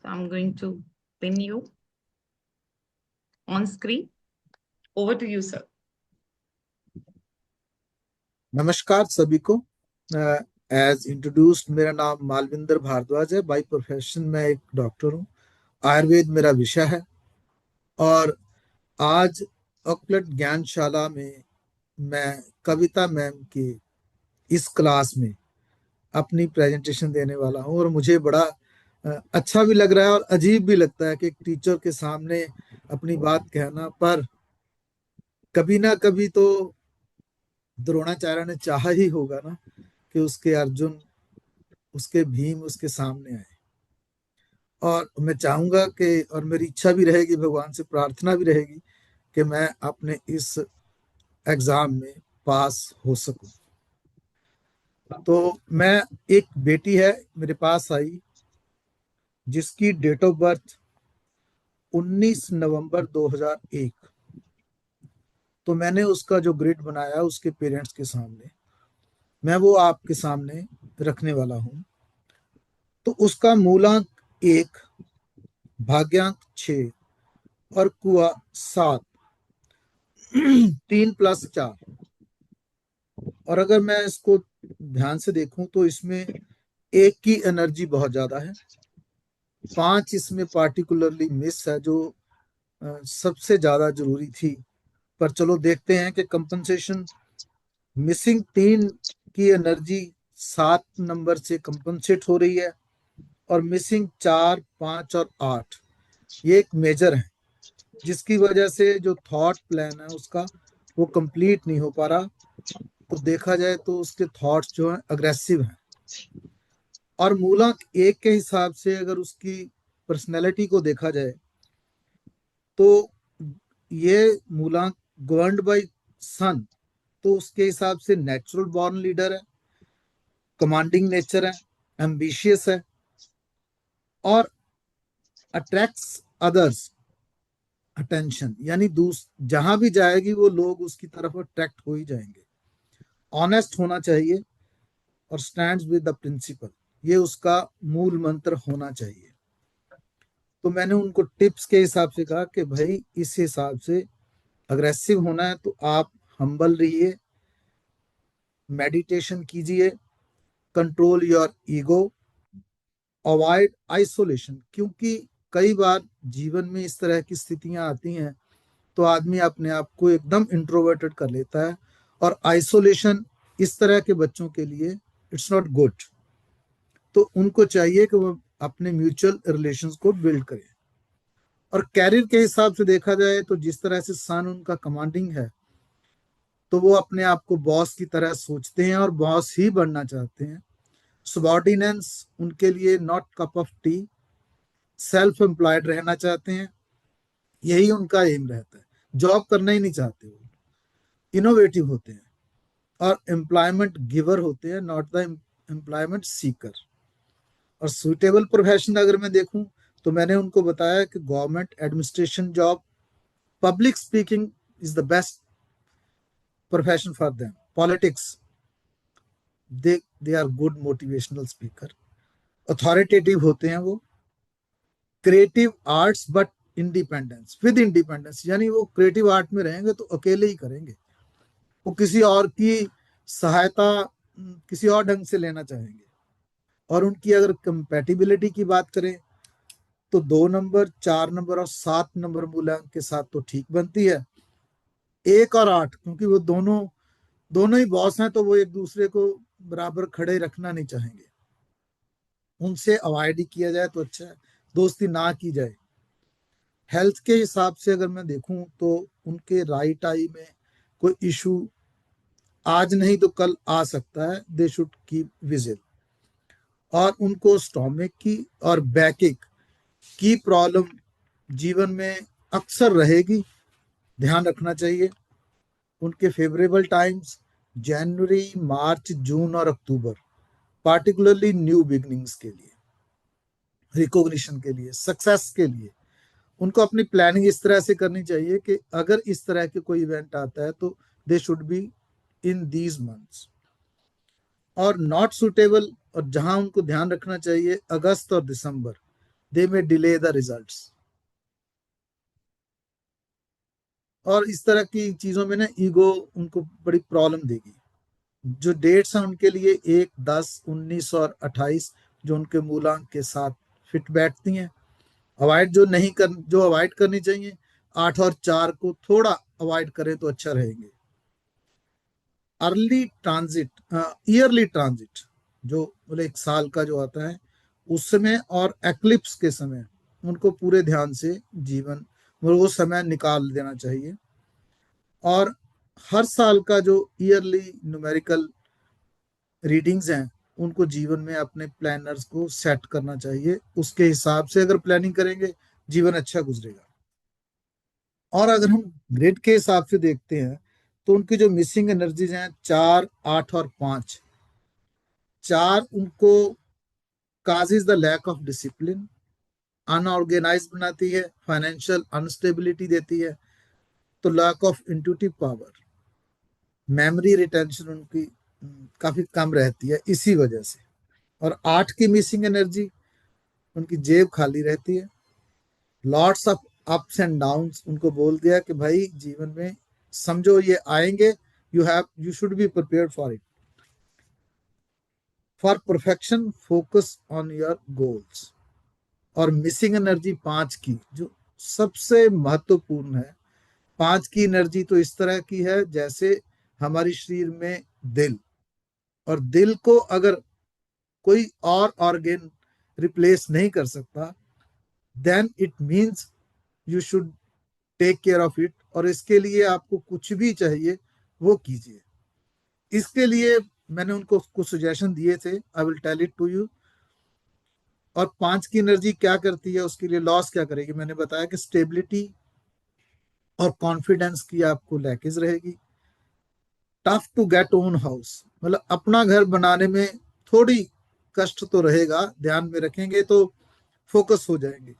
So I'm going to pin you on screen. Over to you, sir. नमस्कार सभी को। As introduced, मेरा नाम मालविंदर भारद्वाज है। बाय प्रोफेशन मैं एक डॉक्टर हूँ। आयुर्वेद मेरा विषय है और आज ऑकलट ज्ञानशाला में मैं कविता मैम की इस क्लास में अपनी प्रेजेंटेशन देने वाला हूँ। और मुझे बड़ा अच्छा भी लग रहा है और अजीब भी लगता है कि एक टीचर के सामने अपनी बात कहना, पर कभी ना कभी तो द्रोणाचार्य ने चाहा ही होगा ना कि उसके अर्जुन, उसके भीम उसके सामने आए। और मैं चाहूंगा कि, और मेरी इच्छा भी रहेगी, भगवान से प्रार्थना भी रहेगी कि मैं अपने इस एग्जाम में पास हो सकूं। तो मैं, एक बेटी है मेरे पास आई जिसकी डेट ऑफ बर्थ 19 नवंबर 2001। तो मैंने उसका जो ग्रिड बनाया उसके पेरेंट्स के सामने, मैं वो आपके सामने रखने वाला हूं। तो उसका मूलांक 1, भाग्यांक 6 और कुआ 7, 3+4। और अगर मैं इसको ध्यान से देखूं तो इसमें एक की एनर्जी बहुत ज्यादा है, 5 इसमें पार्टिकुलरली मिस है जो सबसे ज्यादा जरूरी थी। पर चलो देखते हैं कि कंपनसेशन मिसिंग 3 की एनर्जी 7 नंबर से कंपनसेट हो रही है और मिसिंग 4, 5 और 8 ये एक मेजर है, जिसकी वजह से जो थॉट प्लान है उसका वो कंप्लीट नहीं हो पा रहा। तो देखा जाए तो उसके थॉट्स जो हैं अग्रेसिव हैं। और मूलांक 1 के हिसाब से अगर उसकी पर्सनैलिटी को देखा जाए तो ये मूलांक गवर्नड बाय सन, तो उसके हिसाब से नेचुरल बॉर्न लीडर है, कमांडिंग नेचर है, एम्बिशियस है और अट्रैक्ट्स अदर्स अटेंशन, यानी जहां भी जाएगी वो लोग उसकी तरफ अट्रैक्ट हो ही जाएंगे। ऑनेस्ट होना चाहिए और स्टैंड्स विद द प्रिंसिपल, ये उसका मूल मंत्र होना चाहिए। तो मैंने उनको टिप्स के हिसाब से कहा कि भाई इस हिसाब से अग्रेसिव होना है तो आप हम्बल रहिए, मेडिटेशन कीजिए, control your ego, avoid isolation. क्योंकि कई बार जीवन में इस तरह की स्थितियां आती हैं तो आदमी अपने आप को एकदम इंट्रोवर्टेड कर लेता है, और आइसोलेशन इस तरह के बच्चों के लिए इट्स नॉट गुड। तो उनको चाहिए कि वो अपने म्यूचुअल रिलेशंस को बिल्ड करें। और कैरियर के हिसाब से देखा जाए तो जिस तरह से सन उनका कमांडिंग है, तो वो अपने आप को बॉस की तरह सोचते हैं और बॉस ही बनना चाहते हैं। सबॉर्डिनेंस उनके लिए not cup of T, self employed रहना चाहते हैं, यही उनका एम रहता है। जॉब करना ही नहीं चाहते वो, इनोवेटिव होते हैं और एम्प्लॉयमेंट गिवर होते हैं, नॉट द एम्प्लॉयमेंट सीकर। और सुटेबल प्रोफेशन अगर मैं देखूं तो मैंने उनको बताया कि government administration job, public speaking is the best profession for them, politics they are good motivational speaker, authoritative होते हैं वो, creative arts but independence with independence, यानी वो क्रिएटिव आर्ट में रहेंगे तो अकेले ही करेंगे, वो किसी और की सहायता किसी और ढंग से लेना चाहेंगे। और उनकी अगर कंपैटिबिलिटी की बात करें तो 2 नंबर, 4 नंबर और 7 नंबर मूल्यांक के साथ तो ठीक बनती है। 1 और 8, क्योंकि वो दोनों दोनों ही बॉस हैं तो वो एक दूसरे को बराबर खड़े रखना नहीं चाहेंगे, उनसे अवॉइड ही किया जाए तो अच्छा है, दोस्ती ना की जाए। हेल्थ के हिसाब से अगर मैं देखूं तो उनके राइट आई में कोई इशू आज नहीं तो कल आ सकता है, दे शुड कीप विजिल। और उनको स्टोमिक की और बैकिक की प्रॉब्लम जीवन में अक्सर रहेगी, ध्यान रखना चाहिए। उनके फेवरेबल टाइम्स जनवरी, मार्च, जून और अक्टूबर, पार्टिकुलरली न्यू बिगनिंग्स के लिए, रिकॉग्निशन के लिए, सक्सेस के लिए। उनको अपनी प्लानिंग इस तरह से करनी चाहिए कि अगर इस तरह के कोई इवेंट आता है तो they should be in these months. और नॉट सुटेबल, और जहां उनको ध्यान रखना चाहिए, अगस्त और दिसंबर, दे में डिले द रिजल्ट्स। और इस तरह की चीजों में ना ईगो उनको बड़ी प्रॉब्लम देगी। जो डेट्स हैं उनके लिए 1, 10, 19 और 28 जो उनके मूलांक के साथ फिट बैठती हैं। जो अवॉइड करनी चाहिए, 8 और 4 को थोड़ा अवॉइड करें तो अच्छा रहेंगे। अर्ली ट्रांजिट, ईयरली ट्रांजिट जो बोले 1 साल का जो आता है उस समय, और एक्लिप्स के समय उनको पूरे ध्यान से जीवन वो समय निकाल देना चाहिए। और हर साल का जो ईयरली न्यूमेरिकल रीडिंग्स हैं उनको जीवन में अपने प्लानर्स को सेट करना चाहिए। उसके हिसाब से अगर प्लानिंग करेंगे जीवन अच्छा गुजरेगा। और अगर हम ग्रिड के हिसाब से देखते हैं तो उनकी जो मिसिंग एनर्जीज हैं 4, 8 और 5। 4 उनको causes the lack of discipline, unorganise बनाती है, फाइनेंशियल अनस्टेबिलिटी देती है, तो lack of intuitive power, memory retention उनकी काफी कम रहती है इसी वजह से। और 8 की मिसिंग एनर्जी, उनकी जेब खाली रहती है, lots of ups and downs, उनको बोल दिया कि भाई जीवन में समझो ये आएंगे, you should be prepared for it. For perfection focus on your goals. और मिसिंग एनर्जी 5 की जो सबसे महत्वपूर्ण है, 5 की एनर्जी तो इस तरह की है जैसे हमारे शरीर में दिल, और दिल को अगर कोई और ऑर्गन रिप्लेस नहीं कर सकता, then it means you should take care of it. और इसके लिए आपको कुछ भी चाहिए वो कीजिए। इसके लिए मैंने उनको कुछ सजेशन दिए थे, I will tell it to you. और 5 की एनर्जी क्या करती है, उसके लिए लॉस क्या करेगी, मैंने बताया कि स्टेबिलिटी और कॉन्फिडेंस की आपको लैकेज रहेगी। Tough to get own house, मतलब अपना घर बनाने में थोड़ी कष्ट तो रहेगा, ध्यान में रखेंगे तो फोकस हो जाएंगे।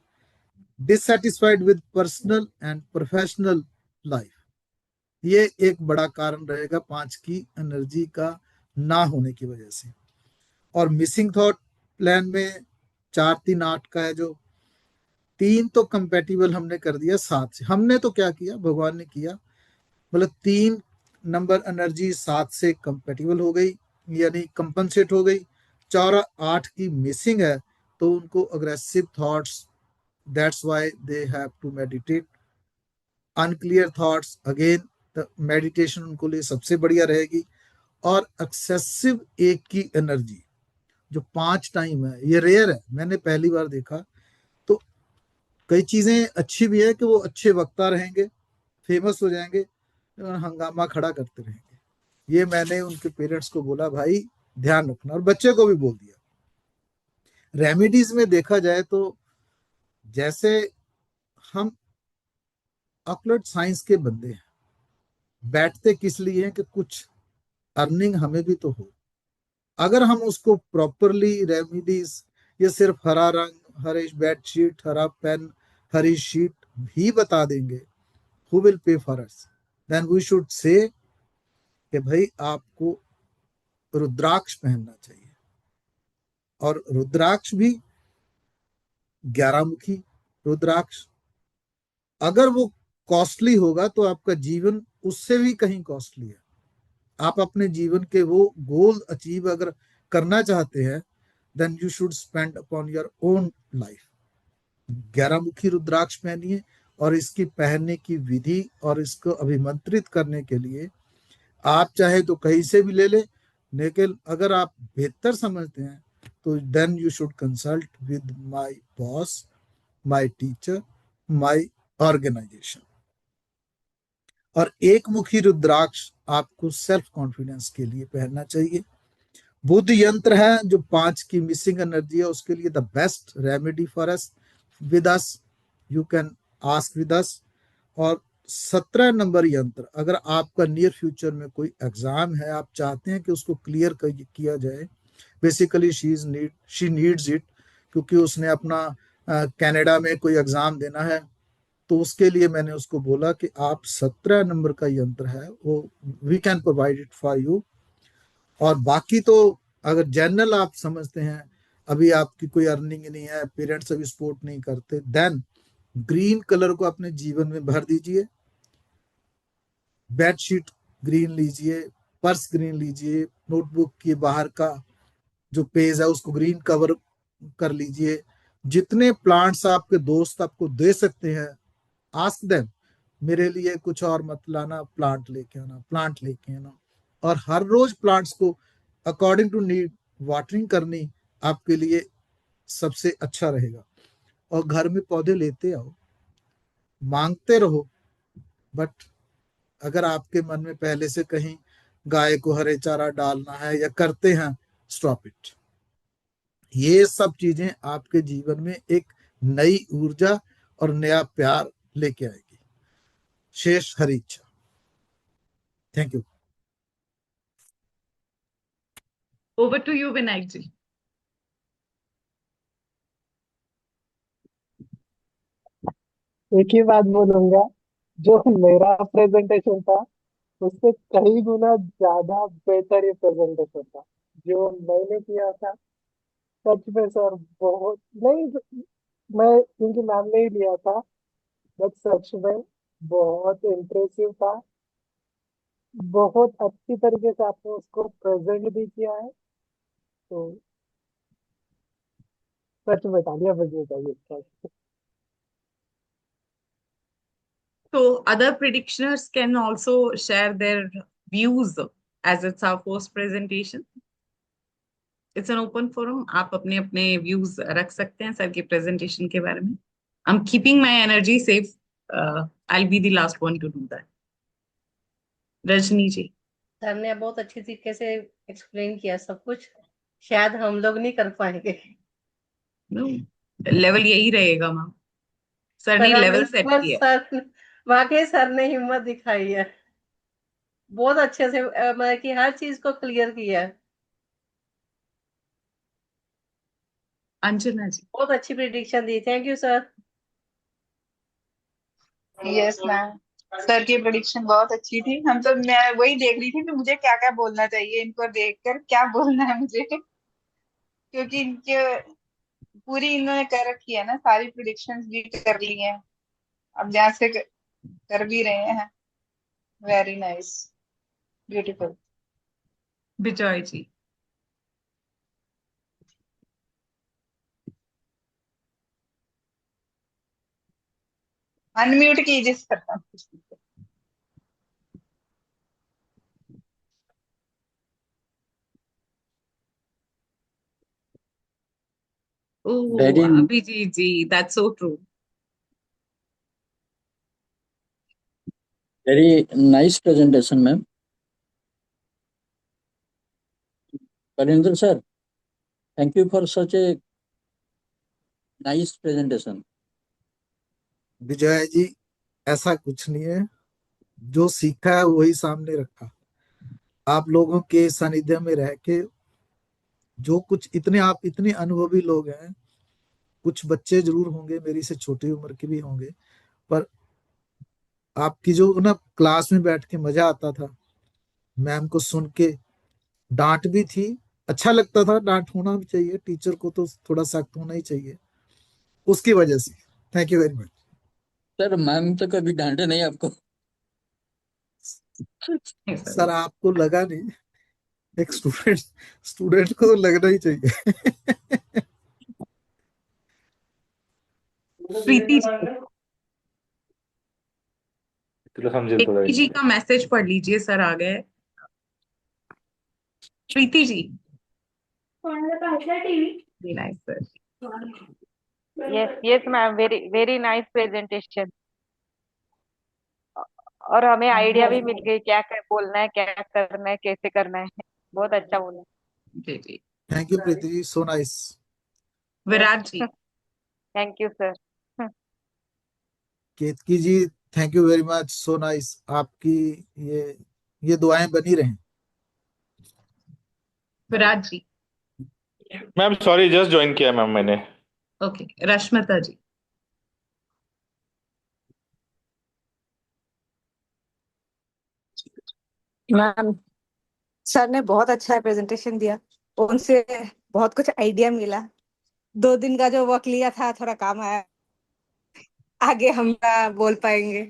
Dissatisfied with personal and professional life, ये एक बड़ा कारण रहेगा 5 की एनर्जी का ना होने की वजह से। और मिसिंग थॉट प्लान में 4, 3, 8 का है, जो 3 तो कंपेटिबल हमने कर दिया 7 से। हमने तो क्या किया, भगवान ने किया, मतलब 3 नंबर एनर्जी 7 से कंपेटिबल हो गई, यानी कंपनसेट हो गई। 4 और 8 की मिसिंग है तो उनको aggressive thoughts, that's why they have to meditate. Unclear thoughts, again meditation उनको लिए सबसे बढ़िया रहेगी। और एक्सेसिव 1 की एनर्जी जो 5 टाइम है, ये रेयर है, मैंने पहली बार देखा। तो कई चीजें अच्छी भी है कि वो अच्छे वक्ता रहेंगे, फेमस हो जाएंगे, हंगामा खड़ा करते रहेंगे। ये मैंने उनके पेरेंट्स को बोला भाई ध्यान रखना, और बच्चे को भी बोल दिया। रेमेडीज में देखा जाए तो जैसे हम ऑकल्ट साइंस के बंदे हैं, बैठते किस लिए हैं कि कुछ अर्निंग हमें भी तो हो। अगर हम उसको प्रॉपरली रेमेडीज, ये सिर्फ हरा रंग, हरी बेडशीट, हरा पेन, हरी शीट भी बता देंगे, who will pay for us, then we should say कि भाई आपको रुद्राक्ष पहनना चाहिए। और रुद्राक्ष भी 11 मुखी रुद्राक्ष, अगर वो कॉस्टली होगा तो आपका जीवन उससे भी कहीं कॉस्टली है। आप अपने जीवन के वो गोल अचीव अगर करना चाहते हैं, then you should spend upon your own life. 11 मुखी रुद्राक्ष पहनिए, और इसकी पहनने की विधि और इसको अभिमंत्रित करने के लिए आप चाहे तो कहीं से भी ले ले, लेकिन अगर आप बेहतर समझते हैं तो then you should consult with my boss, my teacher, my organisation. और एक मुखी रुद्राक्ष आपको सेल्फ कॉन्फिडेंस के लिए पहनना चाहिए। बुद्ध यंत्र है जो 5 की मिसिंग एनर्जी है, उसके लिए the best remedy for us, with us, you can ask with us. और 17 नंबर यंत्र, अगर आपका नियर फ्यूचर में कोई एग्जाम है, आप चाहते हैं कि उसको क्लियर किया जाए, बेसिकली शी नीड्स इट, क्योंकि उसने अपना कनाडा में कोई एग्जाम देना है, तो उसके लिए मैंने उसको बोला कि आप 17 नंबर का यंत्र है वो, we can provide it for you. और बाकी तो अगर जनरल आप समझते हैं, अभी आपकी कोई अर्निंग नहीं है, पेरेंट्स अभी सपोर्ट नहीं करते, देन ग्रीन कलर को अपने जीवन में भर दीजिए। बेडशीट ग्रीन लीजिए, पर्स ग्रीन लीजिए, नोटबुक के बाहर का जो पेज है उसको ग्रीन कवर कर लीजिए। जितने प्लांट्स आपके दोस्त आपको दे सकते हैं, आस्क देम मेरे लिए कुछ और मत लाना, प्लांट लेके आना, प्लांट लेके आना। और हर रोज प्लांट्स को अकॉर्डिंग टू नीड वाटरिंग करनी आपके लिए सबसे अच्छा रहेगा। और घर में पौधे लेते आओ, मांगते रहो, बट अगर आपके मन में पहले से कहीं गाय को हरे चारा डालना है या करते हैं, स्टॉप इट। ये सब चीजें आपके जीवन में एक नई ऊर्जा और नया प्यार लेके आएगी। शेष हरी इच्छा। Thank you. Over to you, Vinayak ji. एक ही बात बोलूंगा, जो मेरा प्रेजेंटेशन था उससे कई गुना ज्यादा बेटर ये प्रेजेंटेशन था जो मैंने किया था। सच में सर, बहुत नहीं, मैं क्योंकि मैम ने ही लिया था, बट सच में बहुत इम्प्रेसिव था। बहुत अच्छी तरीके से आपने उसको प्रेजेंट भी किया है, तो सच में तालियां बजनी चाहिए इसका। So other preditioners can also share their views as it's our first presentation. It's an open forum. आप अपने अपने views रख सकते हैं सर की presentation के बारे में. I'm keeping my energy safe. I'll be the last one to do that. Rajni ji. Sir ने बहुत अच्छी तरीके से एक्सप्लेन किया सब कुछ, शायद हम लोग नहीं कर पाएंगे। No, लेवल यही रहेगा मैम. सर ने पर हम लेवल इस सेट बार किया. सर, वाकई सर ने हिम्मत दिखाई है, बहुत अच्छे से मतलब कि हर चीज को क्लियर किया है। अंजना जी. बहुत अच्छी prediction the, thank you sir. Yes ma'am, sir की प्रोडिक्शन बहुत अच्छी थी। हम तो मैं वही देख रही थी कि मुझे क्या क्या बोलना चाहिए, इनको देखकर क्या बोलना है मुझे, क्योंकि इनके पूरी इन्होंने कर रखी है ना, सारी प्रोडिक्शंस भी कर ली हैं, अब जहाँ से कर भी रहे हैं। Very nice, beautiful. Bijoy ji. Unmute कीजिए sir. Oh, Very, Abhijit ji, that's so true. very nice presentation, ma'am. Parindra sir, thank you for such a nice presentation. Vijay ji, ऐसा कुछ नहीं है, जो सीखा है वही सामने रखा। आप लोगों के सानिध्य में रह के जो कुछ इतने आप इतने अनुभवी लोग हैं, कुछ बच्चे जरूर होंगे मेरी से छोटी उम्र के भी होंगे, पर आपकी जो ना क्लास में बैठ के मजा आता था, मैम को सुन के, डांट भी थी, अच्छा लगता था, डांट होना भी चाहिए, टीचर को तो थोड़ा सख्त होना ही चाहिए, उसकी वजह से। Thank you very much. Sir ma'am तो कभी डांटे नहीं आपको? Yes, sir. सर आपको लगा नहीं, एक स्टूडेंट स्टूडेंट को तो लगना ही चाहिए। प्रीति जी. तुला समझेल थोड़ा प्रीति जी का मैसेज पढ़ लीजिए, सर आ गए. Preeti ji. Very nice, sir. Yes, ma'am. Very nice presentation. और हमें आइडिया भी मिल गई, क्या क्या बोलना है, क्या करना है, कैसे करना है। बहुत अच्छा बोला। जी जी. Thank you Preeti ji, so nice. Virat ji. Thank you sir. Ketaki ji, thank you very much, so nice. आपकी ये दुआएं बनी रहें। Virat ji. Ma'am sorry, just join किया मैम मैंने। Okay. Rashmita ji. Ma'am, sir ने बहुत अच्छा प्रेजेंटेशन दिया, उनसे बहुत कुछ आइडिया मिला। 2 दिन का जो वर्क लिया था थोड़ा काम आया, आगे हम बोल पाएंगे।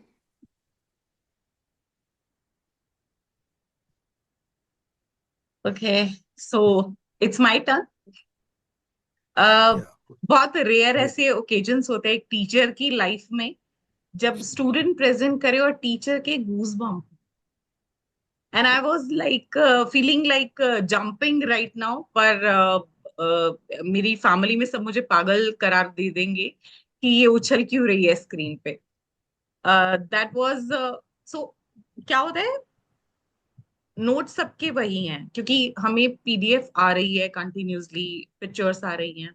Okay, so it's my turn. बहुत रेयर ऐसे ओकेजन्स होते हैं एक टीचर की लाइफ में जब स्टूडेंट प्रेजेंट करे और टीचर के गूज bump, and I was like feeling like jumping right now, पर मेरी फैमिली में सब मुझे पागल करार दे देंगे कि ये उछल क्यों रही है स्क्रीन पे। दैट वाज सो, क्या होता है, नोट्स सबके वही हैं क्योंकि हमें पीडीएफ आ रही है कंटिन्यूसली, पिक्चर्स आ रही हैं,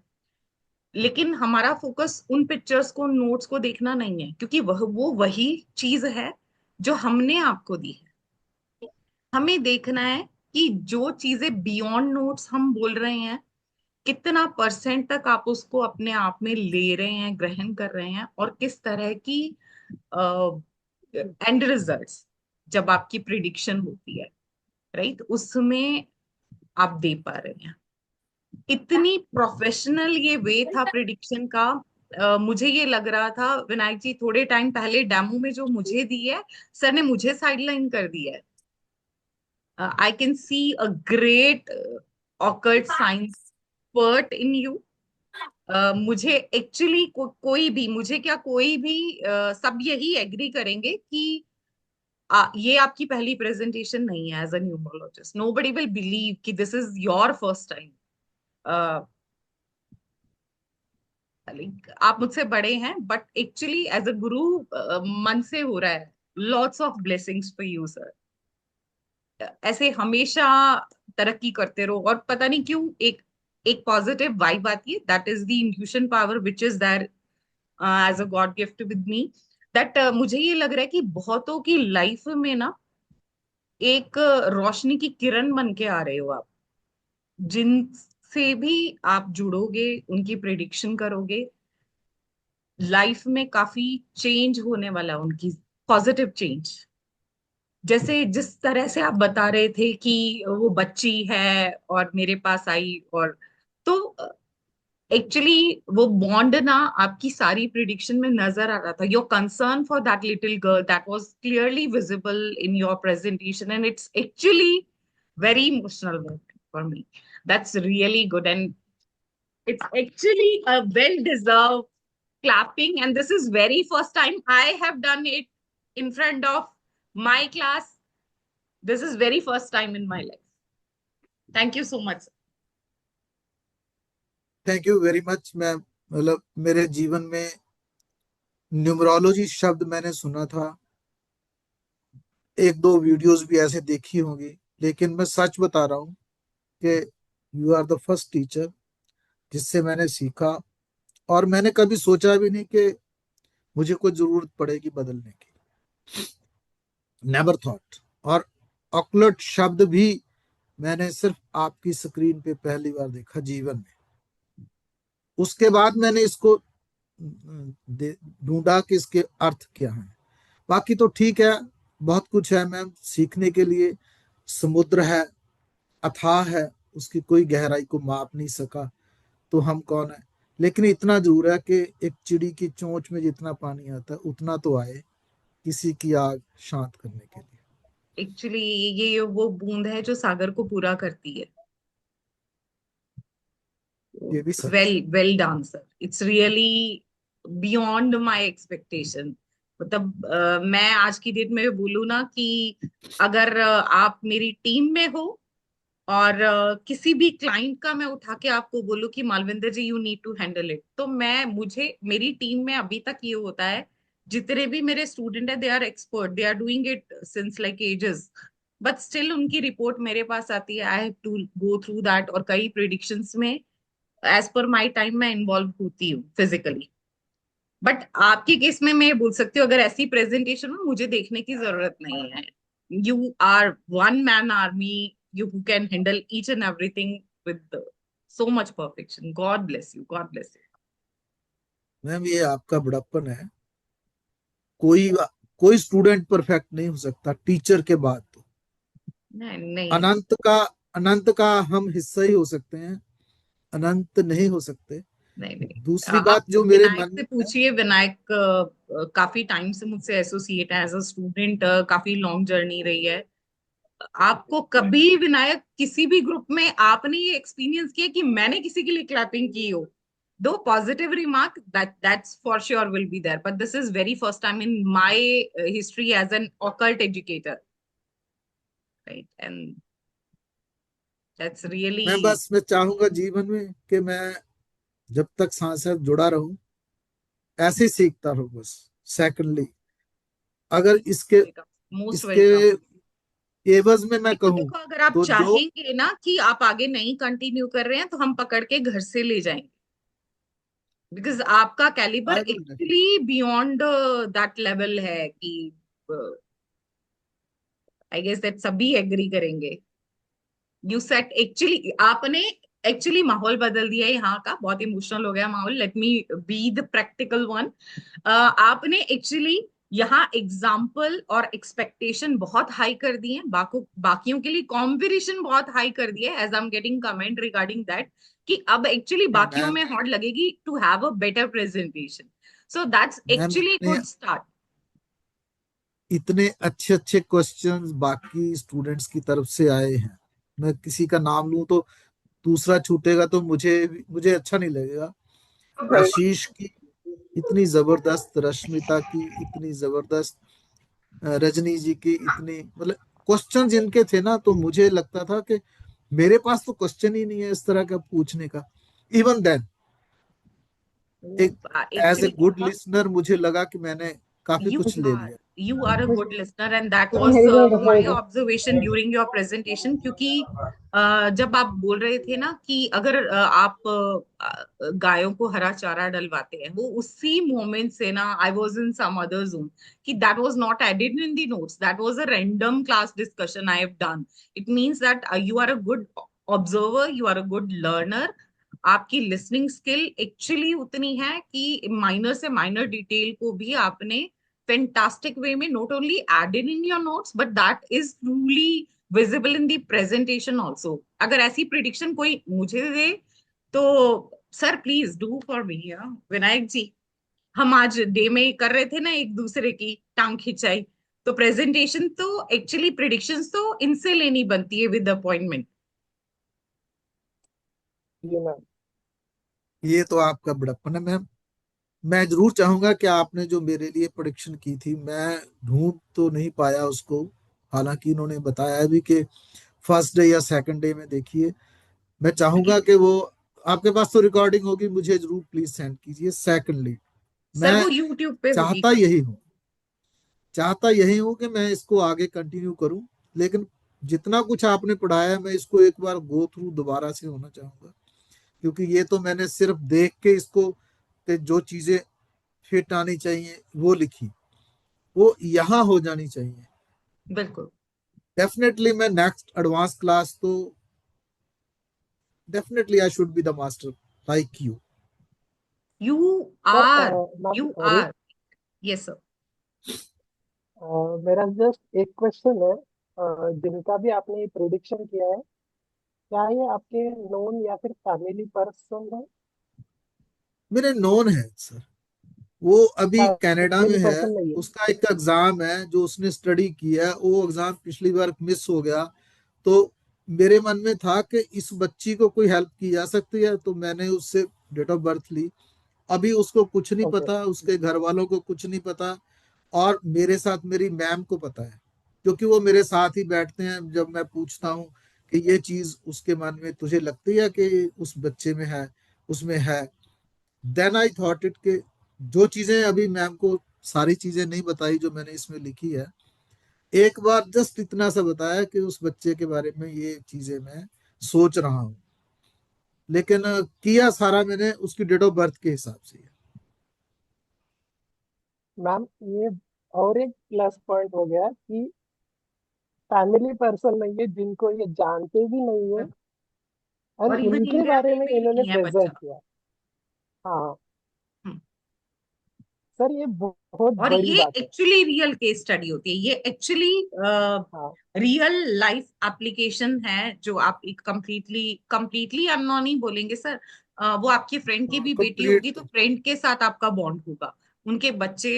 लेकिन हमारा फोकस उन पिक्चर्स को, नोट्स को देखना नहीं है क्योंकि वो वही चीज है जो हमने आपको दी है। हमें देखना है कि जो चीजें बियॉन्ड नोट्स हम बोल रहे हैं, कितना परसेंट तक आप उसको अपने आप में ले रहे हैं, ग्रहण कर रहे हैं, और किस तरह की एंड रिजल्ट्स जब आपकी प्रिडिक्शन होती है, राइट, उसमें आप दे पा रहे हैं। इतनी प्रोफेशनल ये वे था प्रिडिक्शन का। मुझे ये लग रहा था विनायक जी थोड़े टाइम पहले डेमो में जो मुझे दी है, सर ने मुझे साइडलाइन कर दिया है। I can see a great occult science expert in you. मुझे एक्चुअली कोई भी, मुझे क्या, कोई भी सब यही एग्री करेंगे कि ये आपकी पहली प्रेजेंटेशन नहीं है as a numerologist. Nobody will believe कि this is your first time. आप मुझसे बड़े हैं बट एक्चुअली एज अ गुरु मन से हो रहा है। Lots of blessings for you sir. ऐसे हमेशा तरक्की करते रहो, और पता नहीं क्यों एक एक पॉजिटिव वाइब आती है, that is the intuition power which is there as a god gift with me. That मुझे ये लग रहा है कि बहुतों की लाइफ में ना एक रोशनी की किरण बन के आ रहे हो आप, जिनसे भी आप जुड़ोगे, उनकी प्रिडिक्शन करोगे, लाइफ में काफी चेंज होने वाला है उनकी, पॉजिटिव चेंज। जैसे जिस तरह से आप बता रहे थे कि वो बच्ची है और मेरे पास आई, और तो एक्चुअली वो बॉन्ड ना आपकी सारी प्रिडिक्शन में नजर आ रहा था। Your concern for that little girl, that was clearly visible in your presentation, and it's actually very emotional work for me. That's really good, and it's actually a well deserved clapping, and this is very first time I have done it in front of my class. This is very first time in my life. Thank you so much. Thank you very much ma'am. मतलब मेरे जीवन में numerology शब्द मैंने सुना था, एक दो वीडियोस भी ऐसे देखी होंगी, लेकिन मैं सच बता रहा हूँ कि you are the first teacher जिससे मैंने सीखा, और मैंने कभी सोचा भी नहीं कि मुझे कोई जरूरत पड़ेगी बदलने की। Never thought. और ऑकलट शब्द भी मैंने सिर्फ आपकी स्क्रीन पे पहली बार देखा जीवन में। उसके बाद मैंने इसको ढूंढा कि इसके अर्थ क्या है। बाकी तो ठीक है, बहुत कुछ है मैम सीखने के लिए। समुद्र है, अथाह है, उसकी कोई गहराई को माप नहीं सका, तो हम कौन है। लेकिन इतना जरूर है कि एक चिड़ी की चोंच में जितना पानी आता है उतना तो आए किसी की आग शांत करने के लिए। एक्चुअली ये वो बूंद है जो सागर को पूरा करती है। ये भी सच। Well done sir, it's really beyond my expectation. मतलब मैं आज की डेट में बोलूँ ना कि अगर आप मेरी टीम में हो और किसी भी क्लाइंट का मैं उठा के आपको बोलूं कि Malvinder ji you need to handle it, तो मैं, मुझे मेरी टीम में अभी तक ये होता है, जितने भी मेरे स्टूडेंट है they are expert, they are doing it since like ages, but still उनकी रिपोर्ट मेरे पास आती है, I have to go through that, और कई प्रिडिक्शंस में एज पर माई टाइम मैं इन्वॉल्व होती हूँ फिजिकली। बट आपके केस में मैं ये बोल सकती हूँ अगर ऐसी प्रेजेंटेशन हो मुझे देखने की जरूरत नहीं है। You are one man army, you who can handle each and everything with so much perfection. God bless you. God bless you. Ma'am ये आपका बड़प्पन है। कोई कोई स्टूडेंट परफेक्ट नहीं हो सकता टीचर के बाद। तो नहीं अनंत का हम हिस्सा ही हो सकते हैं, अनंत नहीं हो सकते। नहीं नहीं, दूसरी आप बात जो मेरे विनायक मन से में है, पूछिए। विनायक काफी टाइम से मुझसे एसोसिएट है एज अ स्टूडेंट, काफी लॉन्ग जर्नी रही है। आपको कभी विनायक किसी भी ग्रुप में आपने ये एक्सपीरियंस किया कि मैंने किसी के लिए क्लैपिंग की हो? दो positive remark that's for sure will be there, but this is very first time in my history as an occult educator, right? And that's really मैं चाहूंगा जीवन में कि मैं जब तक सांस है जुड़ा रहूं, ऐसे ही सीखता रहूं बस। सेकंडली, अगर इसके मोस्ट इसके वेलकम। एवज में मैं देखो कहूं देखो, अगर आप तो जो चाहेंगे ना कि आप आगे नहीं कंटिन्यू कर रहे हैं तो हम पकड़ के घर से ले जाएंगे, बिकॉज आपका calibre I will actually beyond that level है कि आई गेस दैट सभी एग्री करेंगे। यू सेट एक्चुअली, आपने एक्चुअली माहौल बदल दिया है यहाँ का, बहुत इमोशनल हो गया माहौल। Let me be the practical one. आपने एक्चुअली यहाँ एग्जाम्पल और एक्सपेक्टेशन बहुत हाई कर दिए हैं, बाकियों के लिए कॉम्पिटिशन बहुत हाई कर दिया है, as I am getting comment regarding that, कि अब एक्चुअली बाकियों मैम में हॉट लगेगी to have a better presentation. So that's ma'am actually good start. इतने अच्छे अच्छे क्वेश्चंस बाकी स्टूडेंट्स की तरफ से आए हैं। मैं किसी का नाम लूं तो दूसरा छूटेगा तो मुझे अच्छा नहीं लगेगा। आशीष की इतनी जबरदस्त, रश्मिता की इतनी जबरदस्त, रजनी जी की इतनी, मतलब क्वेश्चन जिनके थे ना, तो मुझे लगता था कि मेरे पास तो क्वेश्चन ही नहीं है इस तरह का पूछने का। इवन देन एक as a actually good listener मुझे लगा कि मैंने काफी you कुछ ले are लिया। you are a good listener, and that was very good my very good. observation during your presentation। क्योंकि जब आप बोल रहे थे ना कि अगर आप गायों को हरा चारा डलवाते हैं, वो उसी मोमेंट से ना I was in some other zone, कि that was not added in the notes, that was a random class discussion I have done. It means that you are a good observer, you are a good learner. आपकी listening skill actually उतनी है कि minor से minor detail को भी आपने fantastic वे में not only added in your notes but that is truly visible in the presentation also। अगर ऐसी प्रिडिक्शन कोई मुझे दे तो sir please do for me. Vinayak ji, हम आज डे में कर रहे थे ना एक दूसरे की टांग खिंचाई, तो प्रेजेंटेशन तो एक्चुअली प्रिडिक्शंस तो इनसे लेनी बनती है विद अपॉइंटमेंट। Ji ma'am. ये तो आपका बड़प्पन है मैम। मैं जरूर चाहूंगा कि आपने जो मेरे लिए प्रोडिक्शन की थी, मैं ढूंढ तो नहीं पाया उसको, हालांकि इन्होंने बताया भी कि फर्स्ट डे या सेकंड डे में देखिए। मैं चाहूंगा कि वो, आपके पास तो रिकॉर्डिंग होगी, मुझे जरूर प्लीज सेंड कीजिए। सेकंडली, सर मैं वो यूट्यूब पे होगी। चाहता यही हूँ चाहता यही हूँ कि मैं इसको आगे कंटिन्यू करूं, लेकिन जितना कुछ आपने पढ़ाया है, मैं इसको एक बार गो थ्रू दोबारा से होना चाहूंगा। क्योंकि ये तो मैंने सिर्फ देख के इसको, कि जो चीजें फिट आनी चाहिए वो लिखी, वो यहाँ हो जानी चाहिए। बिल्कुल। डेफिनेटली मैं नेक्स्ट एडवांस क्लास तो definitely I should be the master like you. You sir are ma'am you sorry, are yes sir. मेरा जस्ट एक क्वेश्चन है। जिनका भी आपने प्रिडिक्शन किया है, क्या ये आपके नोन या फिर फैमिली पर्सन है? मेरे नोन है सर, वो अभी कनाडा में फैमिली है। पर्सन नहीं है? उसका एक एग्जाम है जो उसने स्टडी किया है, वो एग्जाम पिछली बार मिस हो गया। तो मेरे मन में था कि इस बच्ची को कोई हेल्प की जा सकती है, तो मैंने उससे डेट ऑफ बर्थ ली। अभी उसको कुछ नहीं ओके। पता, उसके घर वालों को कुछ नहीं पता, और मेरे साथ मेरी मैम को पता है, क्योंकि वो मेरे साथ ही बैठते हैं। जब मैं पूछता हूँ कि ये चीज उसके मन में तुझे लगती है कि उस बच्चे में है, उसमें है, देन आई थॉट इट के जो चीजें अभी मैम को सारी चीजें नहीं बताई जो मैंने इसमें लिखी है, एक बार जस्ट इतना सा बताया कि उस बच्चे के बारे में ये चीजें मैं सोच रहा हूँ। लेकिन किया सारा मैंने उसकी डेट ऑफ बर्थ के हिसाब से। मैम ये और एक प्लस पॉइंट हो गया कि फैमिली पर्सन नहीं है, जिनको ये जानते भी नहीं है, और एंड इवन इनके इंडिया बारे में में भी इन्होंने नहीं है प्रेजेंट बच्चा। किया। हाँ हम्म। सर, ये बहुत और बड़ी ये बात है। एक्चुअली रियल केस स्टडी होती है, ये एक्चुअली हाँ रियल लाइफ एप्लीकेशन है जो आप एक कंप्लीटली कंप्लीटली हम नहीं बोलेंगे सर, वो आपकी फ्रेंड की भी बेटी होगी, तो कंप्लीट। फ्रेंड के साथ आपका बॉन्ड होगा। उनके बच्चे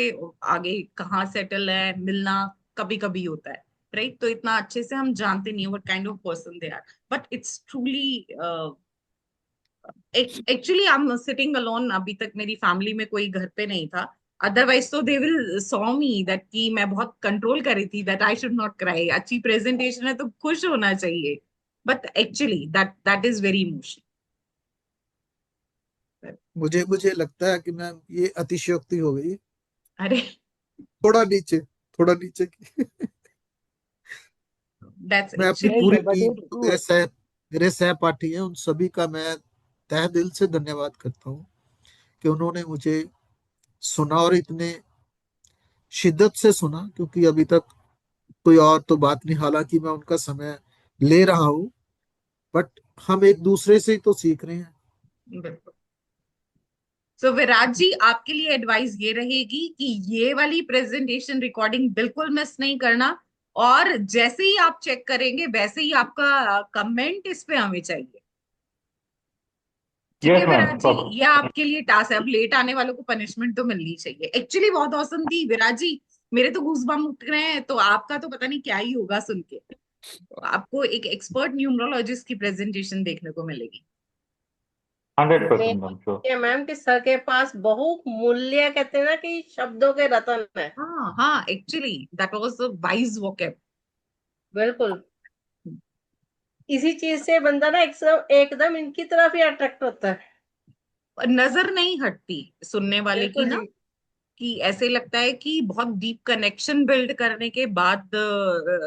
आगे कहाँ सेटल है, मिलना कभी कभी होता है, राइट? तो इतना अच्छे से हम जानते नहीं what kind of person they are, but it's truly, actually I am sitting alone. अभी तक मेरी फैमिली में कोई घर पे नहीं था, अदरवाइज तो they will saw me that कि मैं बहुत कंट्रोल कर रही थी, that I should not cry, अच्छी प्रेजेंटेशन है तो खुश होना चाहिए, but actually that is very emotional. मुझे मुझे लगता है कि मैम ये अतिशयोक्ति हो गई। अरे, थोड़ा नीचे, थोड़ा नीचे की। दैट्स मैं अपनी एक्चुअली, नहीं पूरी है बट टीम, इट्स जो ट्रू। मेरे सहपाठी हैं, उन सभी का मैं तहे दिल से धन्यवाद करता हूँ कि उन्होंने मुझे सुना, और इतने शिद्दत से सुना, क्योंकि अभी तक कोई और तो बात नहीं, हालांकि मैं उनका समय ले रहा हूँ, बट हम एक दूसरे से ही तो सीख रहे हैं। बिल्कुल। सो विराट जी, आपके लिए एडवाइस ये रहेगी कि ये वाली प्रेजेंटेशन रिकॉर्डिंग बिल्कुल मिस नहीं करना, और जैसे ही आप चेक करेंगे वैसे ही आपका कमेंट इस पे हमें चाहिए। ठीक है यस मैम, विराट जी, प्रॉपर। ये आपके लिए टास्क है। अब लेट आने वालों को पनिशमेंट तो मिलनी चाहिए। एक्चुअली बहुत औसम थी विराट जी, मेरे तो गूज़बम्प उठ रहे हैं, तो आपका तो पता नहीं क्या ही होगा सुन के। तो आपको एक एक्सपर्ट न्यूमरोलॉजिस्ट की प्रेजेंटेशन देखने को मिलेगी। 100% मेन मैम, श्योर। ये मैम कि सर के पास बहुमूल्य, कहते हैं ना कि शब्दों के रत्न है। हाँ हाँ, actually that was a wise vocab. बिल्कुल। इसी चीज से बंदा ना एकदम एकदम इनकी तरफ ही अट्रैक्ट होता है। नजर नहीं हटती सुनने वाले की बिल्कुल ना, जी। कि ऐसे लगता है कि बहुत डीप कनेक्शन बिल्ड करने के बाद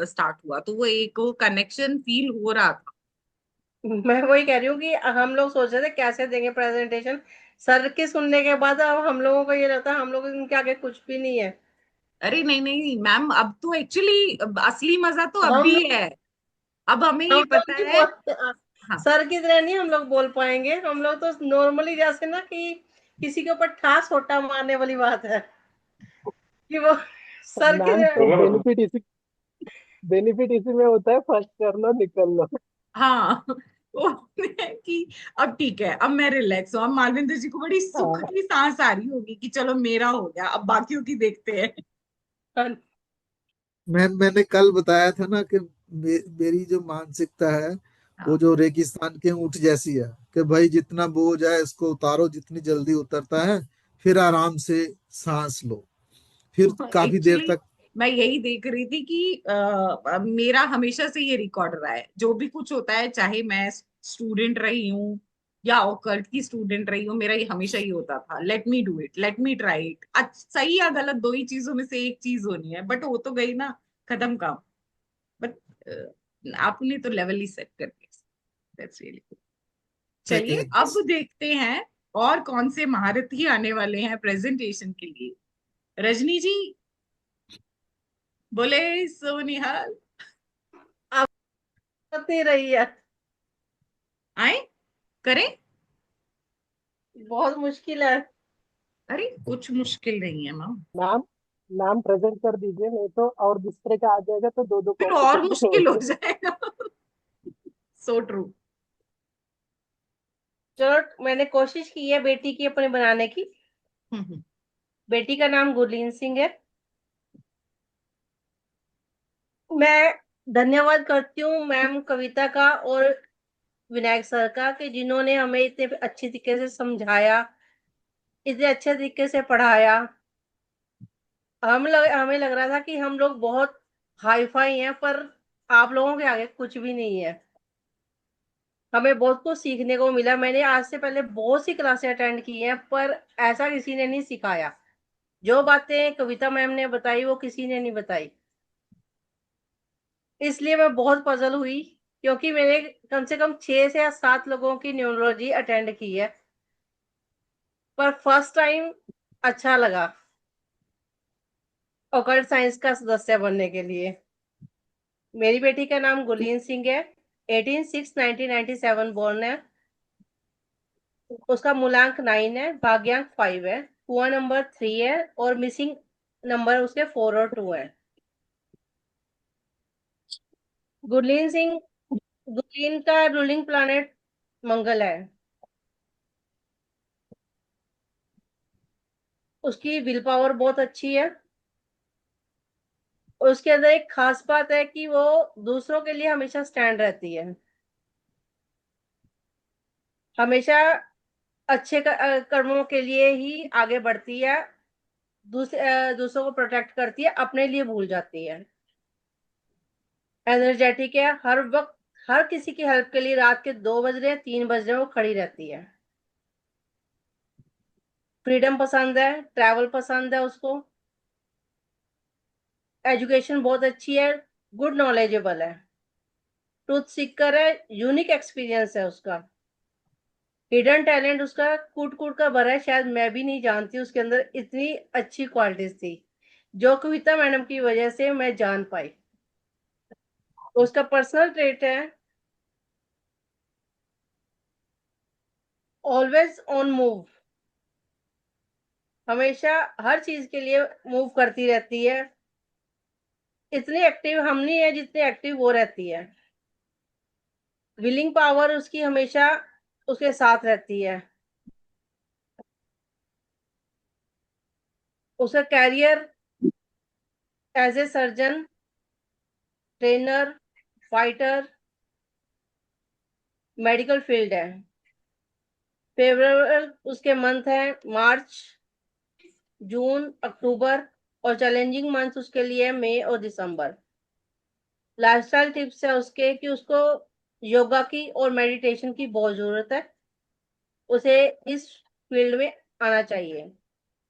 स्टार्ट हुआ, तो वो एक वो कनेक्शन फील हो रहा था। मैं वही कह रही हूँ कि हम लोग सोच रहे थे कैसे देंगे प्रेजेंटेशन, सर के सुनने के बाद अब हम लोगों को ये रहता है हम लोग इनके आगे कुछ भी नहीं है। अरे नहीं नहीं मैम, अब तो एक्चुअली असली मजा तो अब हम भी है। अब हमें हम ये लोग पता नहीं है। बोल, हाँ, सर की तरह नहीं हम लोग बोल पाएंगे। हम लोग तो नॉर्मली जैसे ना कि किसी के ऊपर ठास होटा मारने वाली बात है कि वो सर की मैम तो तरह। बेनिफिट इसी में होता है, फर्स्ट कर लो निकल लो। हाँ। वो है कि अब ठीक है, अब मैं रिलैक्स हूँ, अब मालविंदर जी को बड़ी सुख हाँ की सांस आ रही होगी कि चलो मेरा हो गया, अब बाकियों की देखते हैं। मैंने कल बताया था ना कि मेरी जो मानसिकता है, वो हाँ, जो रेगिस्तान के ऊंट जैसी है, कि भाई जितना बोझ है इसको उतारो, जितनी जल्दी उतरता है, फिर आराम से सांस लो, फिर काफी देर एक्चुअली तक। मैं यही देख रही थी कि मेरा हमेशा से ये रिकॉर्ड रहा है, जो भी कुछ होता है, चाहे मैं स्टूडेंट रही हूँ या ऑकल्ट की स्टूडेंट रही हूँ, मेरा ये हमेशा ही होता था, let me do it, let me try it. सही या गलत दो ही चीजों में से एक चीज होनी है, बट हो तो गई ना, खत्म काम। बट आपने तो लेवल ही सेट कर दिया, दैट्स रियली गुड। चलिए अब देखते हैं और कौन से महारथी आने वाले हैं प्रेजेंटेशन के लिए। रजनी जी, बोले सोनिहाल, अब बात नहीं रही है। आए, करें। बहुत मुश्किल है। अरे कुछ मुश्किल नहीं है मैम, मैम, मैम प्रेजेंट कर दीजिए, नहीं तो और दूसरे का आ जाएगा तो दो दो फिर और कंपटीशन मुश्किल हो होगी। जाएगा। So true. चलो मैंने कोशिश की है बेटी की अपने बनाने की। बेटी का नाम गुरलीन सिंह है। मैं धन्यवाद करती हूँ मैम कविता का और विनायक सर का कि जिन्होंने हमें इतने अच्छे तरीके से समझाया, इतने अच्छे तरीके से पढ़ाया। हमें लग रहा था कि हम लोग बहुत हाई फाई हैं, पर आप लोगों के आगे कुछ भी नहीं है। हमें बहुत कुछ सीखने को मिला। मैंने आज से पहले बहुत सी क्लासें अटेंड की हैं, पर ऐसा किसी ने नहीं सिखाया। जो बातें कविता मैम ने बताई वो किसी ने नहीं बताई। इसलिए मैं बहुत पजल हुई, क्योंकि मैंने कम से कम 6 से 7 लोगों की न्यूरोलॉजी अटेंड की है, पर फर्स्ट टाइम अच्छा लगा ऑकल्ट साइंस का सदस्य बनने के लिए। मेरी बेटी का नाम गुरलीन सिंह है। 18/6/1997 बोर्न है। उसका मूलांक 9 है, भाग्यांक 5 है, कुआं नंबर 3 है, और मिसिंग नंबर उसके 4 और 2 है। गुरलीन सिंह, गुरलीन का रूलिंग प्लैनेट मंगल है। उसकी विल पावर बहुत अच्छी है। उसके अंदर एक खास बात है कि वो दूसरों के लिए हमेशा स्टैंड रहती है, हमेशा अच्छे कर्मों के लिए ही आगे बढ़ती है, दूसरों को प्रोटेक्ट करती है, अपने लिए भूल जाती है। एनर्जेटिक है, हर वक्त हर किसी की हेल्प के लिए रात के 2 बज रहे 3 बज रहे वो खड़ी रहती है। फ्रीडम पसंद है, ट्रैवल पसंद है उसको, एजुकेशन बहुत अच्छी है, गुड नॉलेजेबल है, ट्रूथ सीकर है, यूनिक एक्सपीरियंस है उसका, हिडन टैलेंट उसका कूट कूट का भरा है, शायद मैं भी नहीं जानती उसके अंदर इतनी अच्छी क्वालिटीज थी, जो कविता मैडम की वजह से मैं जान पाई। तो उसका पर्सनल ट्रेट है ऑलवेज ऑन मूव, हमेशा हर चीज के लिए मूव करती रहती है, इतनी एक्टिव हम नहीं है जितनी एक्टिव वो रहती है। विलिंग पावर उसकी हमेशा उसके साथ रहती है। उसका career as a surgeon, trainer, fighter, medical field है। फेवरेबल उसके मंथ है मार्च, जून, अक्टूबर, और चैलेंजिंग मंथ उसके लिए मई और दिसंबर। लाइफस्टाइल टिप्स है उसके कि उसको योगा की और मेडिटेशन की बहुत जरूरत है, उसे इस फील्ड में आना चाहिए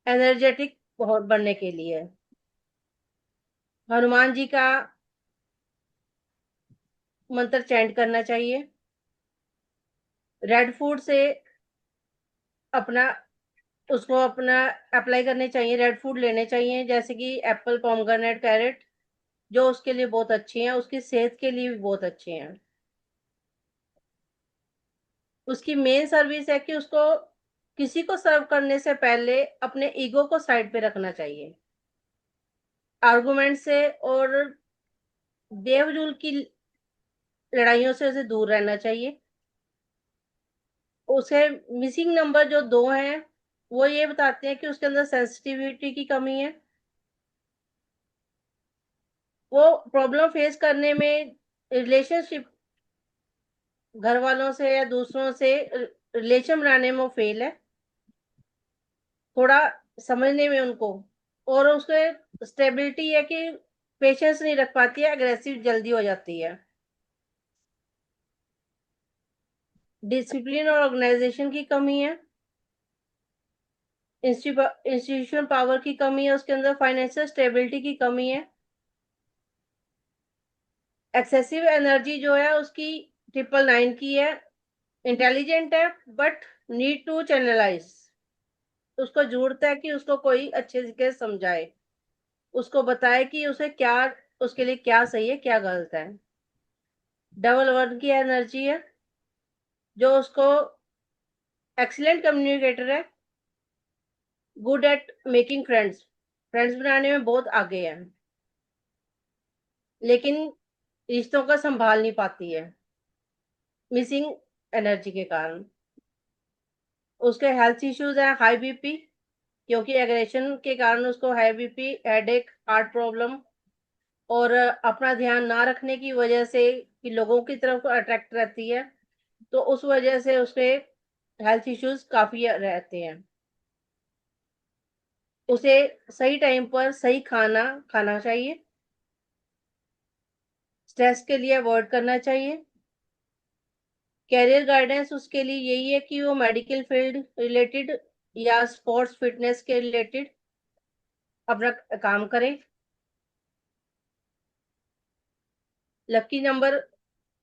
एनर्जेटिक बहुत बनने के लिए। हनुमान जी का मंत्र चैंट करना चाहिए, रेड फूड से अपना उसको अपना अप्लाई करने चाहिए, रेड फूड लेने चाहिए जैसे कि एप्पल, पोमग्रेनेट, कैरेट, जो उसके लिए बहुत अच्छे हैं, उसकी सेहत के लिए भी बहुत अच्छे हैं। उसकी मेन सर्विस है कि उसको किसी को सर्व करने से पहले अपने ईगो को साइड पे रखना चाहिए, आर्गुमेंट से और बेवजूल की लड़ाइयों से उसे दूर रहना चाहिए। उसे मिसिंग नंबर जो 2 हैं वो ये बताते हैं कि उसके अंदर सेंसिटिविटी की कमी है, वो प्रॉब्लम फेस करने में रिलेशनशिप घर वालों से या दूसरों से रिलेशन बनाने में वो फेल है, थोड़ा समझने में उनको, और उसके स्टेबिलिटी है कि पेशेंस नहीं रख पाती है, अग्रेसिव जल्दी हो जाती है। डिसिप्लिन और ऑर्गेनाइजेशन की कमी है, इंस्टीट्यूशन पावर की कमी है उसके अंदर, फाइनेंशियल स्टेबिलिटी की कमी है, एक्सेसिव एनर्जी जो है उसकी 999 की है, इंटेलिजेंट है बट नीड टू चैनलाइज, उसको जरूरत है कि उसको कोई अच्छे तरीके से समझाए, उसको बताए कि उसे क्या, उसके लिए क्या सही है क्या गलत है। डबल 1 की एनर्जी है, जो उसको एक्सीलेंट कम्युनिकेटर है, good at making friends, friends बनाने में बहुत आगे है, लेकिन रिश्तों का संभाल नहीं पाती है मिसिंग एनर्जी के कारण। उसके हेल्थ इश्यूज है हाई बीपी, क्योंकि एग्रेशन के कारण उसको high BP, headache, heart problem, और अपना ध्यान ना रखने की वजह से कि लोगों की तरफ अट्रैक्ट रहती है, तो उस वजह से उसके हेल्थ इश्यूज काफी रहते हैं। उसे सही टाइम पर सही खाना खाना चाहिए, स्ट्रेस के लिए अवॉइड करना चाहिए। कैरियर गाइडेंस उसके लिए यही है कि वो मेडिकल फील्ड रिलेटेड या स्पोर्ट्स फिटनेस के रिलेटेड अपना काम करें। लकी नंबर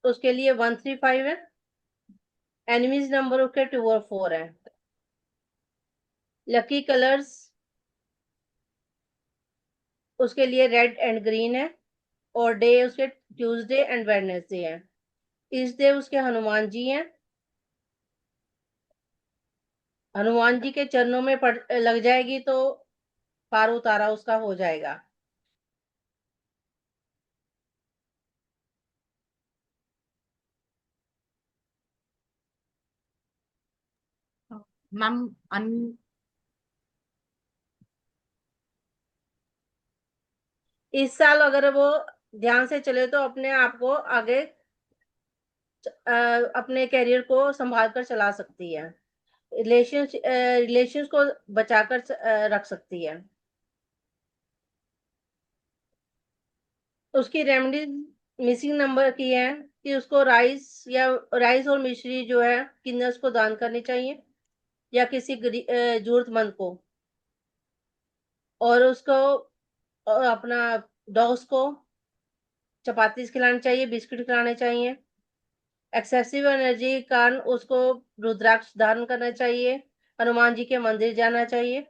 उसके लिए 135 है, एनिमीज नंबर उसके 2 और 4 है। लकी कलर्स उसके लिए रेड एंड ग्रीन है, और डे उसके ट्यूसडे एंड वेडनेसडे है। इस डे उसके हनुमान जी हैं, हनुमान जी के चरणों में पड़ लग जाएगी तो पार उतारा उसका हो जाएगा। मैम इस साल अगर वो ध्यान से चले तो अपने आप को आगे अपने करियर को संभाल कर चला सकती है, रिलेशंस को बचाकर रख सकती है। उसकी रेमेडी मिसिंग नंबर की है कि उसको राइस और मिश्री जो है किन्नस को दान करनी चाहिए या किसी जरूरतमंद को, और उसको अपना डॉग्स को चपाती खिलानी चाहिए, बिस्किट खिलाने चाहिए। एक्सेसिव एनर्जी के कारण उसको रुद्राक्ष धारण करना चाहिए, हनुमान जी के मंदिर जाना चाहिए।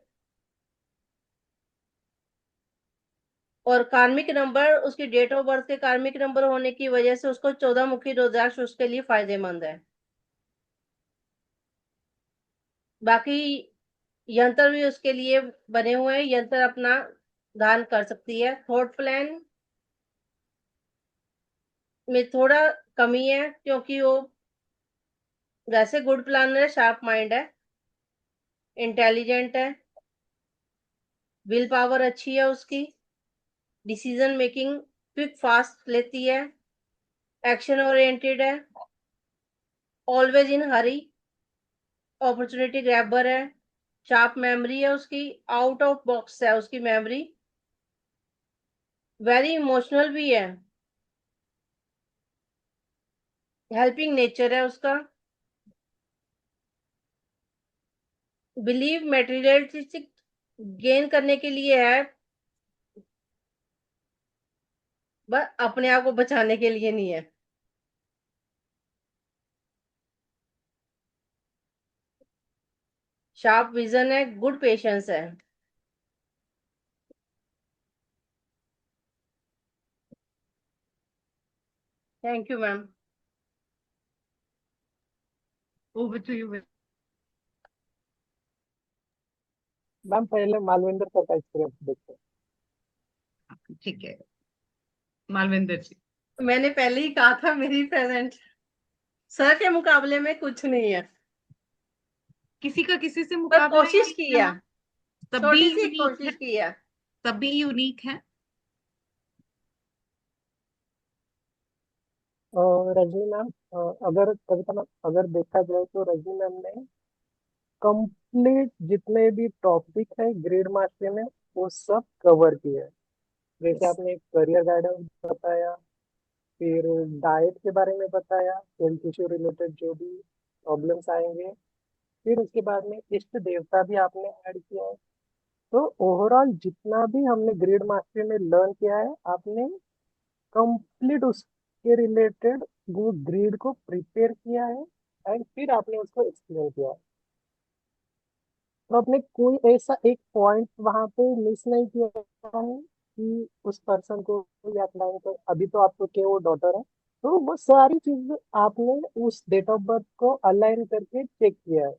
और कार्मिक नंबर, उसकी डेट ऑफ बर्थ के कार्मिक नंबर होने की वजह से उसको 14 मुखी रुद्राक्ष उसके लिए फायदेमंद है। बाकी यंत्र भी उसके लिए बने हुए हैं, यंत्र अपना दान कर सकती है। थॉट प्लान में थोड़ा कमी है क्योंकि वो वैसे गुड प्लानर है, शार्प माइंड है, इंटेलिजेंट है, विल पावर अच्छी है उसकी, डिसीजन मेकिंग क्विक फास्ट लेती है, एक्शन ओरिएंटेड है, always in Hari, opportunity grabber है, शार्प मेमोरी है उसकी, आउट ऑफ बॉक्स है उसकी मेमोरी, वेरी इमोशनल भी है, हेल्पिंग नेचर है उसका, बिलीव मेटेरियलिस्टिक गेन करने के लिए है, बस अपने आप को बचाने के लिए नहीं है। शार्प विजन है, गुड पेशेंस है। Thank you ma'am. Over to you. Ma'am पहले मालविंदर सर का एक्सपीरियंस देखते हैं। ठीक है, मालविंदर जी। मैंने पहले ही कहा था मेरी प्रेजेंट सर के मुकाबले में कुछ नहीं है, किसी का किसी से पर मुकाबला कोशिश नहीं किया, है, सभी छोटी सी यूनिक है, कोशिश किया। सभी यूनिक है। रजनी मैम, अगर कविता मैम, अगर देखा जाए तो रजनी मैम ने कंप्लीट जितने भी टॉपिक है ग्रेड मास्टर में वो सब कवर किया है। जैसे आपने करियर गाइडेंस बताया, फिर डाइट के बारे में बताया, हेल्थ इश्यू रिलेटेड जो भी प्रॉब्लम्स आएंगे, फिर उसके बाद में इष्ट देवता भी आपने ऐड किया है। तो ओवरऑल जितना भी हमने ग्रेड मास्टर में लर्न किया है, आपने कंप्लीट उसके रिलेटेड वो ग्रेड को प्रिपेयर किया है एंड फिर आपने उसको एक्सप्लेन किया है। तो आपने कोई ऐसा एक पॉइंट वहां पे मिस नहीं किया है कि उस पर्सन को या क्लाइंट को, अभी तो आपको के वो डॉटर है, तो वो सारी चीज आपने उस डेट ऑफ बर्थ को अलाइन करके चेक किया है।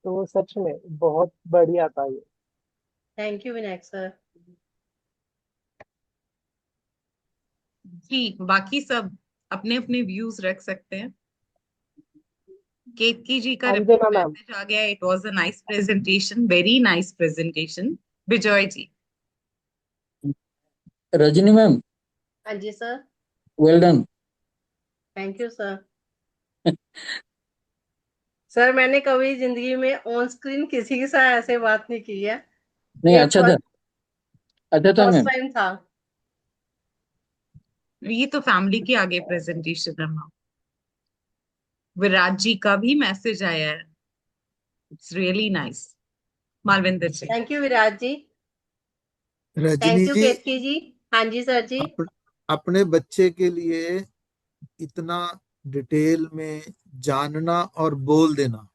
तो वो सच में बहुत बढ़िया था ये। Thank you Vinayak sir. जी, बाकी सब अपने अपने व्यूज रख सकते हैं। केतकी जी का अंजना मैम, मैसेज आ गया, it was a nice presentation, very nice presentation. Vijay ji. Rajni ma'am, हाँ जी sir. Well done. Thank you sir. Sir मैंने कभी जिंदगी में ऑन स्क्रीन किसी के साथ ऐसे बात नहीं की है, नहीं, ये अच्छा था, फर्स्ट अच्छा था फर्स्ट मैम। टाइम था। ये तो फैमिली के आगे प्रेजेंटेशन है मैम। विराट जी का भी मैसेज आया है, it's really nice. Malvinder ji. Thank you Viraj ji. Rajni thank you जी, केतकी जी। हाँ जी सर जी। अपने बच्चे के लिए इतना डिटेल में जानना और बोल देना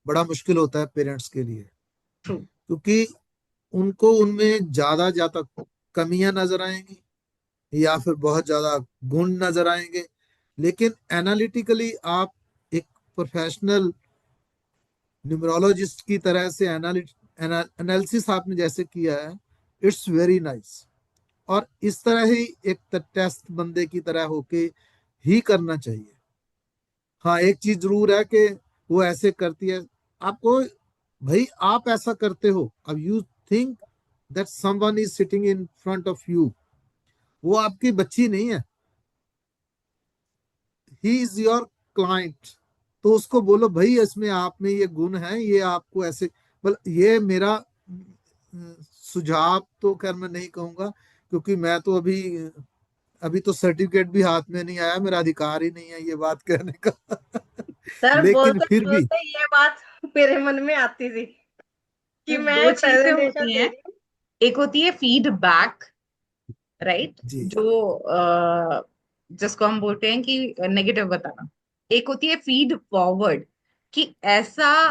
बड़ा मुश्किल होता है पेरेंट्स के लिए, ट्रू। क्योंकि उनको उनमें ज्यादा ज्यादा कमियां नजर आएंगी या फिर बहुत ज्यादा गुण नजर आएंगे। लेकिन एनालिटिकली आप एक प्रोफेशनल न्यूमरोलॉजिस्ट की तरह से एनालिसिस आपने जैसे किया है, इट्स वेरी नाइस। और इस तरह ही एक टेस्ट बंदे की तरह होके ही करना चाहिए। हाँ, एक चीज जरूर है कि वो ऐसे करती है आपको, भाई आप ऐसा करते हो, अब you think that someone is sitting in front of you, वो आपकी बच्ची नहीं है, he is your client। तो उसको बोलो भाई इसमें आप में ये गुण है, ये आपको ऐसे, मतलब ये मेरा सुझाव तो खैर मैं नहीं कहूंगा, क्योंकि मैं तो अभी अभी तो सर्टिफिकेट भी हाथ में नहीं आया, मेरा अधिकार ही नहीं है ये बात कहने का। सर लेकिन बोलते फिर भी बोलते ये बात मेरे मन में आती थी कि तो दो मैं चीजें प्रेजेंटेशन होती दे हैं, रही हूँ। एक होती है फीडबैक, राइट, जी जो जिसको हम बोलते हैं कि नेगेटिव बताना। एक होती है फीड फॉरवर्ड, कि ऐसा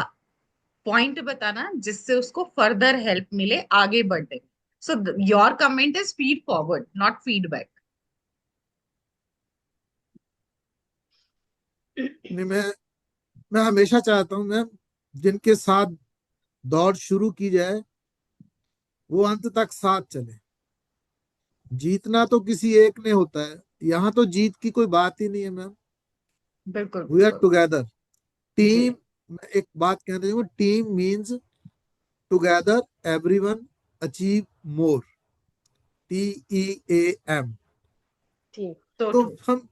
पॉइंट बताना जिससे उसको फर्दर हेल्प मिले आगे बढ़ने। So your comment is feed forward, not feedback. नहीं, मैं हमेशा चाहता हूँ मैम, जिनके साथ दौड़ शुरू की जाए वो अंत तक साथ चले। जीतना तो किसी एक ने होता है, यहाँ तो जीत की कोई बात ही नहीं है मैम, बिल्कुल वी आर बिल्कुल। टुगेदर। जी। टीम, मैं एक बात कहना चाहूंगा, team means together everyone achieve more, TEAM। ठीक। तो तो ट्रू। हम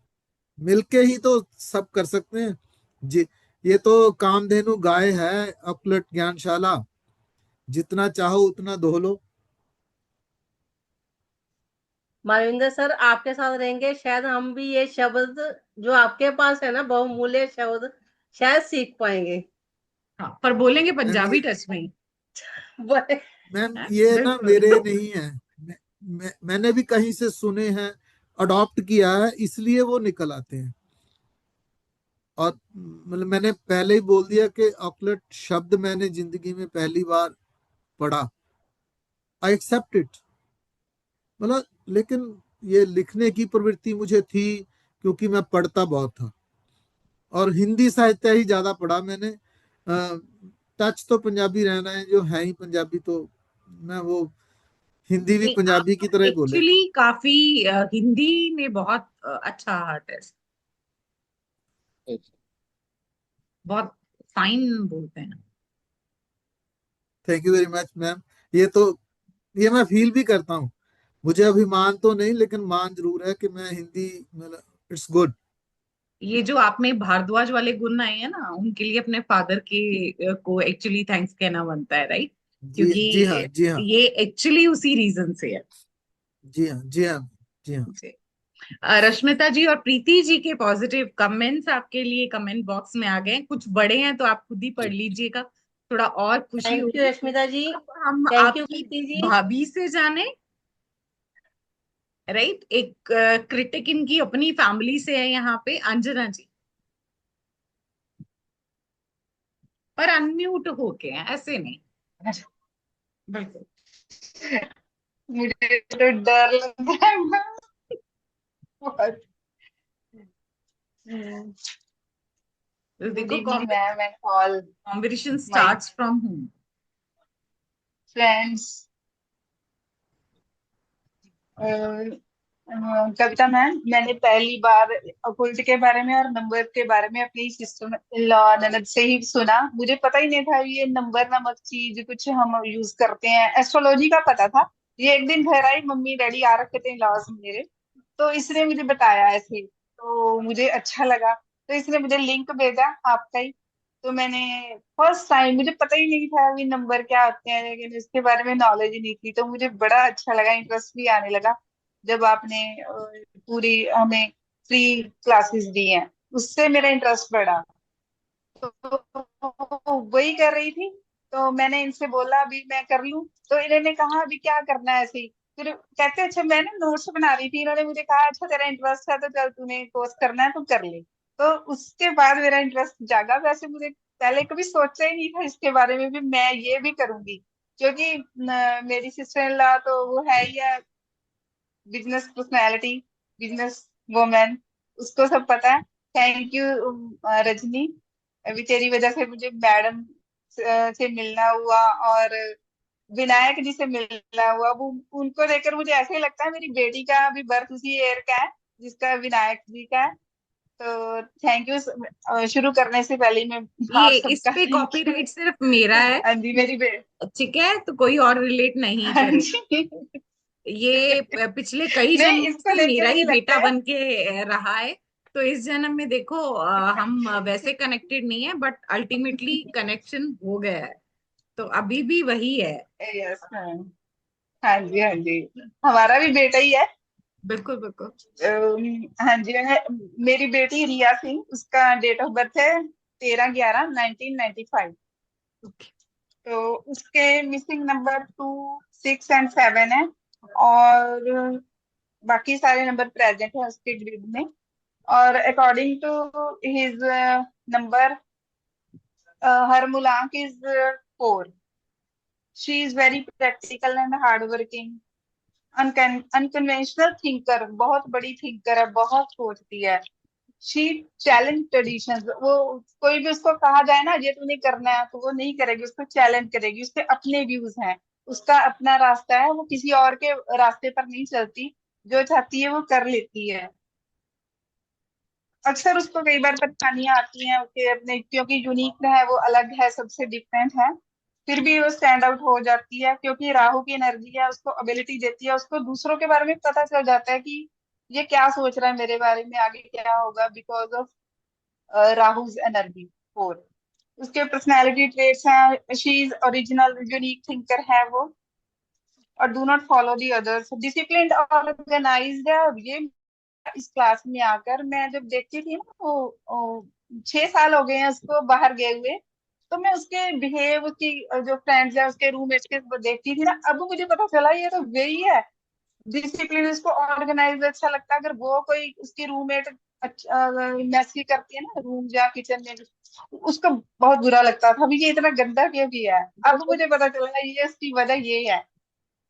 मिलके ही तो सब कर सकते हैं जी। ये तो कामधेनु गाय है अपलट ज्ञानशाला, जितना चाहो उतना धो लो। मानविंदर सर आपके साथ रहेंगे, शायद हम भी ये शब्द जो आपके पास है ना, बहुमूल्य शब्द, शायद सीख पाएंगे। हाँ, पर बोलेंगे मैम ये पंजाबी टच में ही। मैम हाँ, ये ना बिल्कुल। मेरे नहीं है, मैंने भी कहीं से सुने हैं, अडॉप्ट किया है, इसलिए वो निकल आते हैं। और मतलब मैंने पहले ही बोल दिया कि ऑकलट शब्द मैंने जिंदगी में पहली बार पढ़ा, आई एक्सेप्ट इट, मतलब। लेकिन ये लिखने की प्रवृत्ति मुझे थी क्योंकि मैं पढ़ता बहुत था, और हिंदी साहित्य ही ज्यादा पढ़ा मैंने। टच तो पंजाबी रहना है, जो है ही पंजाबी, तो मैं वो हिंदी भी नहीं, पंजाबी की आपका तरह ही बोलेंगे। एक्चुअली काफी हिंदी में बहुत अच्छा हार्ट है, बहुत फाइन बोलते हैं। Thank you very much ma'am. ये तो, ये मैं फील भी करता हूँ, मुझे अभिमान तो नहीं लेकिन मान जरूर है कि मैं हिंदी, मतलब इट्स गुड। ये जो आप में भारद्वाज वाले गुण आए हैं ना, उनके लिए अपने फादर के को एक्चुअली थैंक्स कहना बनता है, राइट? जी क्योंकि जी हाँ, जी हाँ, ये एक्चुअली उसी रीजन से है। जी हाँ, जी हाँ, जी हाँ। जी। रश्मिता जी और प्रीति जी के पॉजिटिव कमेंट्स आपके लिए कमेंट बॉक्स में आ गए हैं। कुछ बड़े हैं तो आप खुद ही पढ़ लीजिएगा, थोड़ा और खुशी थैंक यू होगी। रश्मिता जी। अब हम थैंक यू आपकी प्रीति जी। भाभी से जाने, राइट? एक क्रिटिक इनकी अपनी फैमिली से है यहाँ पे, अंजना जी, पर अनम्यूट होके हैं, ऐसे नहीं। बिल्कुल। मुझे तो डर लग रहा है ना, बहुत। देखो, good evening ma'am and all competition my starts from home. Friends. Kavita ma'am, मैंने पहली बार अकुल्ट के बारे में और नंबर के बारे में अपनी सिस्टर लॉ ननद से ही सुना। मुझे पता ही नहीं था ये नंबर नामक चीज कुछ हम यूज करते हैं। एस्ट्रोलॉजी का पता था। ये एक दिन घर आई, मम्मी डैडी आ रखे थे लॉज मेरे, तो इसने मुझे बताया ऐसे, तो मुझे अच्छा लगा। तो इसने मुझे लिंक भेजा आपका ही, तो मैंने फर्स्ट टाइम, मुझे पता ही नहीं था अभी नंबर क्या होते हैं, लेकिन इसके बारे में नॉलेज ही नहीं थी, तो मुझे बड़ा अच्छा लगा, इंटरेस्ट भी आने लगा जब आपने पूरी हमें फ्री क्लासेस दी हैं। उससे मेरा इंटरेस्ट बढ़ा, तो वही कर रही थी। तो मैंने इनसे बोला अभी मैं कर लूं, तो इन्होंने कहा अभी क्या करना है ऐसे ही। फिर कहते अच्छा, मैंने नोट्स बना रही थी, इन्होंने मुझे कहा अच्छा तेरा इंटरेस्ट है तो चल तूने कोर्स करना है तो कर ले। तो उसके बाद मेरा इंटरेस्ट जागा। वैसे मुझे पहले कभी सोचा ही नहीं था इसके बारे में भी मैं ये भी करूंगी, क्योंकि मेरी सिस्टर इन लॉ तो वो है ही है, बिजनेस पर्सनैलिटी, बिजनेस वुमेन, उसको सब पता है। थैंक यू रजनी, अभी तेरी वजह से मुझे मैडम से मिलना हुआ, और विनायक जी से मिलना हुआ। वो उनको देखकर मुझे ऐसे ही लगता है मेरी बेटी का भी बर्थ उसी ईयर का है जिसका विनायक जी का है। तो थैंक यू। शुरू करने से पहले मैं ये आप इस सबका पे थैंक यू। कॉपीराइट सिर्फ मेरा है, हाँ जी मेरी ठीक है, तो कोई और रिलेट नहीं हाँ करेगा। जी ये पिछले कई नहीं, जन्मों इसको से मेरा लेकर ही ये लगता बेटा है। बन के रहा है। तो इस जन्म में देखो हम वैसे कनेक्टेड नहीं है, बट अल्टीमेटली कनेक्शन हो गया है, तो अभी भी वही है। यस, हाँ। हाँ जी, हाँ जी, हमारा भी बेटा ही है। बिल्कुल बिल्कुल। हाँ जी, मेरी बेटी रिया सिंह, उसका डेट ऑफ बर्थ है 13/11/1995। ओके। तो उसके मिसिंग नंबर 2, 6 एंड 7 है, और बाकी सारे नंबर प्रेजेंट है उसके ग्रिड में। और according to his number, her Mulank is 4. She is very practical and hardworking. Unconventional thinker, बहुत बड़ी थिंकर है, बहुत सोचती है। शी चैलेंज ट्रेडिशंस, वो कोई भी उसको कहा जाए ना ये तूने करना है, तो वो नहीं करेगी, उसको चैलेंज करेगी। उसके अपने व्यूज हैं, उसका अपना रास्ता है, वो किसी और के रास्ते पर नहीं चलती, जो चाहती है वो कर लेती है। अक्सर उसको कई बार परेशानियां आती हैं उसके अपने, क्योंकि यूनिक है, वो अलग है, सबसे डिफरेंट है। फिर भी वो स्टैंड आउट हो जाती है, क्योंकि राहु की एनर्जी है, उसको एबिलिटी देती है, उसको दूसरों के बारे में पता चल जाता है कि ये क्या सोच रहा है मेरे बारे में, आगे क्या होगा, बिकॉज ऑफ राहुज एनर्जी 4। उसके पर्सनैलिटी ट्रेट्स हैं, she is original unique thinker है वो, और do not follow the others, disciplined organised है। और ये इस क्लास में आकर मैं जब देखती थी ना, वो 6 साल हो गए हैं उसको बाहर गए हुए, तो मैं उसके बिहेव, उसकी जो फ्रेंड्स है उसके रूममेट्स के देखती थी ना, अब मुझे पता चला ये तो वही है। डिसिप्लिन, उसको ऑर्गेनाइज अच्छा लगता है। अगर वो कोई उसकी रूममेट मैसी करती है ना रूम या किचन में, उसको बहुत बुरा लगता था, अभी ये इतना गंदा क्यों किया है, अब मुझे पता चला ये उसकी वजह ये है।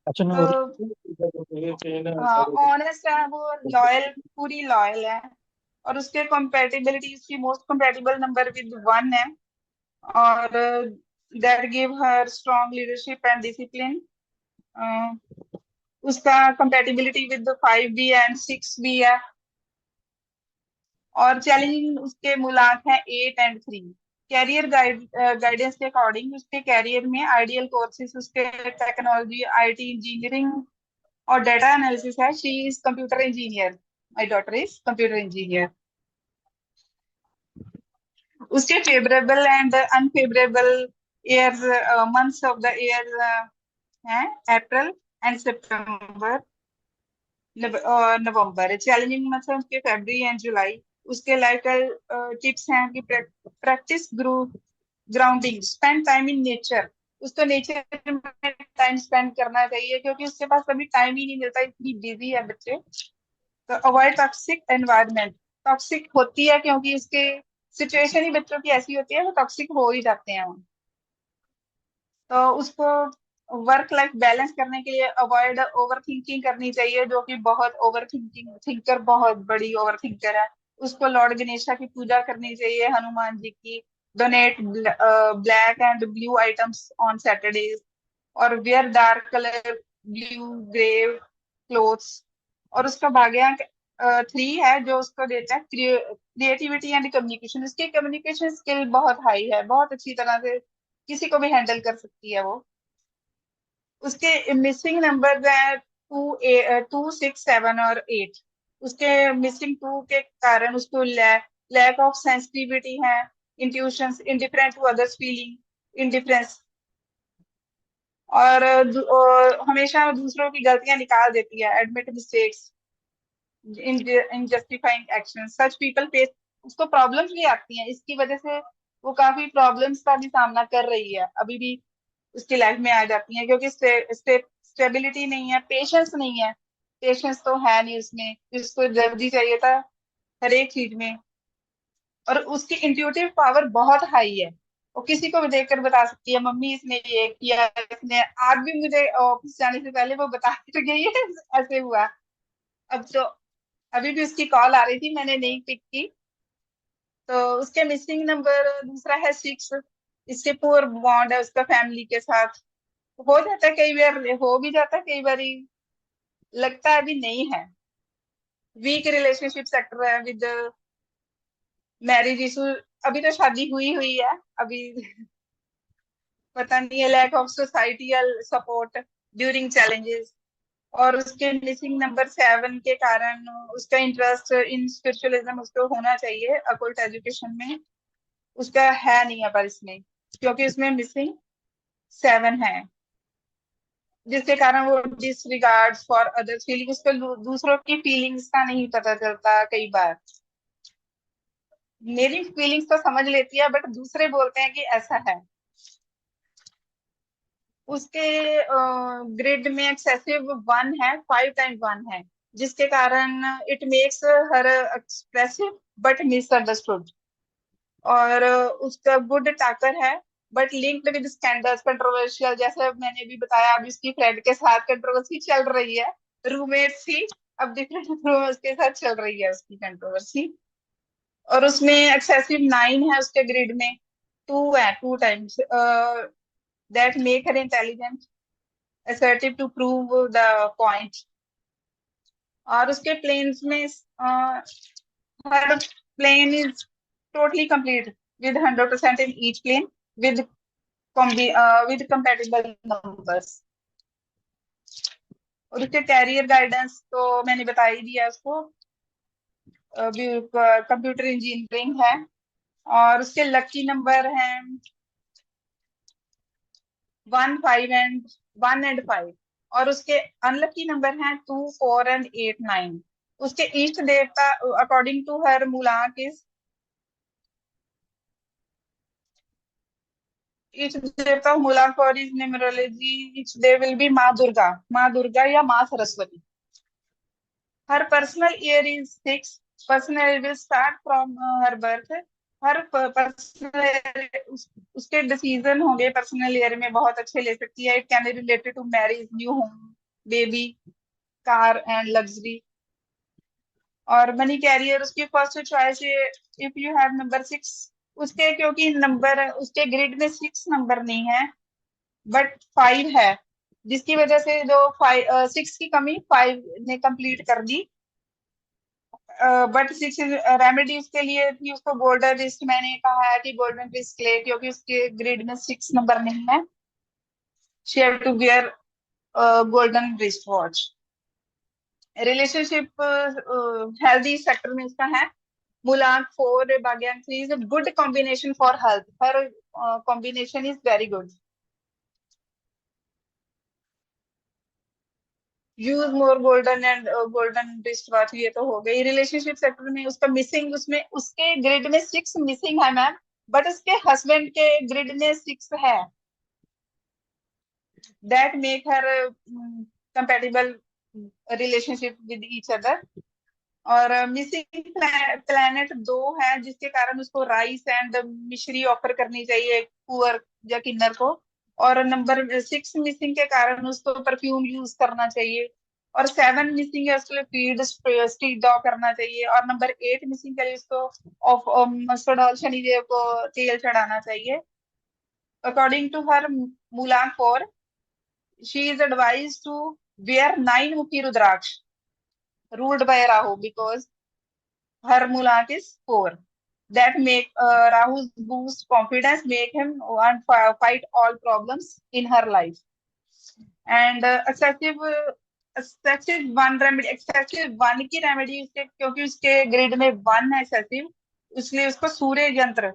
अच्छा ना तो ऑनेस्ट है वो, लॉयल, पूरी लॉयल है। और उसके कंपेटिबिलिटी, उसकी मोस्ट कंपेटिबल नंबर विद 1 है, और that give her strong leadership and discipline. उसका कंपेटिबिलिटी विद 5 भी है एंड 6 भी है। और चैलेंजिंग उसके मूलांक है 8 एंड 3। कैरियर गाइडेंस के अकॉर्डिंग उसके कैरियर में आइडियल कोर्सेज उसके टेक्नोलॉजी, आईटी, इंजीनियरिंग और डेटा एनालिसिस है। She is computer engineer, my daughter is computer engineer. उसके favourable and unfavourable years, months of the year हैं अप्रैल एंड सितंबर, नवंबर। चैलेंजिंग मंथ्स है उसके फरवरी एंड जुलाई। उसके लाइफस्टाइल टिप्स हैं कि practice grounding, spend time in nature. उसको नेचर में टाइम स्पेंड करना चाहिए, क्योंकि उसके पास कभी टाइम ही नहीं मिलता, इतनी बिजी है बच्चे। तो अवॉइड टॉक्सिक एनवायरनमेंट, टॉक्सिक होती है क्योंकि उसके सिचुएशन ही बच्चों की ऐसी होती है, वो टॉक्सिक हो ही जाते हैं। तो उसको वर्क लाइफ बैलेंस करने के लिए अवॉइड ओवर थिंकिंग करनी चाहिए, जो कि बहुत ओवर थिंकर, बहुत बड़ी ओवर थिंकर है। उसको लॉर्ड गणेशा की पूजा करनी चाहिए, हनुमान जी की। Donate black and blue items on Saturdays, और wear dark colour, blue grey clothes. और उसका भाग्यांक 3 है, जो उसको देता है क्रिएटिविटी एंड कम्युनिकेशन। उसकी कम्युनिकेशन स्किल बहुत हाई है, बहुत अच्छी तरह से किसी को भी हैंडल कर सकती है वो। उसके मिसिंग नंबर है 2, 6, 7 और 8। उसके मिसिंग 2 के कारण उसको लैक ऑफ सेंसिटिविटी है, intuition, indifferent to others feeling, indifference, और हमेशा दूसरों की गलतियां निकाल देती है, admit mistakes in justifying action. Such people face, उसको प्रॉब्लम्स भी आती हैं, इसकी वजह से वो काफी प्रॉब्लम्स का भी सामना कर रही है, अभी भी उसकी लाइफ में आ जाती हैं, क्योंकि स्टेबिलिटी नहीं है, पेशेंस नहीं है। पेशेंस तो है नहीं उसमें, उसको जल्दी चाहिए था हर एक चीज में। और उसकी इंट्यूटिव पावर बहुत हाई है, वो किसी को भी देखकर बता सकती है, मम्मी इसने ये किया, इसने आज भी मुझे ऑफिस जाने से पहले वो बता के गई है ऐसे हुआ। अब तो अभी भी उसकी कॉल आ रही थी, मैंने नहीं पिक की। तो उसके मिसिंग नंबर दूसरा है 6। इससे पुअर बॉन्ड है उसका फैमिली के साथ, हो जाता है कई बार, हो भी जाता है कई बार, लगता है अभी नहीं है। वीक रिलेशनशिप सेक्टर है विद मैरिज इशू, अभी तो शादी हुई हुई है, अभी पता नहीं है, lack of societal support during challenges, और उसके मिसिंग नंबर 7 के कारण उसका इंटरेस्ट इन स्पिरिचुअलिज्म उसको होना चाहिए अकल्ट एजुकेशन में, उसका है नहीं है, पर इसमें क्योंकि उसमें मिसिंग 7 है, जिसके कारण वो डिसरिगार्ड्स फॉर अदर्स फीलिंग, उसको दूसरों की फीलिंग्स का नहीं पता चलता कई बार। मेरी फीलिंग्स तो समझ लेती है, बट दूसरे बोलते हैं कि ऐसा है। उसके ग्रिड में एक्सेसिव 1 है, 5 टाइम 1 है, जिसके कारण it makes her expressive but misunderstood. और उसका गुड टाकर है, but linked with scandals, controversial, जैसे मैंने भी बताया, अभी उसकी फ्रेंड के साथ कंट्रोवर्सी चल रही है, रूममेट थी, अब डिफरेंट रूम उसके साथ चल रही है उसकी कंट्रोवर्सी। और उसमें एक्सेसिव 9 है उसके ग्रिड में, 2 है, 2 times, that make her intelligent, assertive to prove the point। और उसके प्लेन्स में her plane is totally complete with 100% in each plane with with compatible numbers। और उसके कैरियर गाइडेंस तो मैंने बता ही दिया उसको, कंप्यूटर इंजीनियरिंग है। और उसके लकी नंबर हैं 1 5 और उसके अनलकी नंबर हैं 2 4 and 8 9। उसके इष्ट देवता अकॉर्डिंग टू हर मूलांक इज, इष्ट देवता मूलांक for is numerology, each they will be माँ दुर्गा या माँ Saraswati. Her personal year is 6, personal will start from her birth. Her personal उसके डिसीजन होंगे पर्सनल ईयर में बहुत अच्छे ले सकती है। It can be related to marriage, new home, baby, car and luxury. और मनी कैरियर उसकी फर्स्ट चॉइस है इफ यू हैव नंबर 6। उसके क्योंकि नंबर उसके ग्रिड में 6 नंबर नहीं है बट 5 है, जिसकी वजह से जो 6 की कमी 5 ने कंप्लीट कर दी। बट 6 रेमेडी उसके लिए थी, उसको गोल्डन रिस्ट, मैंने कहा है कि गोल्डन रिस्ट ले, क्योंकि उसके ग्रिड में 6 नंबर नहीं है। She have to wear golden wrist watch. Relationship healthy sector में उसका है मूलांक 4 भाग्यांक 3 is a good combination for health. Her combination is very good. Use more golden and golden wrist watch, ये तो हो गई। रिलेशनशिप सेक्टर में उसका मिसिंग, उसमें उसके ग्रिड में 6 मिसिंग है मैम, बट उसके हस्बैंड के ग्रिड में 6 है, that make her compatible relationship with each other. और मिसिंग प्लैनेट 2 है, जिसके कारण उसको राइस एंड मिश्री ऑफर करनी चाहिए पुअर या किन्नर को। और नंबर 6 मिसिंग के कारण उसको परफ्यूम यूज करना चाहिए। और 7 मिसिंग है, उसके लिए फीड स्ट्रीट डॉग करना चाहिए। और नंबर 8 मिसिंग के लिए उसको ऑफ मस्टर्ड ऑयल शनिदेव को तेल चढ़ाना चाहिए। अकॉर्डिंग टू हर मूलांक 4, she is advise to wear 9 मुखी रुद्राक्ष ruled by Rahu, because her Mulat is 4, that make Rahu's boost confidence, make him want to fight all problems in her life। And excessive 1 की remedy उसके, क्योंकि उसके grid में 1 है excessive, इसलिए उसको सूर्य यंत्र,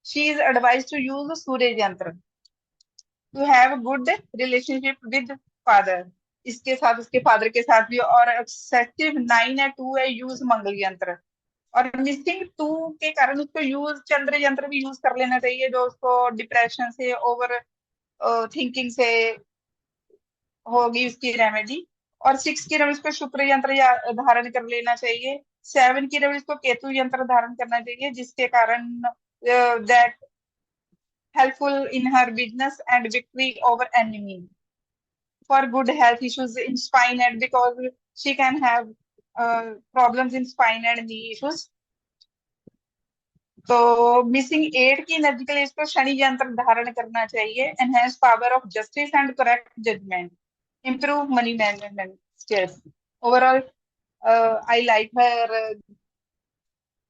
she is advise to use सूर्य यंत्र to have good relationship with father, इसके साथ उसके फादर के साथ भी। और एक्सेसिव 9 है, 2 है, यूज मंगल यंत्र। और मिसिंग 2 के कारण उसको यूज चंद्र यंत्र भी यूज कर लेना चाहिए, जो उसको डिप्रेशन से, ओवर थिंकिंग से होगी उसकी रेमेडी। और 6 की रेमेडी उसको शुक्र यंत्र धारण कर लेना चाहिए। 7 की रेमेडी उसको केतु यंत्र धारण करना चाहिए, जिसके कारण that helpful in her business and victory over enemy। For good health issues in spine and because she can have problems in spine and knee issues। तो मिसिंग 8 की एनर्जिकल इसको शनि यंत्र धारण करना चाहिए। Enhance power of justice and correct judgement, improve money management skills. Overall I like her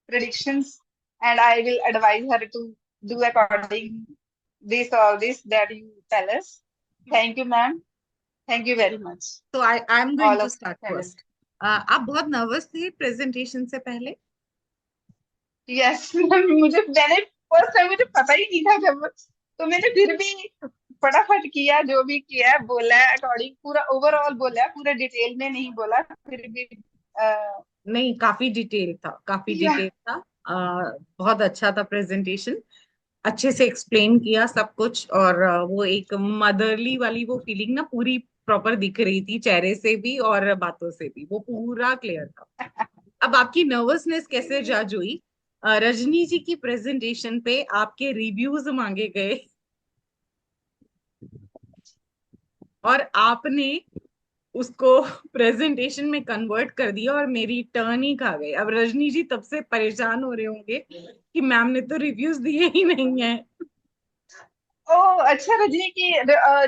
predictions and I will advise her to do according this or this that you tell us. Thank you, ma'am. Thank you very much. So I'm going All to of start panel. first. आप बहुत nervous थे presentation से पहले? Yes, मैंने first time मुझे पता ही नहीं था जब, तो मैंने फिर भी फटाफट किया, जो भी किया है बोला है अकॉर्डिंग, पूरा ओवरऑल बोला है, पूरा डिटेल में नहीं बोला, फिर भी नहीं, काफी डिटेल था, काफी या डिटेल था। बहुत अच्छा था प्रेजेंटेशन, अच्छे से एक्सप्लेन किया सब कुछ। और वो एक मदरली वाली वो फीलिंग ना पूरी प्रॉपर दिख रही थी, चेहरे से भी और बातों से भी, वो पूरा क्लियर था। अब आपकी नर्वसनेस कैसे जज हुई? रजनी जी की प्रेजेंटेशन पे आपके रिव्यूज मांगे गए और आपने उसको प्रेजेंटेशन में कन्वर्ट कर दिया और मेरी टर्न ही खा गई। अब रजनी जी तब से परेशान हो रहे होंगे कि मैम ने तो रिव्यूज दिए ही नहीं है। ओ अच्छा, रजनी की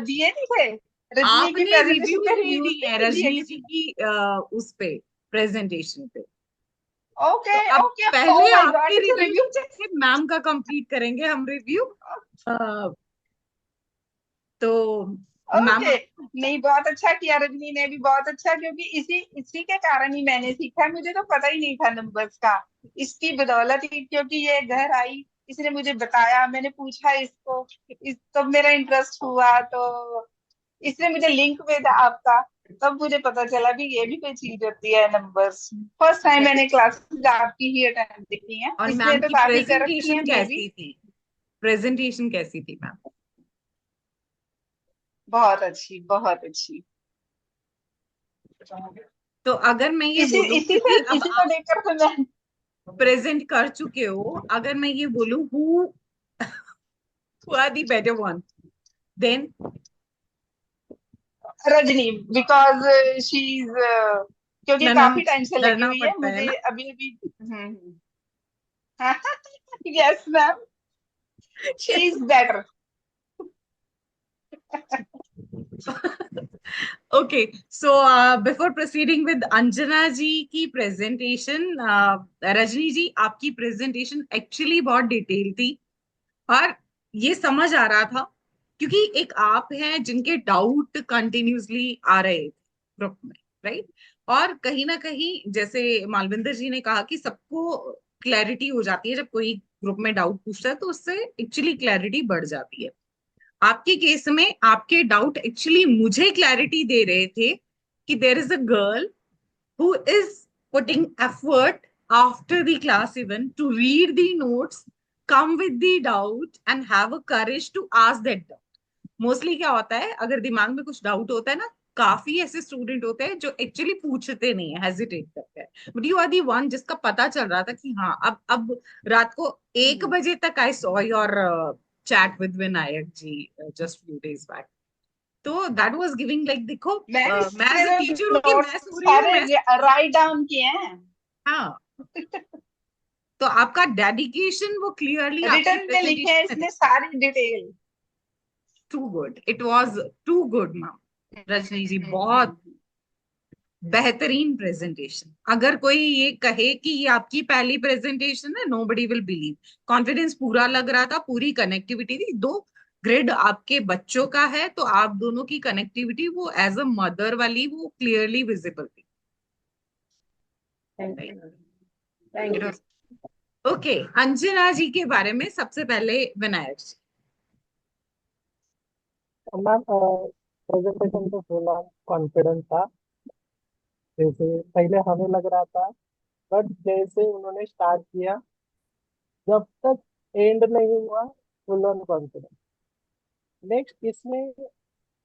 दिए नहीं थे, रजनी की आपने प्रेजेंटेशन रिव्यूज पे नहीं रिव्यूज दिए हैं नहीं दिए रजनी किसी जी की उस पे प्रेजेंटेशन पे। ओके तो अब ओके, ओ पहले माय गॉड, आपके इट्स रिव्यू रिव्यू। मैम का कंप्लीट करेंगे हम रिव्यू। तो मैम, ओके, नहीं बहुत अच्छा किया, रजनी ने भी बहुत अच्छा, क्योंकि इसी इसी के कारण ही मैंने सीखा, मुझे तो पता ही नहीं था नंबर्स का, इसकी बदौलत ही, क्योंकि ये घर आई, इसने मुझे बताया, मैंने पूछा इसको, इस तब मेरा इंटरेस्ट हुआ, तो इसने मुझे लिंक भेजा आपका, तब मुझे पता चला कि ये भी कोई चीज होती है नंबर्स। फर्स्ट टाइम मैंने क्लासेस आपकी ही अटेंड की है, और इसलिए मैम तो की काफी कर रखी है प्रेजेंटेशन मे भी। कैसी थी? प्रेजेंटेशन कैसी थी मैम? बहुत अच्छी, बहुत अच्छी। तो अगर मैं ये इसी बोलूं, इसी से क्योंकि अब इसी को देखकर तो मैं, प्रेजेंट कर चुके हो, अगर मैं ये बोलूं who are the better one, then Rajni, because she is, क्योंकि नन काफी टाइम से लगी डरना हुई है पड़ता है मुझे, ना। अभी अभी। Yes ma'am, she is better. Okay, so before proceeding with Anjana ji की प्रेजेंटेशन, रजनी जी आपकी प्रेजेंटेशन एक्चुअली बहुत डिटेल थी और ये समझ आ रहा था क्योंकि एक आप हैं जिनके डाउट कंटिन्यूसली आ रहे थे ग्रुप में, राइट? और कहीं ना कहीं जैसे मालविंदर जी ने कहा कि सबको क्लैरिटी हो जाती है जब कोई ग्रुप में डाउट पूछता है, तो उससे एक्चुअली क्लैरिटी बढ़ जाती है। आपके केस में आपके डाउट एक्चुअली मुझे क्लैरिटी दे रहे थे कि there is a girl who is putting effort after the class even to read the notes, come with the doubt and have a courage to ask that doubt. Mostly क्या होता है, अगर दिमाग में कुछ डाउट होता है ना, काफी ऐसे स्टूडेंट होते हैं जो एक्चुअली पूछते नहीं है, हेजिटेट करते हैं, but you are the one जिसका पता चल रहा था कि हाँ, अब रात को 1 बजे तक I saw your chat with Vinayak ji just few days back. तो दैट वाज गिविंग लाइक, देखो मैम मैं एज अ इसने टीचर हूँ कि नोट्स मैं सो रही हूँ, सारे मैं राइट डाउन किए हैं, हाँ। तो आपका डेडिकेशन वो क्लियरली आपकी रिटर्न में लिखे हैं प्रेजेंटेशन में इसने दिखा। सारी detail. Too good, it was too good ma'am. Rajni ji बहुत बेहतरीन प्रेजेंटेशन। अगर कोई ये कहे कि ये आपकी पहली प्रेजेंटेशन है, नोबडी विल बिलीव। कॉन्फिडेंस पूरा लग रहा था, पूरी कनेक्टिविटी थी। दो ग्रिड आपके बच्चों का है, तो आप दोनों की कनेक्टिविटी वो एज अ मदर वाली वो क्लियरली विजिबल थी। Thank you. ओके, अंजना जी के बारे में सबसे पहले विनायक जी। मैम प्रेजेंटेशन तो थोड़ा कॉन्फिडेंट था, जैसे पहले हमें लग रहा था, बट जैसे उन्होंने स्टार्ट किया, जब तक एंड नहीं हुआ, फुल ऑन कॉन्फिडेंस। नेक्स्ट इसमें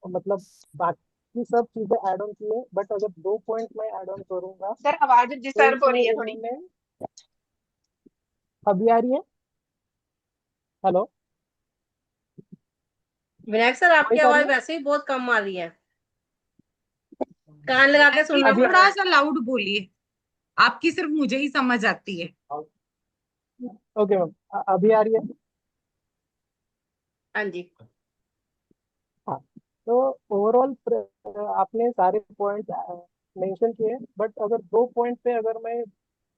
मतलब बाकी सब चीजें ऐड ऑन की है, बट अगर 2 पॉइंट मैं ऐड ऑन करूंगा सर आवाज तो डिस्टर्ब हो इसमें रही है थोड़ी। उन्होंने, अभी आ रही है? हेलो, विनायक सर आपकी वॉइस आ रही आवाज है? वैसे ही बहुत कम आ रही है, कान लगा के सुनना पड़ रहा थोड़ा है। सा लाउड बोलिए, आपकी सिर्फ मुझे ही समझ आती है। ओके मैम, अभी आ रही है? हाँ जी। हाँ, तो ओवरऑल आपने सारे पॉइंट मेंशन किए, बट अगर 2 पॉइंट पे अगर मैं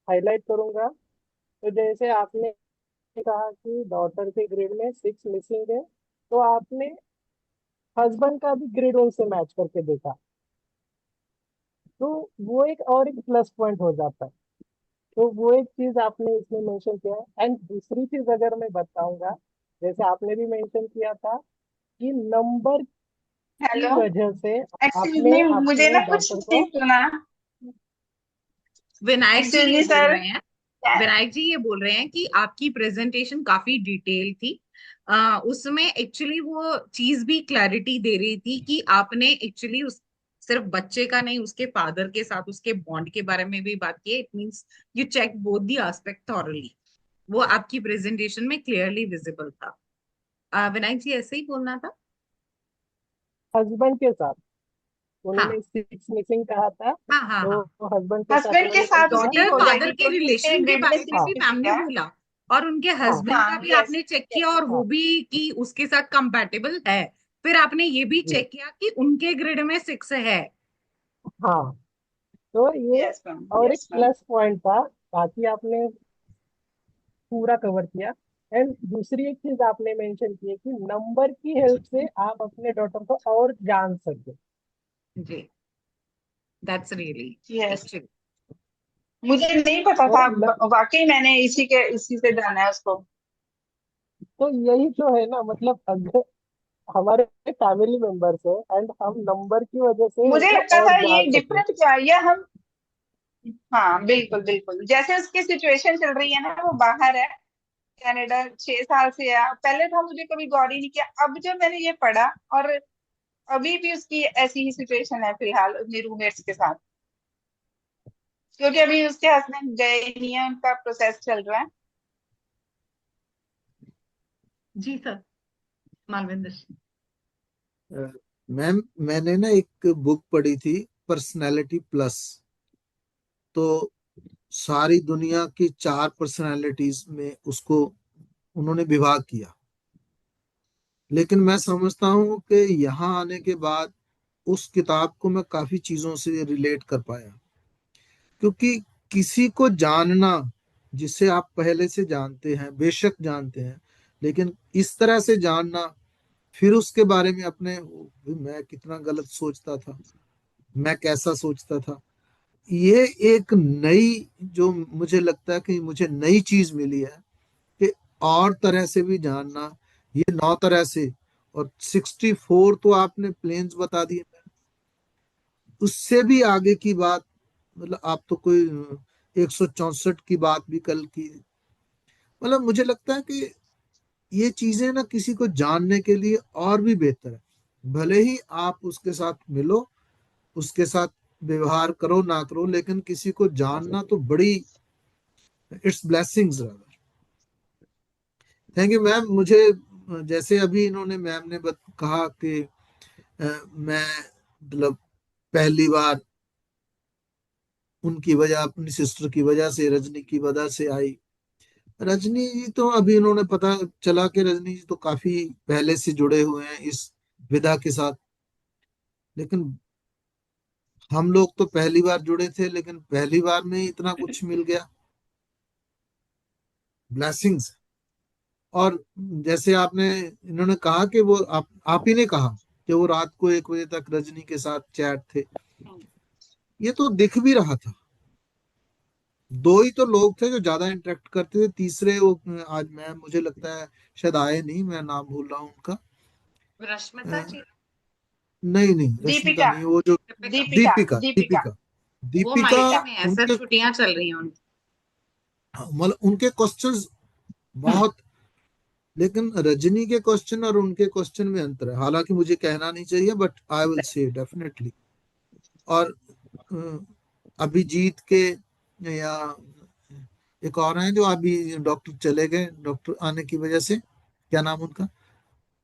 हाईलाइट करूंगा, तो जैसे आपने कहा कि डॉटर के ग्रेड में 6 मिसिंग है, तो आपने हस्बैंड का भी ग्रेड उनसे मैच करके देखा, तो वो एक प्लस पॉइंट हो जाता है। तो वो एक चीज आपने इसमें मेंशन किया है। एंड दूसरी चीज अगर मैं बताऊंगा, जैसे आपने भी मेंशन किया था कि नंबर की हेलो, वजह से एक्सक्यूज आपने मी, मुझे अपने ना कुछ डॉटर नहीं को, सुना। विनायक जी एक्सक्यूज ये मी बोल सर। रहे हैं, विनायक जी ये बोल रहे हैं कि आपकी प्रेजेंटेशन काफी डिटेल थी। उसमें एक्चुअली वो चीज भी क्लैरिटी दे रही थी कि आपने एक्चुअली उस सिर्फ बच्चे का नहीं, उसके फादर के साथ उसके बॉन्ड के बारे में भी बात की है। It means you check both the aspect thoroughly. वो आपकी प्रेजेंटेशन में क्लियरली विजिबल था। विनायक जी ऐसे ही बोलना था। हस्बैंड के साथ हाँ उन्होंने 6 मिसिंग कहा था, हाँ हाँ तो हाँ। हस्बैंड के साथ हस्बैंड के उन्होंने नहीं साथ किया। उसलिए डॉटर हो फादर जाएगी के क्योंकि उसके रिलेशन के ग्रिड में बारे में सिक्स भी मैम ने है। बोला, और उनके हाँ हस्बैंड का हाँ, भी यस आपने चेक किया यस। और वो हाँ भी कि उसके साथ कंपैटिबल है। फिर आपने ये भी जी चेक किया कि उनके ग्रिड में 6 है। हाँ, तो ये यस मैम, और एक यस मैम। प्लस पॉइंट था। बाकी आपने पूरा कवर किया। एंड दूसरी एक चीज आपने मेंशन की है कि नंबर की हेल्प से आप अपने डॉटर को और जान सकते। जी, दैट्स रियली यस, एक्चुअली। मुझे नहीं पता तो था। वाकई मैंने इसी से जाना है उसको। तो यही तो है ना, मतलब अगर हमारे फैमिली मेंबर्स है एंड हम नंबर की वजह से मुझे उनको लगता और था ये जान सके। डिफरेंट क्या है, या हम। हाँ, बिल्कुल बिल्कुल, जैसे उसकी सिचुएशन चल रही है ना, वो बाहर है, कनाडा 6 साल से है। पहले था मुझे कभी गौर ही नहीं किया, अब जब मैंने ये पढ़ा, और अभी भी उसकी ऐसी ही सिचुएशन है फिलहाल अपने रूममेट्स के साथ, क्योंकि अभी उसके हस्बैंड गए नहीं है, उनका प्रोसेस चल रहा है। जी सर, मालविंदर। मैम, मैंने ना एक बुक पढ़ी थी, पर्सनालिटी प्लस। तो सारी दुनिया की 4 पर्सनालिटीज में उसको उन्होंने विभाग किया। लेकिन मैं समझता हूँ कि यहाँ आने के बाद उस किताब को मैं काफी चीजों से रिलेट कर पाया। क्योंकि किसी को जानना, जिसे आप पहले से जानते हैं, बेशक जानते हैं, लेकिन इस तरह से जानना, फिर उसके बारे में अपने मैं कितना गलत सोचता था, मैं कैसा सोचता था, ये एक नई, जो मुझे लगता है कि मुझे नई चीज मिली है कि और तरह से भी जानना, ये 9 तरह से। और 64 तो आपने प्लेन्स बता दिए, उससे भी आगे की बात, मतलब आप तो कोई 164 की बात भी कल की। मतलब मुझे लगता है कि ये चीजें ना किसी को जानने के लिए और भी बेहतर है। भले ही आप उसके साथ मिलो, उसके साथ व्यवहार करो ना करो, लेकिन किसी को जानना तो बड़ी, it's blessings. Thank you ma'am. मुझे जैसे अभी इन्होंने, मैम ने कहा कि मैं मतलब पहली बार उनकी वजह, अपनी सिस्टर की वजह से, रजनी की वजह से आई। रजनी जी तो अभी इन्होंने पता चला कि रजनी जी तो काफी पहले से जुड़े हुए हैं इस विधा के साथ। लेकिन हम लोग तो पहली बार जुड़े थे, लेकिन पहली बार में ही इतना कुछ मिल गया, ब्लेसिंग्स। और जैसे आपने, इन्होंने कहा कि वो आप ही ने कहा कि वो रात को 1 बजे तक रजनी के साथ चैट थे। ये तो दिख भी रहा था। दो ही तो लोग थे जो ज्यादा इंटरेक्ट करते थे, तीसरे वो आज मैं, मुझे लगता है शायद आए नहीं, मैं नाम भूल रहा हूँ उनका। रश्मिता अ, जी। नहीं नहीं, रश्मिता दीपिका, नहीं, वो जो दीपिका। दीपिका, दीपिका, दीपिका। दीपिका, वो दीपिका। मायके में है सर, उनके, छुट्टियां चल रही हैं उनकी। मतलब उनके क्वेश्चंस बहुत, लेकिन रजनी के क्वेश्चन और उनके क्वेश्चन में अंतर है। हालांकि मुझे कहना नहीं चाहिए, but I will say definitely. और अ, अभिजीत के, या एक और हैं जो अभी डॉक्टर चले गए, डॉक्टर आने की वजह से, क्या नाम उनका?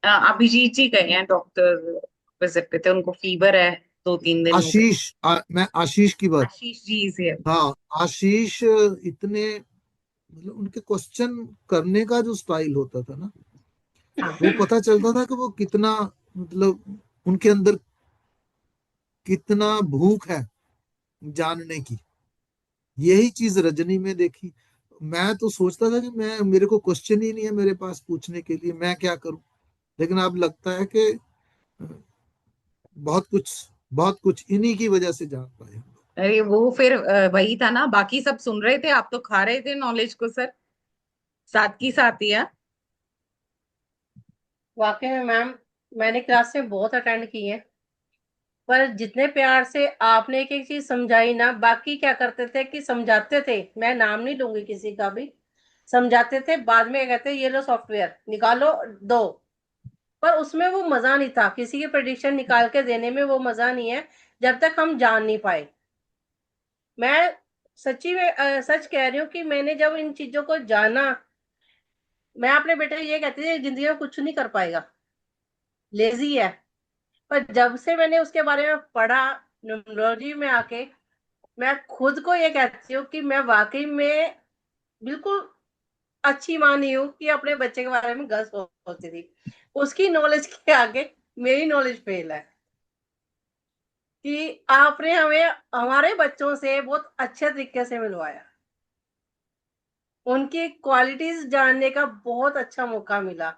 अभिजीत जी गए हैं डॉक्टर विजिट पे थे, उनको फीवर है, 2-3 दिन हो गए। आशीष, मैं आशीष की बात, आशीष जी से। हाँ आशीष। इतने, मतलब उनके क्वेश्चन करने का जो स्टाइल होता था ना, वो हाँ पता चलता था कि वो कितना, मतलब उनके अंदर कितना भूख है जानने की। यही चीज रजनी में देखी। मैं तो सोचता था कि मेरे को क्वेश्चन ही नहीं है मेरे पास पूछने के लिए, मैं क्या करूं। लेकिन अब लगता है कि बहुत कुछ बहुत कुछ इन्हीं की वजह से जान पाए हम लोग। अरे वो फिर वही था ना, बाकी सब सुन रहे थे, आप तो खा रहे थे नॉलेज को सर, साथ की साथ ही। हाँ? वाकई में मैम, मैंने क्लासें बहुत अटेंड की हैं, पर जितने प्यार से आपने एक एक चीज समझाई ना, बाकी क्या करते थे कि समझाते थे, मैं नाम नहीं लूंगी किसी का भी, समझाते थे, बाद में कहते ये लो सॉफ्टवेयर निकालो दो, पर उसमें वो मजा नहीं था, किसी की प्रेडिक्शन निकाल के देने में वो मजा नहीं है जब तक हम जान नहीं पाए। मैं सच्ची में सच कह रही हूँ कि मैंने जब इन चीजों को जाना, मैं अपने बेटे को ये कहती थी जिंदगी में कुछ नहीं कर पाएगा, लेजी है, पर जब से मैंने उसके बारे में पढ़ा, न्यूमरोलॉजी में आके, मैं खुद को ये कहती हूँ कि मैं वाकई में बिल्कुल अच्छी माँ नहीं हूँ कि अपने बच्चे के बारे में गलत सोचती थी। उसकी नॉलेज के आगे मेरी नॉलेज फेल है कि आपने हमें हमारे बच्चों से बहुत अच्छे तरीके से मिलवाया, उनकी क्वालिटीज जानने का बहुत अच्छा मौका मिला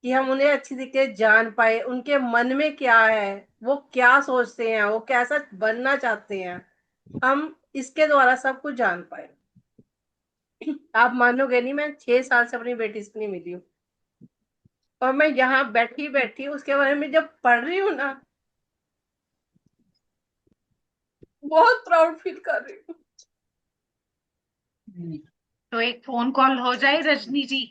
कि हम उन्हें अच्छी तरीके से जान पाए, उनके मन में क्या है, वो क्या सोचते हैं, वो कैसा बनना चाहते हैं, हम इसके द्वारा सब कुछ जान पाए। आप मानोगे नहीं, मैं 6 साल से अपनी बेटी से नहीं मिली हूँ, और मैं यहाँ बैठी बैठी उसके बारे में जब पढ़ रही हूँ ना, बहुत प्राउड फील कर रही हूँ। तो एक फोन कॉल हो जाए रजनी जी,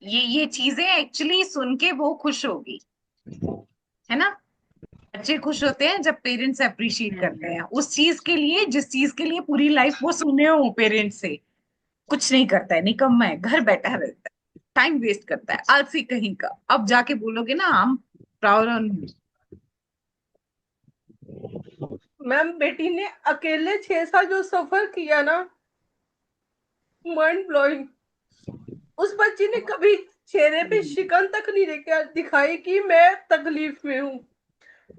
ये चीजें एक्चुअली सुन के वो खुश होगी, है ना। बच्चे खुश होते हैं जब पेरेंट्स अप्रिशिएट करते हैं उस चीज के लिए जिस चीज के लिए पूरी लाइफ वो सुने हो पेरेंट्स से। कुछ नहीं करता है, निकम्मा है, घर बैठा रहता है, टाइम वेस्ट करता है, आलसी कहीं का। अब जाके बोलोगे ना हम प्राउड ऑन यू। मैम बेटी ने अकेले 6 साल जो सफर किया ना, माइंड ब्लोइंग। उस बच्ची ने कभी चेहरे पे शिकन तक नहीं दिखाई कि मैं तकलीफ में हूँ।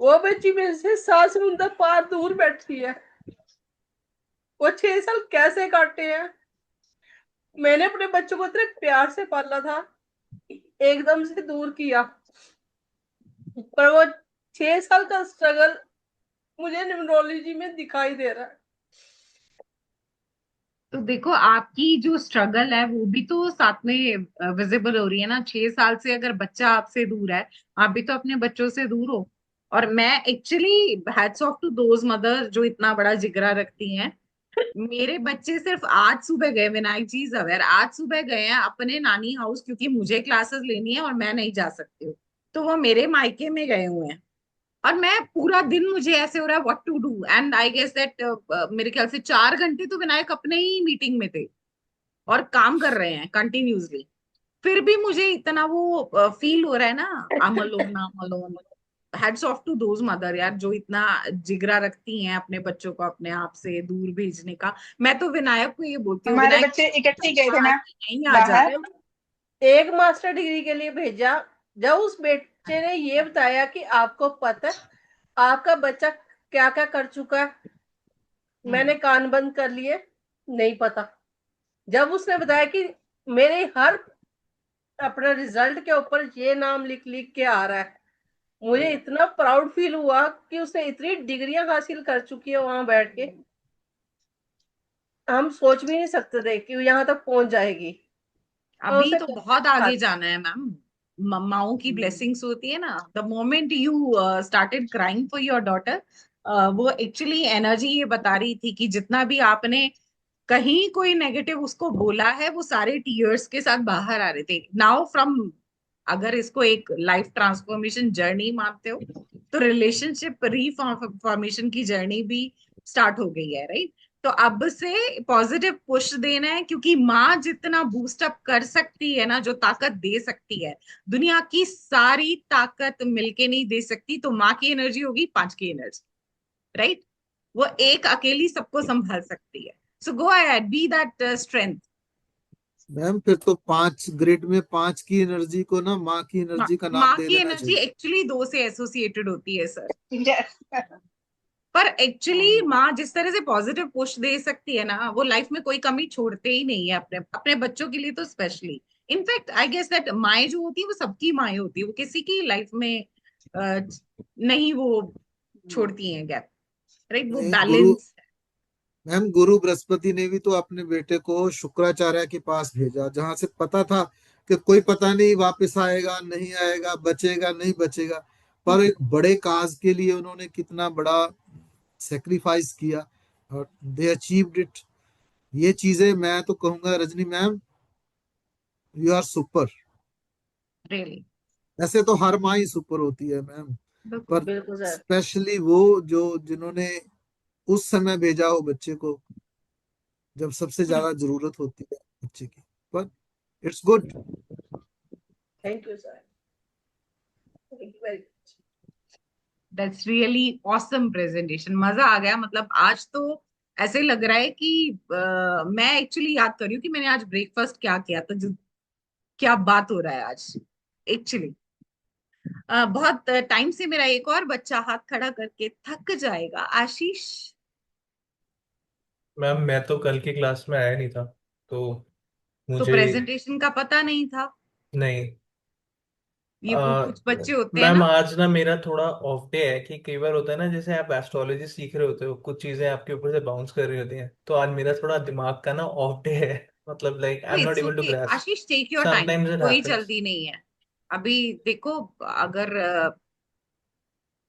वो बच्ची मेरे से 7 समुंदर पार दूर बैठी है। वो 6 साल कैसे काटे हैं, मैंने अपने बच्चों को इतने प्यार से पाला था, एकदम से दूर किया, पर वो 6 साल का स्ट्रगल मुझे न्यूमरोलॉजी में दिखाई दे रहा है। तो देखो आपकी जो स्ट्रगल है वो भी तो साथ में विजिबल हो रही है ना। 6 साल से अगर बच्चा आपसे दूर है, आप भी तो अपने बच्चों से दूर हो। और मैं actually hats off to those mother जो इतना बड़ा जिगरा रखती हैं। मेरे बच्चे सिर्फ आज सुबह गए, विनायक जी इज अवेयर, आज सुबह गए हैं अपने नानी हाउस क्योंकि मुझे क्लासेस लेनी है और मैं नहीं जा सकती हूँ। तो वो मेरे मायके में गए हुए हैं, और मैं पूरा दिन मुझे ऐसे हो रहा है what to do, and I guess that मेरे ख्याल से 4 घंटे तो विनायक अपने ही मीटिंग में थे और काम कर रहे हैं कंटिन्यूअसली। फिर भी मुझे इतना वो फील हो रहा है ना, I am alone. Heads off to those mother यार जो इतना जिगरा रखती हैं अपने बच्चों को अपने आप से दूर भेजने का। मैं तो विनायक को ये बोलती हूँ, हमारे विनायक बच्चे इकट्ठे गए थे आज ना नहीं आ जा। बाहर। एक मास्टर डिग्री के लिए भेजा, जब उस बेटे ने ये बताया कि आपको पता है आपका बच्चा क्या क्या कर चुका है, मैंने कान बंद कर लिए, नहीं पता। जब उसने बताया कि मेरे हर अपने रिजल्ट के ऊपर ये नाम लिख लिख के आ रहा है, मुझे इतना प्राउड फील हुआ कि उसने इतनी डिग्रियां हासिल कर चुकी है वहां बैठ के, हम सोच भी नहीं सकते थे कि यहाँ तक पहुंच जाएगी। और अभी उसे तो बहुत आगे जाना है मैम। मम्माओं की ब्लेसिंग्स होती है ना। The moment you started crying for your daughter, वो एक्चुअली एनर्जी ये बता रही थी कि जितना भी आपने कहीं कोई नेगेटिव उसको बोला है वो सारे टीयर्स के साथ बाहर आ रहे थे। नाउ फ्रॉम, अगर इसको एक लाइफ ट्रांसफॉर्मेशन जर्नी मानते हो तो रिलेशनशिप रीफॉर्मेशन की जर्नी भी स्टार्ट हो गई है, राइट। तो अब से पॉजिटिव पुश देना है, क्योंकि माँ जितना बूस्ट अप कर सकती है ना, जो ताकत दे सकती है, दुनिया की सारी ताकत मिलके नहीं दे सकती। तो माँ की एनर्जी होगी 5 की एनर्जी, राइट। वो एक अकेली सबको संभाल सकती है। So go ahead, be that strength. Ma'am फिर तो 5 ग्रिड में 5 की एनर्जी को ना माँ की एनर्जी का नाम माँ दे की देना एनर्जी चाहिए। एक्चुअली 2 से एसोसिएटेड होती है सर। Yes. पर एक्चुअली माँ जिस तरह से पॉजिटिव पुश दे सकती है ना, वो लाइफ में कोई कमी छोड़ते ही नहीं है अपने अपने बच्चों के लिए तो specially. In fact I guess that माएँ जो होती है वो सबकी माएँ होती है, वो किसी की लाइफ में नहीं वो छोड़ती हैं गैप, राइट, वो नहीं, गुरु बैलेंस। मैम गुरु बृहस्पति ने भी तो अपने बेटे को शुक्राचार्य के पास भेजा, जहां से पता था कि कोई पता नहीं वापस आएगा नहीं आएगा, बचेगा नहीं बचेगा, पर एक बड़े काज के लिए उन्होंने कितना बड़ा सेक्रीफाइस किया और दे अचीव्ड इट। ये चीजें मैं तो कहूंगा Rajni ma'am, you are super. Really. ऐसे तो हर माँ ही सुपर होती है मैम, बिल्कुल। पर बिल्कुल सर। स्पेशली वो जो जिन्होंने उस समय भेजा हो बच्चे को जब सबसे ज्यादा जरूरत होती है बच्चे की। पर it's good. Thank you sir, thank you very much. That's really awesome presentation, मजा आ गया। मतलब आज तो ऐसे लग रहा है कि मैं एक्चुअली याद कर रही हूँ कि मैंने आज ब्रेकफास्ट क्या किया था, जो क्या बात हो रहा है आज एक्चुअली। बहुत टाइम से मेरा एक और बच्चा हाथ खड़ा करके थक जाएगा, आशीष। मैम मैं तो कल की क्लास में आया नहीं था, तो तो मुझे प्रेजेंटेशन का पता नहीं था? नहीं। ये वो कुछ बच्चे होते हैं मैम ना। आज ना मेरा थोड़ा ऑफ डे है, कि कई बार होता है ना, जैसे आप एस्ट्रोलॉजी सीख रहे होते हो, कुछ चीजें आपके ऊपर से बाउंस कर रही होती हैं, तो आज मेरा थोड़ा दिमाग का ना ऑफ डे है। मतलब like I am not it's able to okay grasp. Ashish, take your time, sometimes it कोई हैपेंस। जल्दी नहीं है। अभी देखो, अगर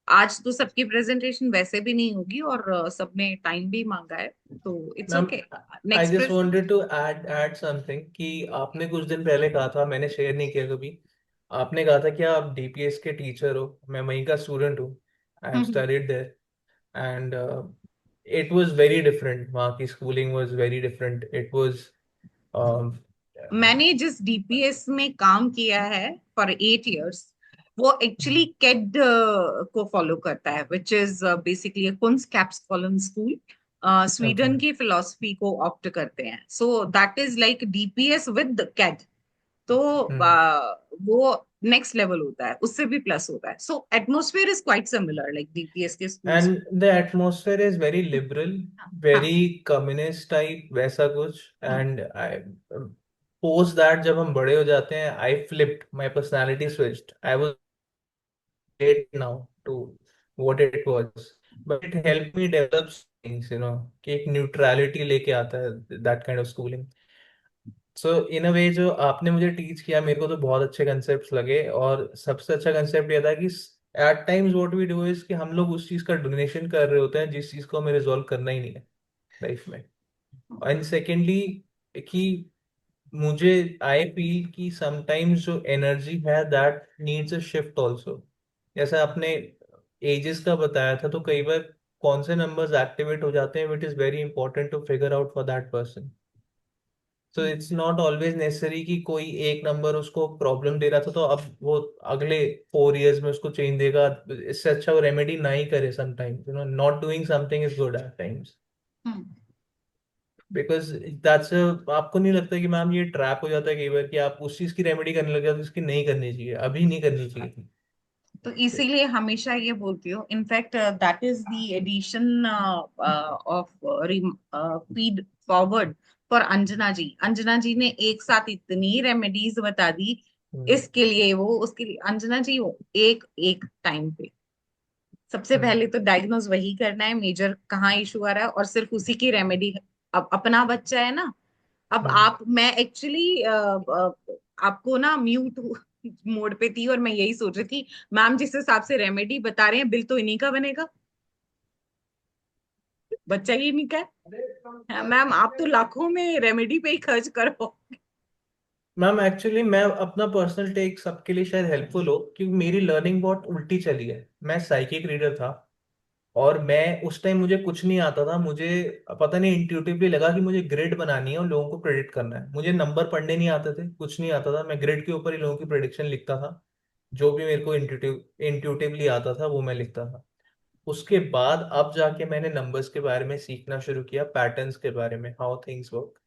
आज तो सबकी प्रेजेंटेशन वैसे भी नहीं होगी और सबने टाइम भी मांगा है, तो it's ma'am okay. I next just wanted presentation. To add something, कि आपने कुछ दिन पहले कहा था, मैंने शेयर नहीं किया कभी। आपने कहा था कि आप डीपीएस के टीचर हो, मैं वहीं का स्टूडेंट हूँ। I have studied there, and it was very different. वहाँ की schooling was very different. It was um, मैंने जिस डीपीएस में काम किया है फॉर 8 इयर्स, वो एक्चुअली केड को फॉलो करता है, which is basically Kunskapsskolan school. okay. Sweden की फिलोसफी को ऑप्ट करते हैं, so that is like DPS with कैड। तो Hmm. वो नेक्स्ट लेवल होता है, उससे भी प्लस होता है। So atmosphere is quite similar like DPS के schools. And the atmosphere is very liberal, हाँ। very communist type, वैसा कुछ। हाँ। And I post that जब हम बड़े हो जाते हैं, I flipped, my personality switched. I was late now to what it was, but it helped me develop things, कि एक neutrality लेके आता है that kind of schooling. सो इन अ वे जो आपने मुझे टीच किया, मेरे को तो बहुत अच्छे कंसेप्ट लगे, और सबसे अच्छा कंसेप्ट ये था कि at times what we do is कि हम लोग उस चीज का डोनेशन कर रहे होते हैं जिस चीज को हमें रिजॉल्व करना ही नहीं है लाइफ में। एंड सेकेंडली, कि मुझे आई फील कि समटाइम्स जो एनर्जी है that needs a shift also. जैसे आपने एजेस का बताया था, तो कई बार कौन से नंबर्स एक्टिवेट हो जाते हैं, it is very important to figure out for that person. So it's not always necessary कि कोई एक नंबर उसको प्रॉब्लम दे रहा था, तो अब वो अगले 4 इयर्स में उसको चेंज देगा। इससे अच्छा वो रेमेडी ना ही करे। Sometimes not doing something is good at times, because that's आपको नहीं लगता कि मैम ये ट्रैप हो जाता है कई बार, कि आप उस चीज की रेमेडी करने लग जाते हो, उसकी नहीं करनी चाहिए, अभी नहीं करनी चाहिए थी। तो इसीलिए हमेशा ये बोलती हूँ, in fact that is the addition of feed forward for Anjana ji. Anjana ji ने एक साथ इतनी रेमेडीज बता दी, हम्म। इसके लिए वो उसके लिए अंजना जी वो एक एक टाइम पे सबसे पहले तो डायग्नोज वही करना है, मेजर कहाँ इशू आ रहा है, और सिर्फ उसी की रेमेडी। अब अपना बच्चा है ना, अब हम्म। आप मैं एक्चुअली आपको ना म्यूट मोड पे थी और मैं यही सोच रही थी, मैम जिस हिसाब से रेमेडी बता रहे हैं बिल तो इन्हीं का बनेगा, बच्चा ही इन्हीं का है। मैम आप तो लाखों में रेमेडी पे ही खर्च करो। मैम एक्चुअली मैं अपना पर्सनल टेक सबके लिए शायद हेल्पफुल हो, क्योंकि मेरी लर्निंग बहुत उल्टी चली है। मैं साइकिक रीडर था, और मैं उस टाइम मुझे कुछ नहीं आता था। मुझे पता नहीं इंट्यूटिवली लगा कि मुझे ग्रिड बनानी है और लोगों को प्रेडिक्ट करना है। मुझे नंबर पढ़ने नहीं आते थे, कुछ नहीं आता था, मैं ग्रिड के ऊपर ही लोगों की प्रेडिक्शन लिखता था। जो भी मेरे को इंट्यूटिवली आता था वो मैं लिखता था। उसके बाद अब जाके मैंने नंबर्स के बारे में सीखना शुरू किया, पैटर्न्स के बारे में, हाउ थिंग्स वर्क।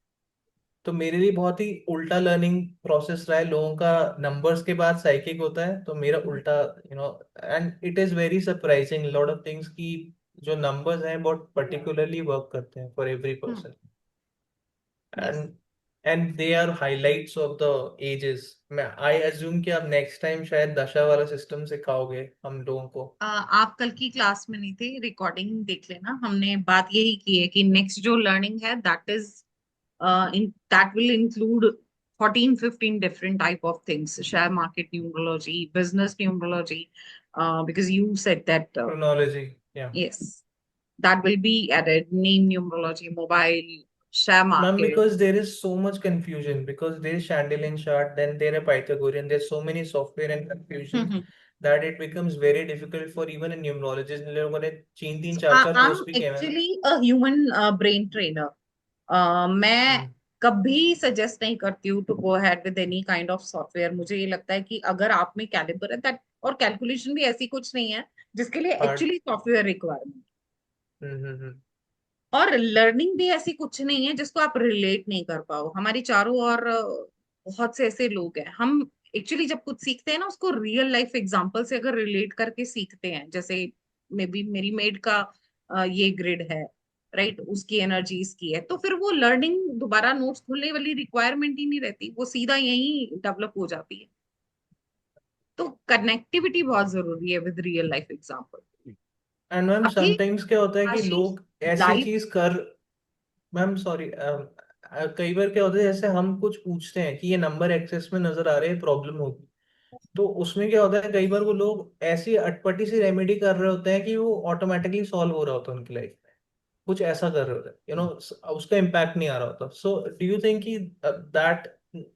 तो मेरे लिए बहुत ही उल्टा लर्निंग प्रोसेस रहा है। लोगों का नंबर्स के बाद साइकिक होता है, तो मेरा उल्टा। You know and it is very surprising lot of things की जो नंबर्स हैं बहुत पर्टिकुलरली वर्क करते हैं for every person, yes. And they are highlights of the ages. मैं आई अज्यूम कि आप नेक्स्ट टाइम शायद दशा वाला सिस्टम सिखाओगे हम लोगों को। आप कल की क्लास में नहीं थे, रिकॉर्डिंग देख लेना, हमने बात यही की है कि नेक्स्ट जो लर्निंग है that is that will include 14-15 different type of things: share market numerology, business numerology, because you said that Chronology, yeah. yes, that will be added. Name numerology, mobile, share Ma'am, market. because there is so much confusion, because there is Chandelian chart, then there are Pythagorean, there's so many software and confusion that it becomes very difficult for even a numerologist. इन लोगों ने 3-3 4-4 I'm course भी किए हैं ना। actually a human brain trainer. मैं कभी suggest नहीं करती हूँ to go ahead with any kind of software. मुझे ये लगता है कि अगर आप में कैलिबर है दैट, और कैलकुलेशन भी ऐसी कुछ नहीं है जिसके लिए Hard. एक्चुअली सॉफ्टवेयर रिक्वायरमेंट, हम्म और लर्निंग भी ऐसी कुछ नहीं है जिसको आप रिलेट नहीं कर पाओ। हमारी चारों ओर बहुत से ऐसे लोग हैं, हम एक्चुअली जब कुछ सीखते हैं ना उसको रियल लाइफ एग्जांपल से अगर रिलेट करके सीखते हैं, जैसे मे बी मेरी मेड का ये ग्रिड है, राइट, उसकी एनर्जी इसकी है, तो फिर वो लर्निंग दोबारा नोट्स खोलने वाली रिक्वायरमेंट ही नहीं रहती, वो सीधा यही डेवलप हो जाती है। तो कनेक्टिविटी बहुत जरूरी है with real life example. And ma'am अभी समटाइम्स क्या होता है कि आशीष लोग ऐसी लाइव, चीज कर, मैम सॉरी, कई बार क्या होता है जैसे हम कुछ पूछते हैं कि ये नंबर एक्सेस में नजर आ रहे हैं, प्रॉब्लम होगी, तो उसमें क्या होता है कई बार वो लोग ऐसी अटपटी सी रेमेडी कर रहे होते हैं कि वो ऑटोमेटिकली सॉल्व हो रहा होता है उनकी लाइफ में, कुछ ऐसा कर रहे होते हैं, उसका इम्पैक्ट नहीं आ रहा होता। सो डू यू थिंक कि दैट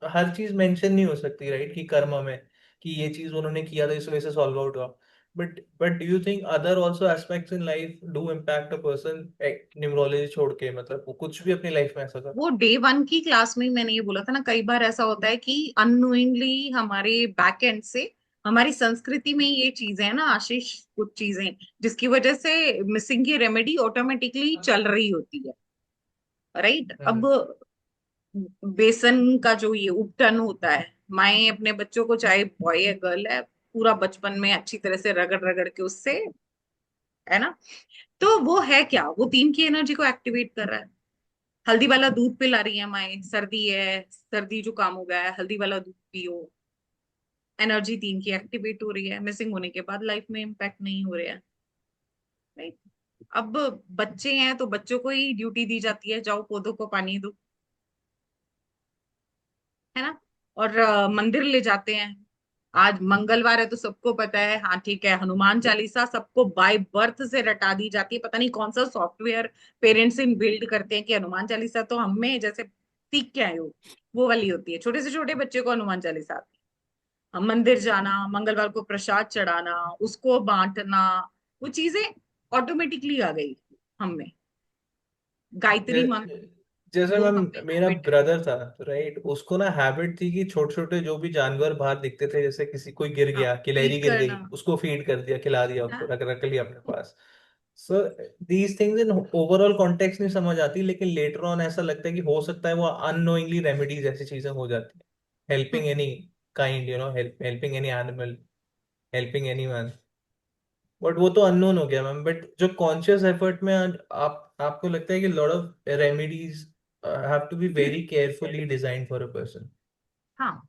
हर चीज मेंशन नहीं हो सकती, राइट, कि कर्म में कि ये चीज उन्होंने किया था इस वजह से सॉल्व आउट हुआ, but do you think other also aspects in life do impact a person, numerology छोड़ के, मतलब वो कुछ भी अपनी लाइफ में ऐसा कर। वो डे वन की क्लास में मैंने ये बोला था ना, कई बार ऐसा होता है कि अननोइंगली हमारे बैक एंड से, हमारी संस्कृति में ये चीजें है ना आशीष, कुछ चीजें जिसकी वजह से मिसिंग की रेमेडी ऑटोमेटिकली चल रही होती है, राइट। अब बेसन का जो ये उपटन होता है, माए अपने बच्चों को, चाहे बॉय है गर्ल है, पूरा बचपन में अच्छी तरह से रगड़ रगड़ के उससे, है ना, तो वो है क्या, वो तीन की एनर्जी को एक्टिवेट कर रहा है। हल्दी वाला दूध पिला रही है माए, सर्दी है, सर्दी जुकाम हो गया है, हल्दी वाला दूध पियो, एनर्जी तीन की एक्टिवेट हो रही है, मिसिंग होने के बाद लाइफ में इम्पैक्ट नहीं हो रहा है, राइट। अब बच्चे हैं तो बच्चों को ही ड्यूटी दी जाती है, जाओ पौधों को पानी दो, है ना, और मंदिर ले जाते हैं। आज मंगलवार है तो सबको पता है, हाँ ठीक है, हनुमान चालीसा सबको बाय बर्थ से रटा दी जाती है, पता नहीं कौन सा सॉफ्टवेयर पेरेंट्स इन बिल्ड करते हैं कि हनुमान चालीसा तो हमें जैसे सीख के आए हो वो वाली होती है, छोटे से छोटे बच्चे को हनुमान चालीसा आती है। हम मंदिर जाना, मंगलवार को प्रसाद चढ़ाना, उसको बांटना, वो चीजें ऑटोमेटिकली आ गई हम में। गायत्री मंत्र जैसे वो मैम हम में मेरा हैबिट है। ब्रदर था, राइट, उसको ना हैबिट थी कि छोटे छोटे जो भी जानवर बाहर दिखते थे, जैसे किसी कोई गिर हाँ, गया, गिलहरी फीड गिर गई, करना। उसको फीड कर दिया, खिला दिया, उसको हाँ, रख लिया अपने पास। So these things in overall context नहीं समझ आती, लेकिन लेटर ऑन ऐसा लगता है कि हो सकता है वो अननोइंगली रेमेडीज ऐसी चीजें हो जाती है, helping any kind, helping any animal, helping any, but वो तो अननोन हो गया मैम। बट जो कॉन्शियस एफर्ट में आप आपको लगता है कि lot of remedies have to be very carefully designed for a person. हाँ,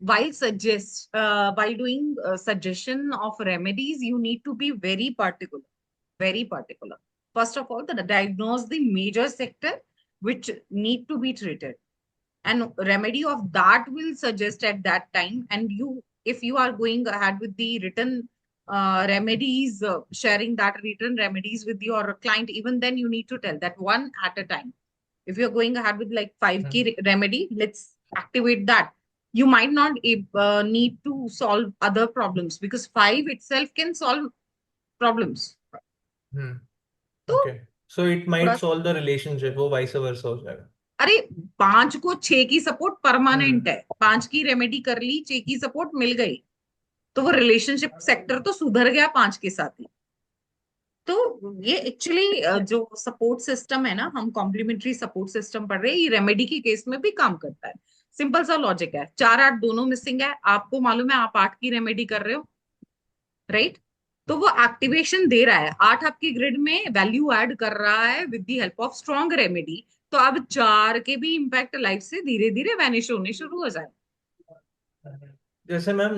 while doing suggestion of remedies, you need to be very particular, very particular. First of all, diagnose the major sector which need to be treated, and remedy of that will suggest at that time. And you, if you are going ahead with the written remedies, sharing that written remedies with your client, even then you need to tell that one at a time. If you're going ahead with like 5 key remedy, let's activate that. You might not need to solve other problems because 5 itself can solve problems. तो okay, so it थोड़ा might सा, solve the relationship, वो vice versa हो जाएगा। अरे 5 को 6 की support permanent है, 5 की रेमेडी कर ली, 6 की सपोर्ट मिल गई, तो वो रिलेशनशिप सेक्टर तो सुधर गया 5 के साथ ही। तो ये एक्चुअली जो सपोर्ट सिस्टम है ना, हम कॉम्प्लीमेंट्री सपोर्ट सिस्टम पढ़ रहे हैं, ये रेमेडी के केस में भी काम करता है। सिंपल सा लॉजिक है, 4 8 दोनों मिसिंग है, आपको मालूम है आप 8 की रेमेडी कर रहे हो, राइट, तो वो एक्टिवेशन दे रहा है, 8 आपके ग्रिड में वैल्यू ऐड कर रहा है with the help of strong remedy. तो अब 4 के भी इम्पैक्ट लाइफ से धीरे धीरे वैनिश होने शुरू हो जाए। जैसे ma'am,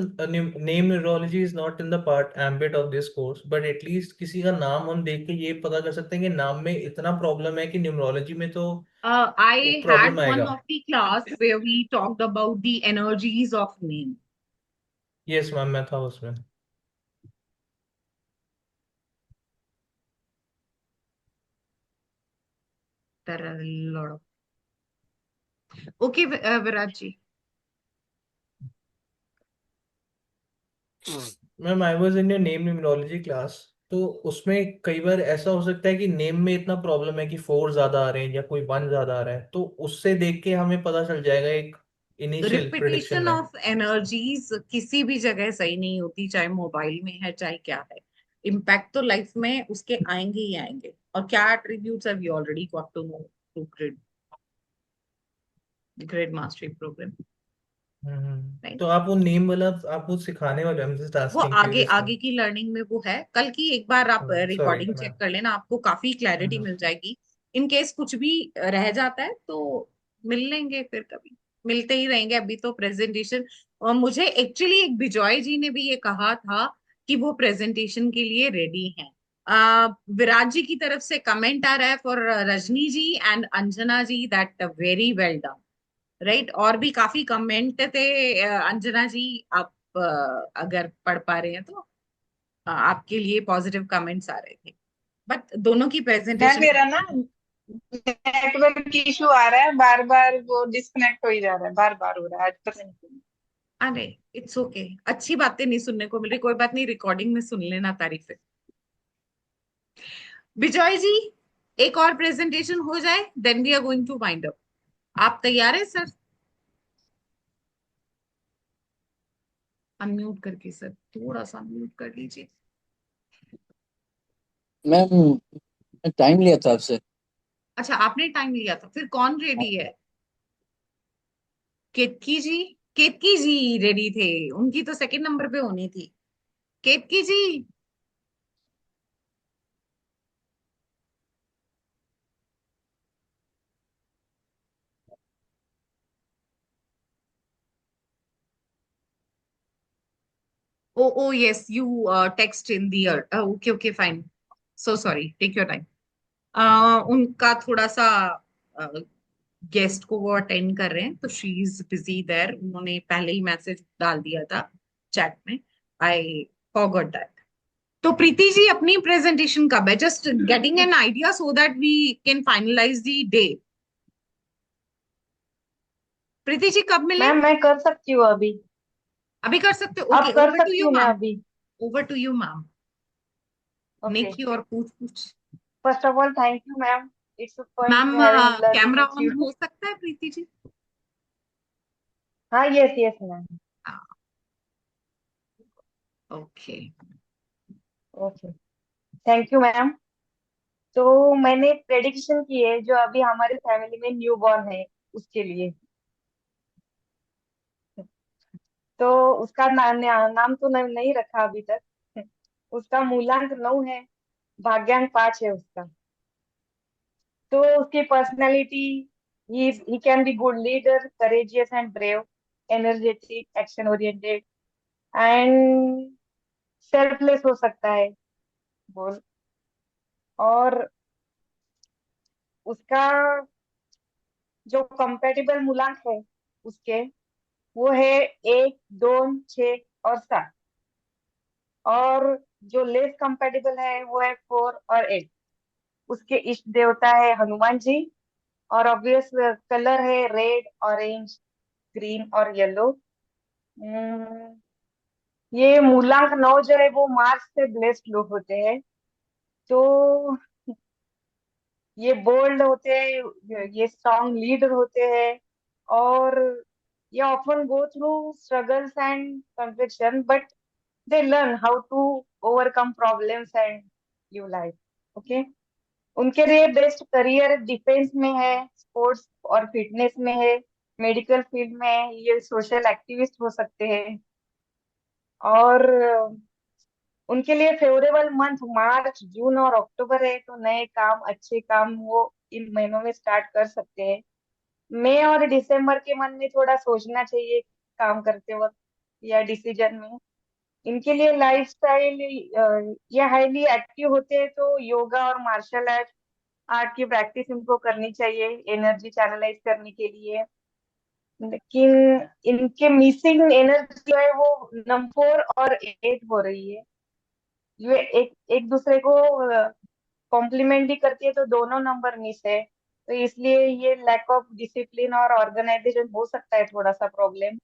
name neurology is not in the part ambit of this course, but at least किसी का नाम हम देख के ये पता कर सकते हैं कि नाम में इतना प्रॉब्लम है कि न्यूमरोलॉजी में तो I प्रॉब्लम had one आएगा। of the class where we talked about the energies of name. Yes ma'am, मैं था उसमें। There are a lot of. Okay, Virat ji. Ma'am, I was in your name numerology class. तो उसमें कई बार ऐसा हो सकता है कि नेम में इतना प्रॉब्लम है कि 4 ज्यादा आ रहे हैं या कोई 1 ज्यादा आ रहा है, तो उससे देख के हमें पता चल जाएगा एक इनिशियल प्रिडिक्शन रिपीटेशन में। ऑफ एनर्जीज किसी भी जगह सही नहीं होती, चाहे मोबाइल में है चाहे क्या है। इम्पैक्ट तो लाइफ में उसके आएंगे ही आएंगे। और क्या attributes have you already got to know through grid mastery program. तो आप वो नेम वाला, आप वो सिखाने वाले, हम जस्ट वो आस्किंग आगे क्यूरियस था। आगे की लर्निंग में वो है। कल की एक बार आप सॉरी रिकॉर्डिंग चेक मैम। कर लेना, आपको काफी क्लैरिटी मिल जाएगी। इन केस कुछ भी रह जाता है तो मिल लेंगे, फिर कभी मिलते ही रहेंगे। अभी तो प्रेजेंटेशन, और मुझे एक्चुअली एक बिजॉय जी ने भी ये कहा था कि वो प्रेजेंटेशन के लिए रेडी हैं। विराट जी की तरफ से कमेंट आ रहा है for Rajni ji and Anjana ji that very well done, right. और भी काफी कमेंट थे। अंजना जी, आप अगर पढ़ पा रहे हैं तो आपके लिए पॉजिटिव कमेंट्स आ रहे थे। बट दोनों की मैम प्रेजेंटेशन। मेरा ना नेटवर्क इशू आ रहा है, बार बार वो डिस्कनेक्ट हो ही जा रहा है, बार बार हो रहा है, आज पता नहीं क्यों। अरे इट्स ओके, अच्छी बातें नहीं सुनने को मिल रही, कोई बात नहीं, रिकॉर्डिंग में सुन लेना तारीफें। विजय जी, एक और प्रेजेंटेशन हो जाए then we are going to wind up. आप तैयार है सर? अनम्यूट करके सर, थोड़ा सा अनम्यूट कर लीजिए। मैम, टाइम लिया था आपसे। अच्छा, आपने टाइम लिया था, फिर कौन रेडी है? केतकी जी। केतकी जी रेडी थे, उनकी तो सेकंड नंबर पे होनी थी। Ketaki ji. Oh oh yes, you text in the okay okay fine, so sorry, take your time. उनका थोड़ा सा गेस्ट को वो अटेंड कर रहे हैं, तो शी इज बिजी देयर। उन्होंने पहले ही मैसेज डाल दिया था चैट में, आई फॉरगॉट दैट। तो प्रीति जी, अपनी प्रेजेंटेशन कब है? Just getting an idea so that we can finalise the day. Preeti ji कब मिले? मैम मैं कर सकती हूँ अभी। अभी कर सकते हो? अब ओके, कर ओवर टू सकती यू हूँ मैं मैम। अभी। Over to you ma'am. Okay. नेकी और पूछ पूछ। First of all thank you ma'am, it's point ma'am to having learning camera with on you. हो सकता है प्रीति जी? हाँ yes yes ma'am. Okay. Okay, thank you ma'am. तो मैंने प्रेडिक्शन की है जो अभी हमारे फैमिली में न्यू बॉर्न है उसके लिए। तो उसका नाम तो नहीं रखा अभी तक। उसका मूलांक 9 है, भाग्यांक 5 है उसका। तो उसकी personality, he can be good leader, courageous and brave, energetic, action oriented and selfless हो सकता है बोल। और उसका जो कंपेटिबल मूलांक है उसके, वो है 1, 2, 6 और 7। और जो लेस कंपेटिबल है वो है 4 और 8। उसके इष्ट देवता है हनुमान जी। और ऑब्वियस कलर है रेड, ऑरेंज, ग्रीन और येलो। ये मूलांक 9 जो है वो मार्स से ब्लेस्ड लोग होते हैं। तो ये बोल्ड होते हैं, ये स्ट्रॉन्ग लीडर होते हैं। और ये often go through struggles and confliction, but they learn how to overcome problems and live life. Okay. उनके लिए बेस्ट करियर डिफेंस में है, स्पोर्ट्स और फिटनेस में है, मेडिकल फील्ड में है, ये सोशल एक्टिविस्ट हो सकते हैं। और उनके लिए फेवरेबल मंथ मार्च जून और अक्टूबर है, तो नए काम अच्छे काम वो इन महीनों में स्टार्ट कर सकते हैं। मई और दिसंबर के मन में थोड़ा सोचना चाहिए काम करते वक्त या डिसीजन में। इनके लिए लाइफस्टाइल ये हाईली एक्टिव होते हैं, तो योगा और मार्शल आर्ट आर्ट की प्रैक्टिस इनको करनी चाहिए एनर्जी चैनलाइज करने के लिए। लेकिन इनके मिसिंग एनर्जी जो है वो नंबर 4 और 8 हो रही है। ये एक एक दूसरे को कॉम्प्लीमेंट भी करती है, तो दोनों नंबर मिस है। तो इसलिए ये लैक ऑफ डिसिप्लिन और ऑर्गेनाइजेशन हो सकता है थोड़ा सा प्रॉब्लम।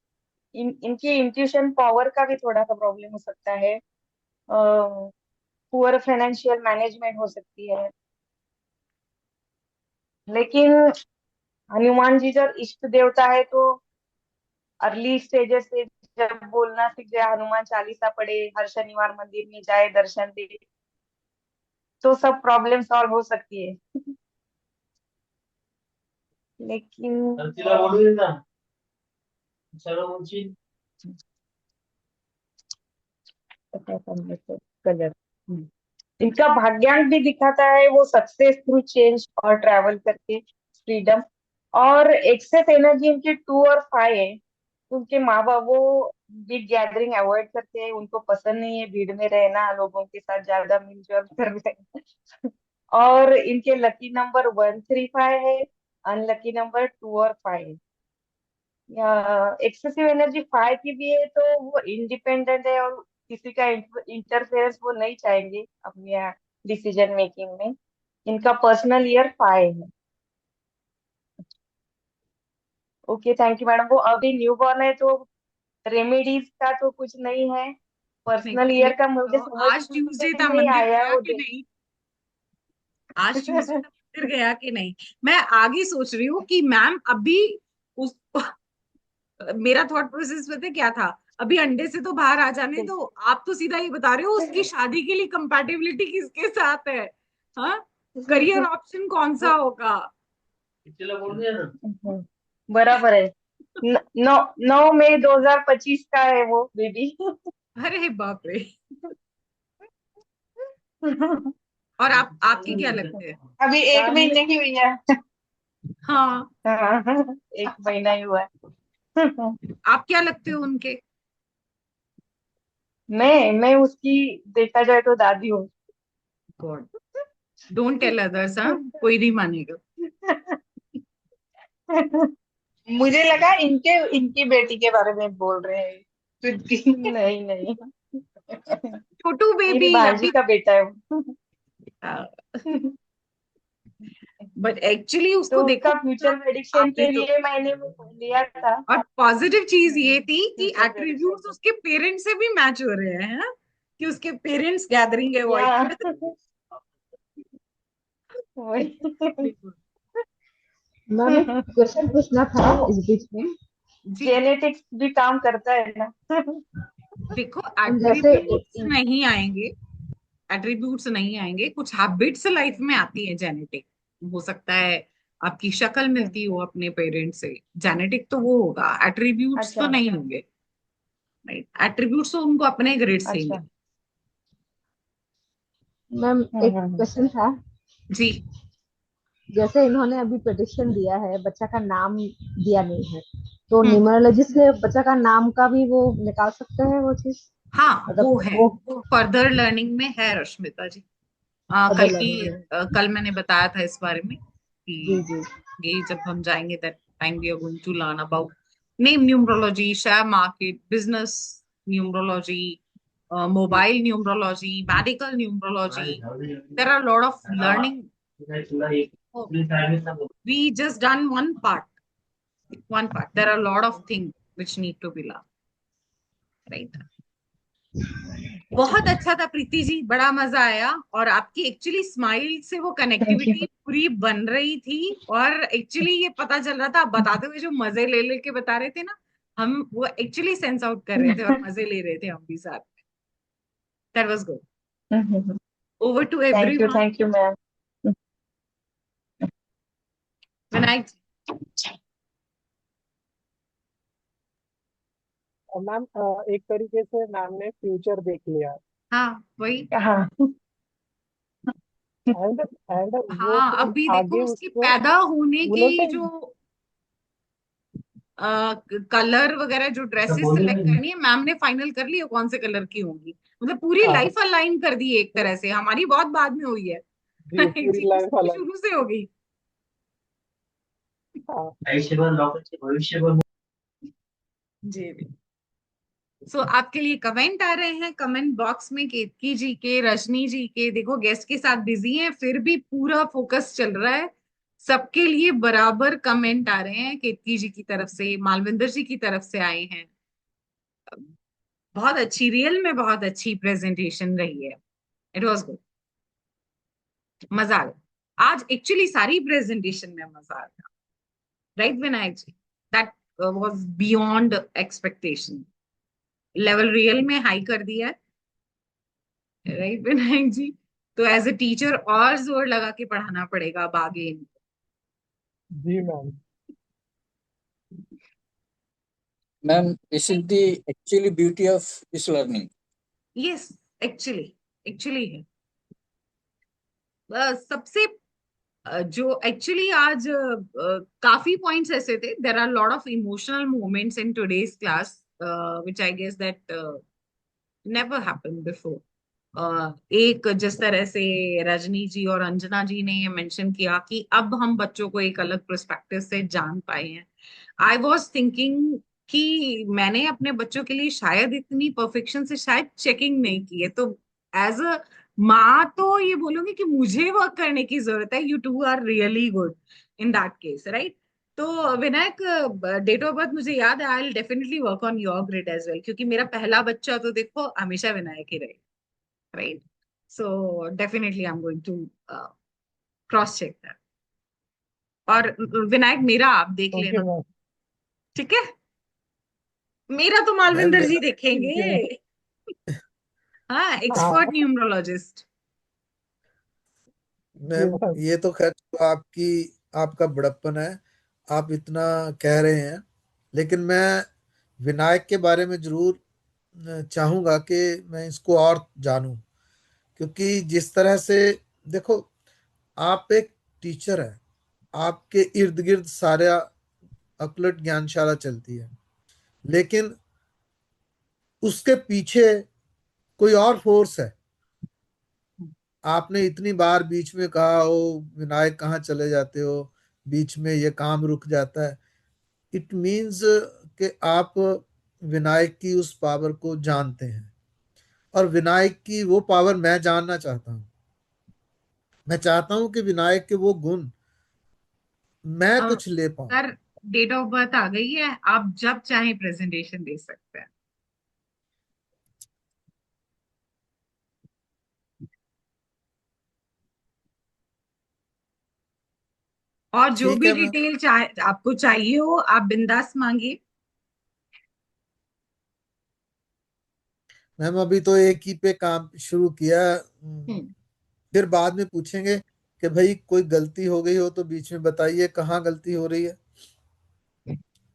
इनकी इंट्यूशन पावर का भी थोड़ा सा प्रॉब्लम हो सकता है। पुअर फाइनेंशियल मैनेजमेंट हो सकती है। लेकिन हनुमान जी जब इष्ट देवता है, तो अर्ली स्टेजेस से जब बोलना सीख जाए, हनुमान चालीसा पढ़े, हर शनिवार मंदिर में जाए, दर्शन दे, तो सब प्रॉब्लम सॉल्व हो सकती है। लेकिन कलर इनका भाग्यांक भी दिखाता है वो सक्सेस थ्रू चेंज और ट्रैवल करके फ्रीडम। और एक्सेस एनर्जी इनके 2 और 5 है। उनके माँ बाप वो बिग गैदरिंग अवॉइड करते हैं, उनको पसंद नहीं है भीड़ में रहना, लोगों के साथ ज्यादा मिलजुल करना। और इनके लकी नंबर 1 3 5 है, अनलकी नंबर 2 और 5। या एक्सेसिव एनर्जी 5 की भी है, तो वो इंडिपेंडेंट है और किसी का इंटरफेरेंस वो नहीं चाहेंगे अपने डिसीजन मेकिंग में। इनका पर्सनल ईयर 5 है। Okay, thank you madam. वो अभी न्यू बॉर्न है, तो रेमेडीज का तो कुछ नहीं है। नहीं, पर्सनल पहले ईयर का मुझे बताओ, समझ आज ट्यूसडे में था, नहीं मंदिर आया गया वो कि देख। नहीं? आज ट्यूसडे था, मंदिर गया कि नहीं? मैं आगे सोच रही हूँ कि मैम अभी उस मेरा थॉट प्रोसेस पता है क्या था? अभी अंडे से तो बाहर आ जाने दो, आप तो सीधा ये बता रहे हो उसकी शादी के लिए कंपैटिबिलिटी किसके साथ है? हाँ, करियर ऑप्शन कौन सा होगा? बराबर है। 9 मई 2025 का है वो बेबी। अरे बाप रे! और आप, आपकी क्या लगते हैं? अभी 1 महीने की हुई है। हाँ, हाँ, 1 महीना ही हुआ है। आप क्या लगते हो उनके? मैं उसकी देखा जाए तो दादी हूँ। गॉड, डोंट टेल अदर्स, हाँ, कोई नहीं मानेगा। मुझे लगा इनके इनकी बेटी के बारे में बोल रहे हैं कुछ। नहीं नहीं, छोटू मेरी बेबी भांजी अभी। का बेटा है वो। बट एक्चुअली तो उसको देखो उसका कितना, फ्यूचर प्रेडिक्शन आपने के तो, लिए मैंने वो लिया था। और पॉजिटिव चीज ये थी कि फ्यूचर एट्रीब्यूट्स प्रेडिक्शन उसके पेरेंट्स से भी मैच हो रहे हैं, हाँ? कि उसके पेरेंट्स गैदरिंग या अवॉइड कर वही। मैम एक क्वेश्चन पूछना था इस बीच में। जी। जेनेटिक्स भी काम करता है ना। देखो, जैसे एट्रीब्यूट्स नहीं आएंगे, एट्रीब्यूट्स नहीं आएंगे, कुछ हैबिट्स लाइफ में आती है जेनेटिक। हो सकता है आपकी शक्ल मिलती हो अपने पेरेंट्स से, जेनेटिक तो वो होगा, एट्रीब्यूट्स तो अच्छा नहीं होंगे। राइट, एट्रीब्यूट्स तो उनको अपने ग्रेड से ही अच्छा। मिले। मैम एक हम्म। क्वेश्चन था। जी। जैसे इन्होंने अभी प्रेडिक्शन दिया है, बच्चा का नाम दिया नहीं है, तो हम्म। न्यूमरोलॉजिस्ट से बच्चा का नाम का भी वो निकाल सकते हैं वो चीज? हाँ, वो मतलब है, वो वो फर्दर लर्निंग में है रश्मिता जी। पता कल भी, लगेगा। कल मैंने बताया था इस बारे में जी कि जी। ये जब हम जाएंगे that time we are going to learn about name numerology, share market, business numerology, mobile numerology, medical numerology. There are lot of learning. We just done one part. One part. There are a lot of things which need to be learned. Right. बहुत अच्छा था प्रीति जी, बड़ा मजा आया। और आपकी actually smile से वो थैंक यू। कनेक्टिविटी पूरी बन रही थी। और एक्चुअली ये पता चल रहा था, आप बताते हुए जो मजे ले लेके बता रहे थे ना, हम वो एक्चुअली सेंस आउट कर रहे थे और मजे ले रहे थे हम भी साथ में. That was good. Over to everyone. Thank you ma'am. Vinayak. Ma'am एक तरीके से मैम ने फ्यूचर देख लिया। हाँ वही। हाँ। एंड वो हाँ फिर अभी आगे देखो उसके उसको पैदा होने की उन्होंने जो कलर वगैरह जो ड्रेसेस सिलेक्ट करनी है, मैम ने फाइनल कर लिया कौन से कलर की होंगी। मतलब पूरी हाँ लाइफ अलाइन कर दी एक तरह से, हमारी बहुत बाद में हुई है। जी पूरी जी लाइफ उसकी अलग। शुरू से हो गई। हाँ जी जी। सो आपके लिए कमेंट आ रहे हैं कमेंट बॉक्स में, केतकी जी के, रजनी जी के। देखो गेस्ट के साथ बिजी हैं फिर भी पूरा फोकस चल रहा है। सबके लिए बराबर कमेंट आ रहे हैं, केतकी जी की तरफ से, मालविंदर जी की तरफ से आए हैं। बहुत अच्छी, रियल में बहुत अच्छी प्रेजेंटेशन रही है। इट वॉज गुड, मजा आ गया आज। एक्चुअली सारी प्रेजेंटेशन में मजा आ गया, right Vinayak ji? That was beyond expectation. Level real में हाई कर दिया है, राइट विनायक जी? तो एज ए टीचर और जोर लगा के पढ़ाना पड़ेगा अब आगे इनको। जी ma'am. Ma'am, this is the actually beauty of this learning. Yes, actually actually है। सबसे जो एक्चुअली आज काफी पॉइंट्स ऐसे थे, there are lot of emotional moments in today's class which I guess that never happened before. एक जिस तरह से रजनी जी और अंजना जी ने ये मेंशन किया कि अब हम बच्चों को एक अलग पर्सपेक्टिव से जान पाए हैं। आई वॉज थिंकिंग कि मैंने अपने बच्चों के लिए शायद इतनी परफेक्शन से शायद चेकिंग नहीं की है, तो एज अ माँ तो ये बोलूंगी कि मुझे वर्क करने की जरूरत है। You two are really good in that case, right? तो विनायक, डेट ऑफ बर्थ मुझे याद है। I will definitely work on your grid as well, क्योंकि मेरा पहला बच्चा तो देखो हमेशा विनायक ही रहे, right? So definitely I'm going to cross check that. और विनायक मेरा आप देख ओके लेना, मैम। ठीक है? मेरा तो मैम मालविंदर जी मेरा देखेंगे। ठीक है मैम। हाँ, एक्सपर्ट हाँ न्यूमरोलॉजिस्ट। जी मैम मैम। ये तो खैर तो आपका बड़प्पन है, आप इतना कह रहे हैं। लेकिन मैं विनायक के बारे में जरूर चाहूंगा कि मैं इसको और जानूं, क्योंकि जिस तरह से देखो, आप एक टीचर हैं, आपके इर्द गिर्द सारा अकलट ज्ञानशाला चलती है, लेकिन उसके पीछे कोई और फोर्स है। आपने इतनी बार बीच में कहा हो विनायक कहाँ चले जाते हो, बीच में ये काम रुक जाता है। इट मीन्स कि आप विनायक की उस पावर को जानते हैं, और विनायक की वो पावर मैं जानना चाहता हूँ। मैं चाहता हूँ कि विनायक के वो गुण मैं कुछ ले पाऊं। सर, डेट ऑफ बर्थ आ गई है, आप जब चाहें प्रेजेंटेशन दे सकते हैं। और जो ठीक भी है मैम। डिटेल आपको चाहिए हो आप बिंदास मांगिए। मैम अभी तो एक ही पे काम शुरू किया, हम्म। फिर बाद में पूछेंगे कि भाई कोई गलती हो गई हो तो बीच में बताइए कहाँ गलती हो रही है।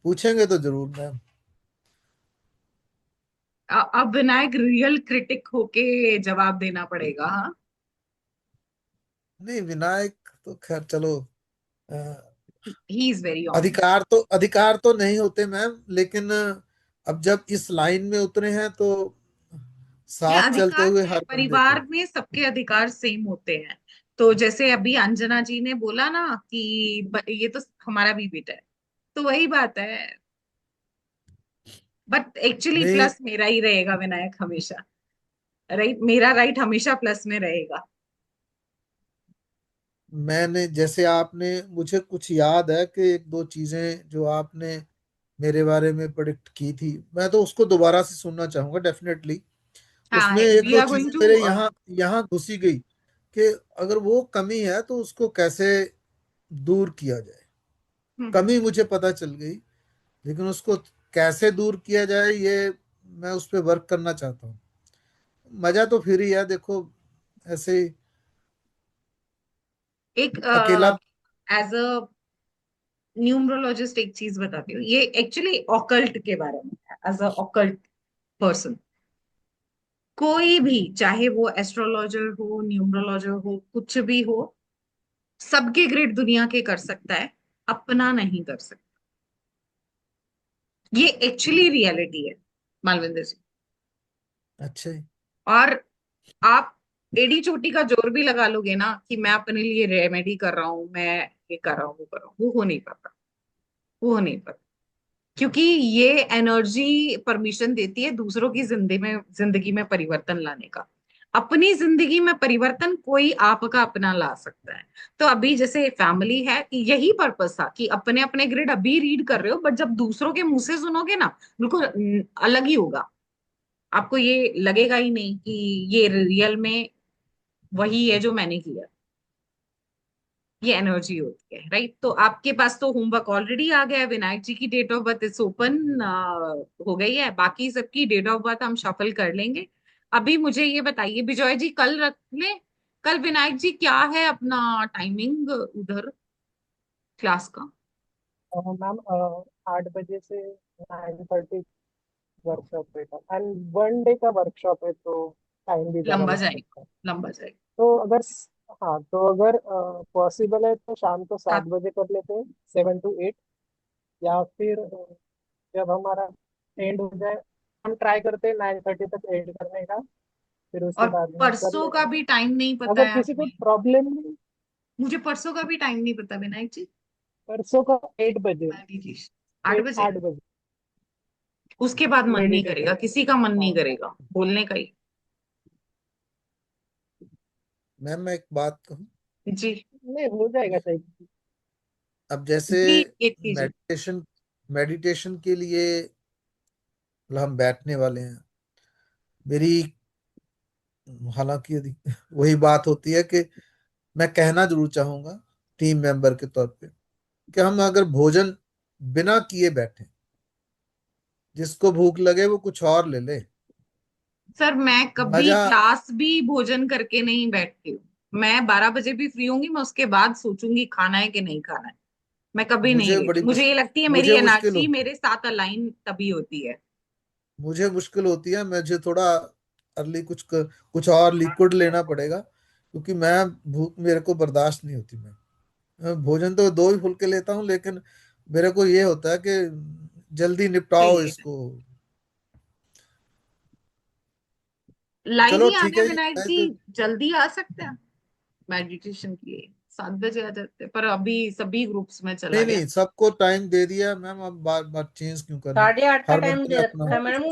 पूछेंगे तो जरूर मैम। अब विनायक रियल क्रिटिक होके जवाब देना पड़ेगा, हाँ? नहीं विनायक तो खैर चलो, अ, ही इज वेरी ऑनेस्ट। अधिकार तो नहीं होते मैम, लेकिन अब जब इस लाइन में उतरे हैं तो ये साथ चलते अधिकार हुए है, हर बंदे को। परिवार में सबके अधिकार सेम होते हैं। तो जैसे अभी अंजना जी ने बोला ना कि ये तो हमारा भी बेटा है, तो वही बात है। बट एक्चुअली नहीं प्लस मेरा ही रहेगा विनायक हमेशा, राइट? मेरा राइट हमेशा प्लस में रहेगा। मैंने जैसे आपने मुझे कुछ याद है कि एक दो चीजें जो आपने मेरे बारे में प्रिडिक्ट की थी, मैं तो उसको दोबारा से सुनना चाहूंगा डेफिनेटली। हाँ, उसमें एक वी दो आर चीजें गोइंग टू। मेरे यहाँ यहाँ घुसी गई कि अगर वो कमी है तो उसको कैसे दूर किया जाए। कमी मुझे पता चल गई, लेकिन उसको कैसे दूर किया जाए ये मैं उस पर वर्क करना चाहता हूँ। मजा तो फिर ही है देखो, ऐसे ही एक अकेला। एज अ न्यूमरोलॉजिस्ट एक चीज बताती हूँ, ये एक्चुअली ऑकल्ट के बारे में है, एज अ ऑकल्ट पर्सन। कोई भी, चाहे वो एस्ट्रोलॉजर हो, न्यूमरोलॉजर हो, कुछ भी हो, सबके ग्रिड दुनिया के कर सकता है, अपना नहीं कर सकता। ये एक्चुअली रियलिटी है मालविंदर जी। अच्छा है। और आप एडी चोटी का जोर भी लगा लोगे ना कि मैं अपने लिए रेमेडी कर रहा हूं, मैं ये कर रहा हूँ, वो कर रहा हूँ, वो हो नहीं पाता। वो हो नहीं पाता, क्योंकि ये एनर्जी परमिशन देती है दूसरों की जिंदगी में परिवर्तन लाने का। अपनी जिंदगी में परिवर्तन कोई आपका अपना ला सकता है। तो अभी जैसे फैमिली है, यही पर्पस था कि अपने अपने ग्रिड अभी रीड कर रहे हो, बट जब दूसरों के मुंह से सुनोगे ना, बिल्कुल अलग ही होगा। आपको ये लगेगा ही नहीं कि ये रियल में वही है जो मैंने किया। ये एनर्जी होती है, राइट? तो आपके पास तो होमवर्क ऑलरेडी आ गया है। विनायक जी की date of birth is open हो गई है, बाकी सबकी डेट ऑफ बर्थ हम शफल कर लेंगे। अभी मुझे ये बताइए विजय जी, कल रख ले, कल विनायक जी क्या है अपना टाइमिंग उधर क्लास का? मैम 8 बजे से 9:30 वर्कशॉप रहेगा, एंड 1 डे का वर्कशॉप है तो टाइम भी ज्यादा लंबा लग जाएगा, सकता है। लंबा जाएगा। तो अगर हाँ, तो अगर पॉसिबल है तो शाम को 7 सात- बजे कर लेते हैं, 7 to 8, या फिर जब हमारा एंड हो जाए, हम ट्राई करते हैं 9:30 तक एंड करने का, फिर उसके और बाद में हम कर परसों का लेंगे। भी टाइम नहीं पता अगर है किसी को आपने? प्रॉब्लम नहीं, मुझे परसों का भी टाइम नहीं पता विनायक जी। परसों का 8 बजे, 8 बजे। 8 बजे उसके बाद मन नहीं मेडिटेशन। करेगा, किसी का मन नहीं हाँ करेगा बोलने का ही। मैम मैं एक बात कहूँ। जी नहीं, हो जाएगा सही। अब जैसे जी, एक कीजिए। मेडिटेशन मेडिटेशन के लिए मतलब हम बैठने वाले हैं, मेरी हालांकि यदि वही बात होती है कि मैं कहना जरूर चाहूंगा टीम मेंबर के तौर पे कि हम अगर भोजन बिना किए बैठे, जिसको भूख लगे वो कुछ और ले ले। सर मैं कभी मजा क्लास भी भोजन करके नहीं बैठती हूँ। मैं 12 बजे भी फ्री होंगी, मैं उसके बाद सोचूंगी खाना है कि नहीं खाना है। मैं कभी नहीं मुझे लेती, बड़ी मुझे ये लगती है मेरी मुझे मुश्किल एनर्जी होती है। मेरे साथ अलाइन तभी होती है। मुझे मुश्किल होती है, मुझे थोड़ा अर्ली कुछ और लिक्विड लेना पड़ेगा, क्योंकि मैं भूख मेरे को बर्दाश्त नहीं होती। मैं भोजन तो 2 ही फुल्के लेता हूँ, लेकिन मेरे को ये होता है कि जल्दी निपटाओ चाहिए। इसको। लाइन चलो ही आ ठीक गया है जी, विनायक मैं जी, तो जल्दी आ सकते हैं मेडिटेशन के लिए। 7 बजे आ जाते हैं, पर अभी सभी ग्रुप्स में चला नहीं गया। नहीं, सबको टाइम दे दिया मैम, अब बार बार चेंज क्यों करना। 8:30 का हर टाइम बंदे ने दे अपना रखा है मैडम,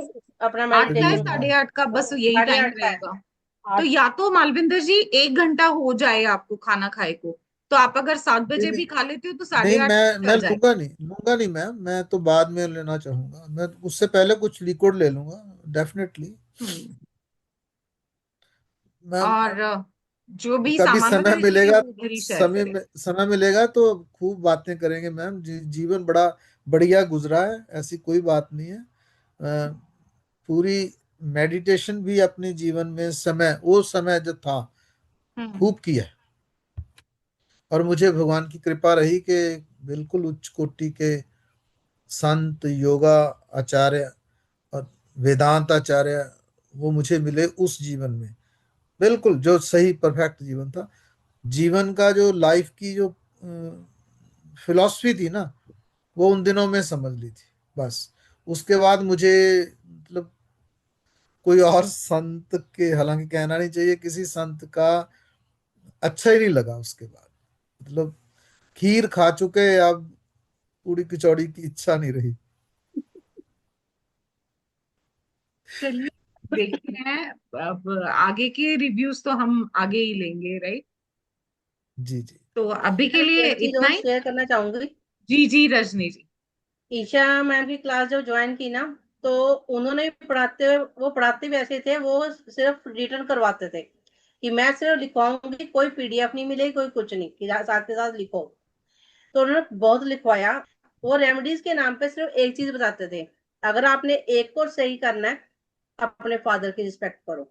अपना 8 का है, मेडिटेशन का। शेड्यूल। 8:30 का, बस यही टाइम 8:30 का है। रहेगा। तो 8। या तो मालविंदर जी 1 घंटा हो जाए आपको खाना खाए को, तो आप अगर 7 बजे नहीं भी खा लेते हो तो नहीं, 8:30 मैं चल जाए। लूंगा नहीं मैम, मैं तो बाद में लेना चाहूंगा। मैं उससे पहले कुछ लिक्विड ले लूंगा डेफिनेटली हम्म। मैम। और जो भी कभी सामान समय वगैरह चाहिए मिलेगा, वो उधर ही शेयर करें। समय मिलेगा तो खूब बातें करेंगे मैम। जीवन बड़ा बढ़िया गुजरा है, ऐसी कोई बात नहीं है। पूरी मेडिटेशन भी अपने जीवन में वो समय जो था हम्म। खूब किया। और मुझे भगवान की कृपा रही कि बिल्कुल उच्च कोटि के संत, योगा आचार्य और वेदांत आचार्य वो मुझे मिले उस जीवन में। बिल्कुल जो सही परफेक्ट जीवन था। जीवन का जो लाइफ की जो फिलॉसफी थी ना, वो उन दिनों में समझ ली थी बस। उसके बाद मुझे मतलब कोई और संत के, हालांकि कहना नहीं चाहिए, किसी संत का अच्छा ही नहीं लगा उसके बाद। मतलब खीर खा चुके, अब पूड़ी कचौड़ी की इच्छा नहीं रही। चलिए देखते हैं, अब आगे के रिव्यूज तो हम आगे ही लेंगे, राइट? जी जी। तो अभी के मैम लिए एक चीज इतना और ही। शेयर करना चाहूंगी। जी जी रजनी जी। ईशा मैम की क्लास जब ज्वाइन की ना, तो उन्होंने वो पढ़ाते भी ऐसे थे, वो सिर्फ रिटर्न करवाते थे कि मैं सिर्फ लिखवाऊंगी, कोई पीडीएफ नहीं मिलेगी, कोई कुछ नहीं, कि साथ के साथ लिखो। तो उन्होंने बहुत लिखवाया। वो रेमेडीज के नाम पे सिर्फ एक चीज बताते थे, अगर आपने एक को सही करना है, अपने फादर की रिस्पेक्ट करो।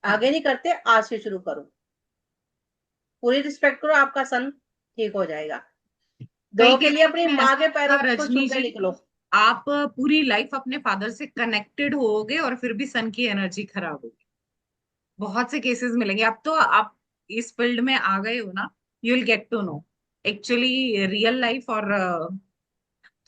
आगे नहीं करते, आज से शुरू करो, पूरी रिस्पेक्ट करो, आपका सन ठीक हो जाएगा। दो कई के कई लिए बार अपनी में माँ ऐसा के होगा पैरों को रजनी छू के जी, निकलो। आप पूरी लाइफ अपने फादर से कनेक्टेड होगे और फिर भी सन की एनर्जी खराब होगी। बहुत से केसेस मिलेंगे। अब तो आप इस फील्ड में आ गए हो ना, you will get to know actually real life और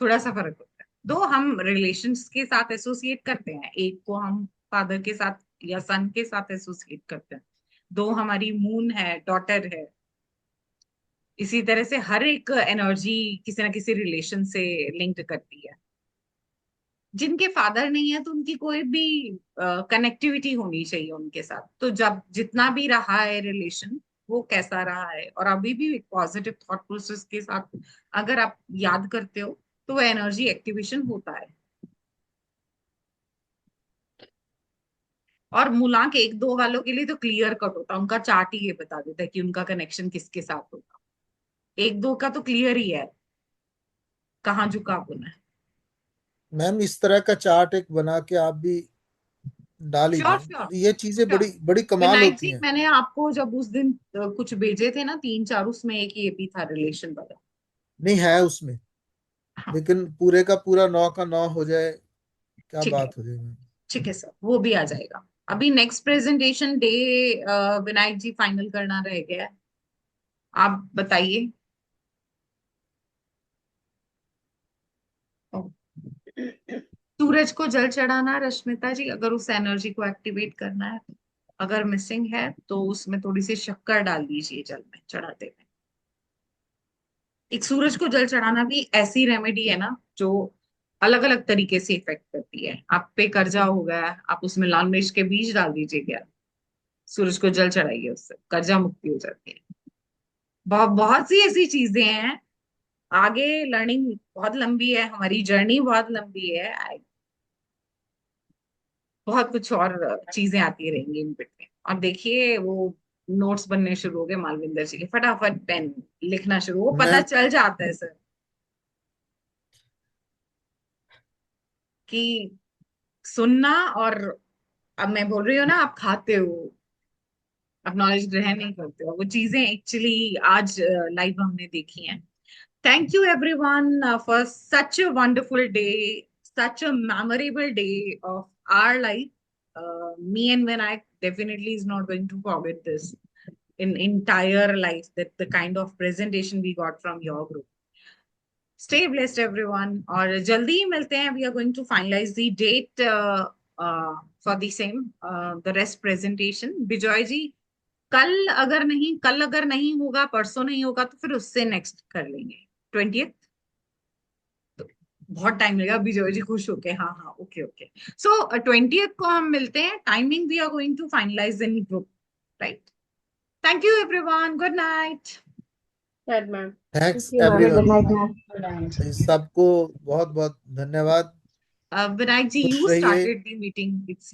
थोड़ा सा फर्क होता है। दो हम रिलेशंस के साथ एसोसिएट करते हैं, एक को हम फादर के साथ या सन के साथ एसोसिएट करते हैं, दो हमारी मून है, डॉटर है। इसी तरह से हर एक एनर्जी किसी ना किसी रिलेशन से लिंक्ड करती है। जिनके फादर नहीं है तो उनकी कोई भी कनेक्टिविटी होनी चाहिए उनके साथ। तो जब जितना भी रहा है रिलेशन, वो कैसा रहा है, और अभी भी एक पॉजिटिव थॉट प्रोसेस के साथ अगर आप याद करते हो तो वो एनर्जी एक्टिवेशन होता है। और मूलांक एक दो वालों के लिए तो क्लियर कट होता है, उनका चार्ट ही ये बता देता है कि उनका कनेक्शन किसके साथ होगा। एक दो का तो क्लियर ही है कहाँ झुकाव होना है। मैम इस तरह का चार्ट एक बना के आप भी डाल श्योर लीजिए, ये चीजें श्योर। बड़ी बड़ी कमाल विनायक होती जी, हैं। मैंने आपको जब उस दिन कुछ भेजे थे ना, 3 4, उसमें एक ये भी था रिलेशन वाला। नहीं है उसमें, हाँ लेकिन पूरे का पूरा 9 का 9 हो जाए, क्या ठीक है, बात हो जाएगी। ठीक है सर, वो भी आ जाएगा। अभी नेक्स्ट प्रेजेंटेशन डे विनायक जी फाइनल करना रह गया है, आप बताइए। सूरज को जल चढ़ाना रश्मिता जी, अगर उस एनर्जी को एक्टिवेट करना है। अगर मिसिंग है तो उसमें थोड़ी सी शक्कर डाल दीजिए जल में चढ़ाते हुए। एक सूरज को जल चढ़ाना भी ऐसी रेमेडी है ना जो अलग अलग तरीके से इफेक्ट करती है। आप पे कर्जा हो गया, आप उसमें लाल मिर्च के बीज डाल दीजिए, क्या सूरज को जल चढ़ाइए, उससे कर्जा मुक्ति हो जाती है। बहुत बहुत सी ऐसी चीजें हैं। आगे लर्निंग बहुत लंबी है, हमारी जर्नी बहुत लंबी है। बहुत कुछ और चीजें आती रहेंगी इन बिट में। और देखिए वो नोट्स बनने शुरू हो गए मालविंदर जी के, फटाफट पेन लिखना शुरू, वो पता मैम चल जाता है सर कि सुनना। और अब मैं बोल रही हूँ ना, आप खाते हो, आप नॉलेज ग्रहण नहीं करते हो, वो चीजें एक्चुअली आज लाइव हमने देखी हैं। Thank you everyone for such a wonderful day, such a memorable day of our life. Me and Vinayak definitely is not going to forget this in entire life, that the kind of presentation we got from your group. Stay blessed everyone, और जल्दी ही मिलते हैं। We are going to finalize the date for the same, the rest presentation. Bijoy जी, कल अगर नहीं होगा, परसों नहीं होगा, तो फिर उससे नेक्स्ट कर लेंगे 20th। बहुत टाइम लगेगा, बिजॉय जी खुश होके हाँ हाँ ओके ओके। सो 20th को हम मिलते हैं। Timing we are going to finalize in group, right. Thank you everyone, good night. Right, ma'am. Thanks thank you ma'am, everyone, good night ma'am. सबको बहुत बहुत धन्यवाद। विनायक जी, खुश यू रहिए। Started the meeting, it's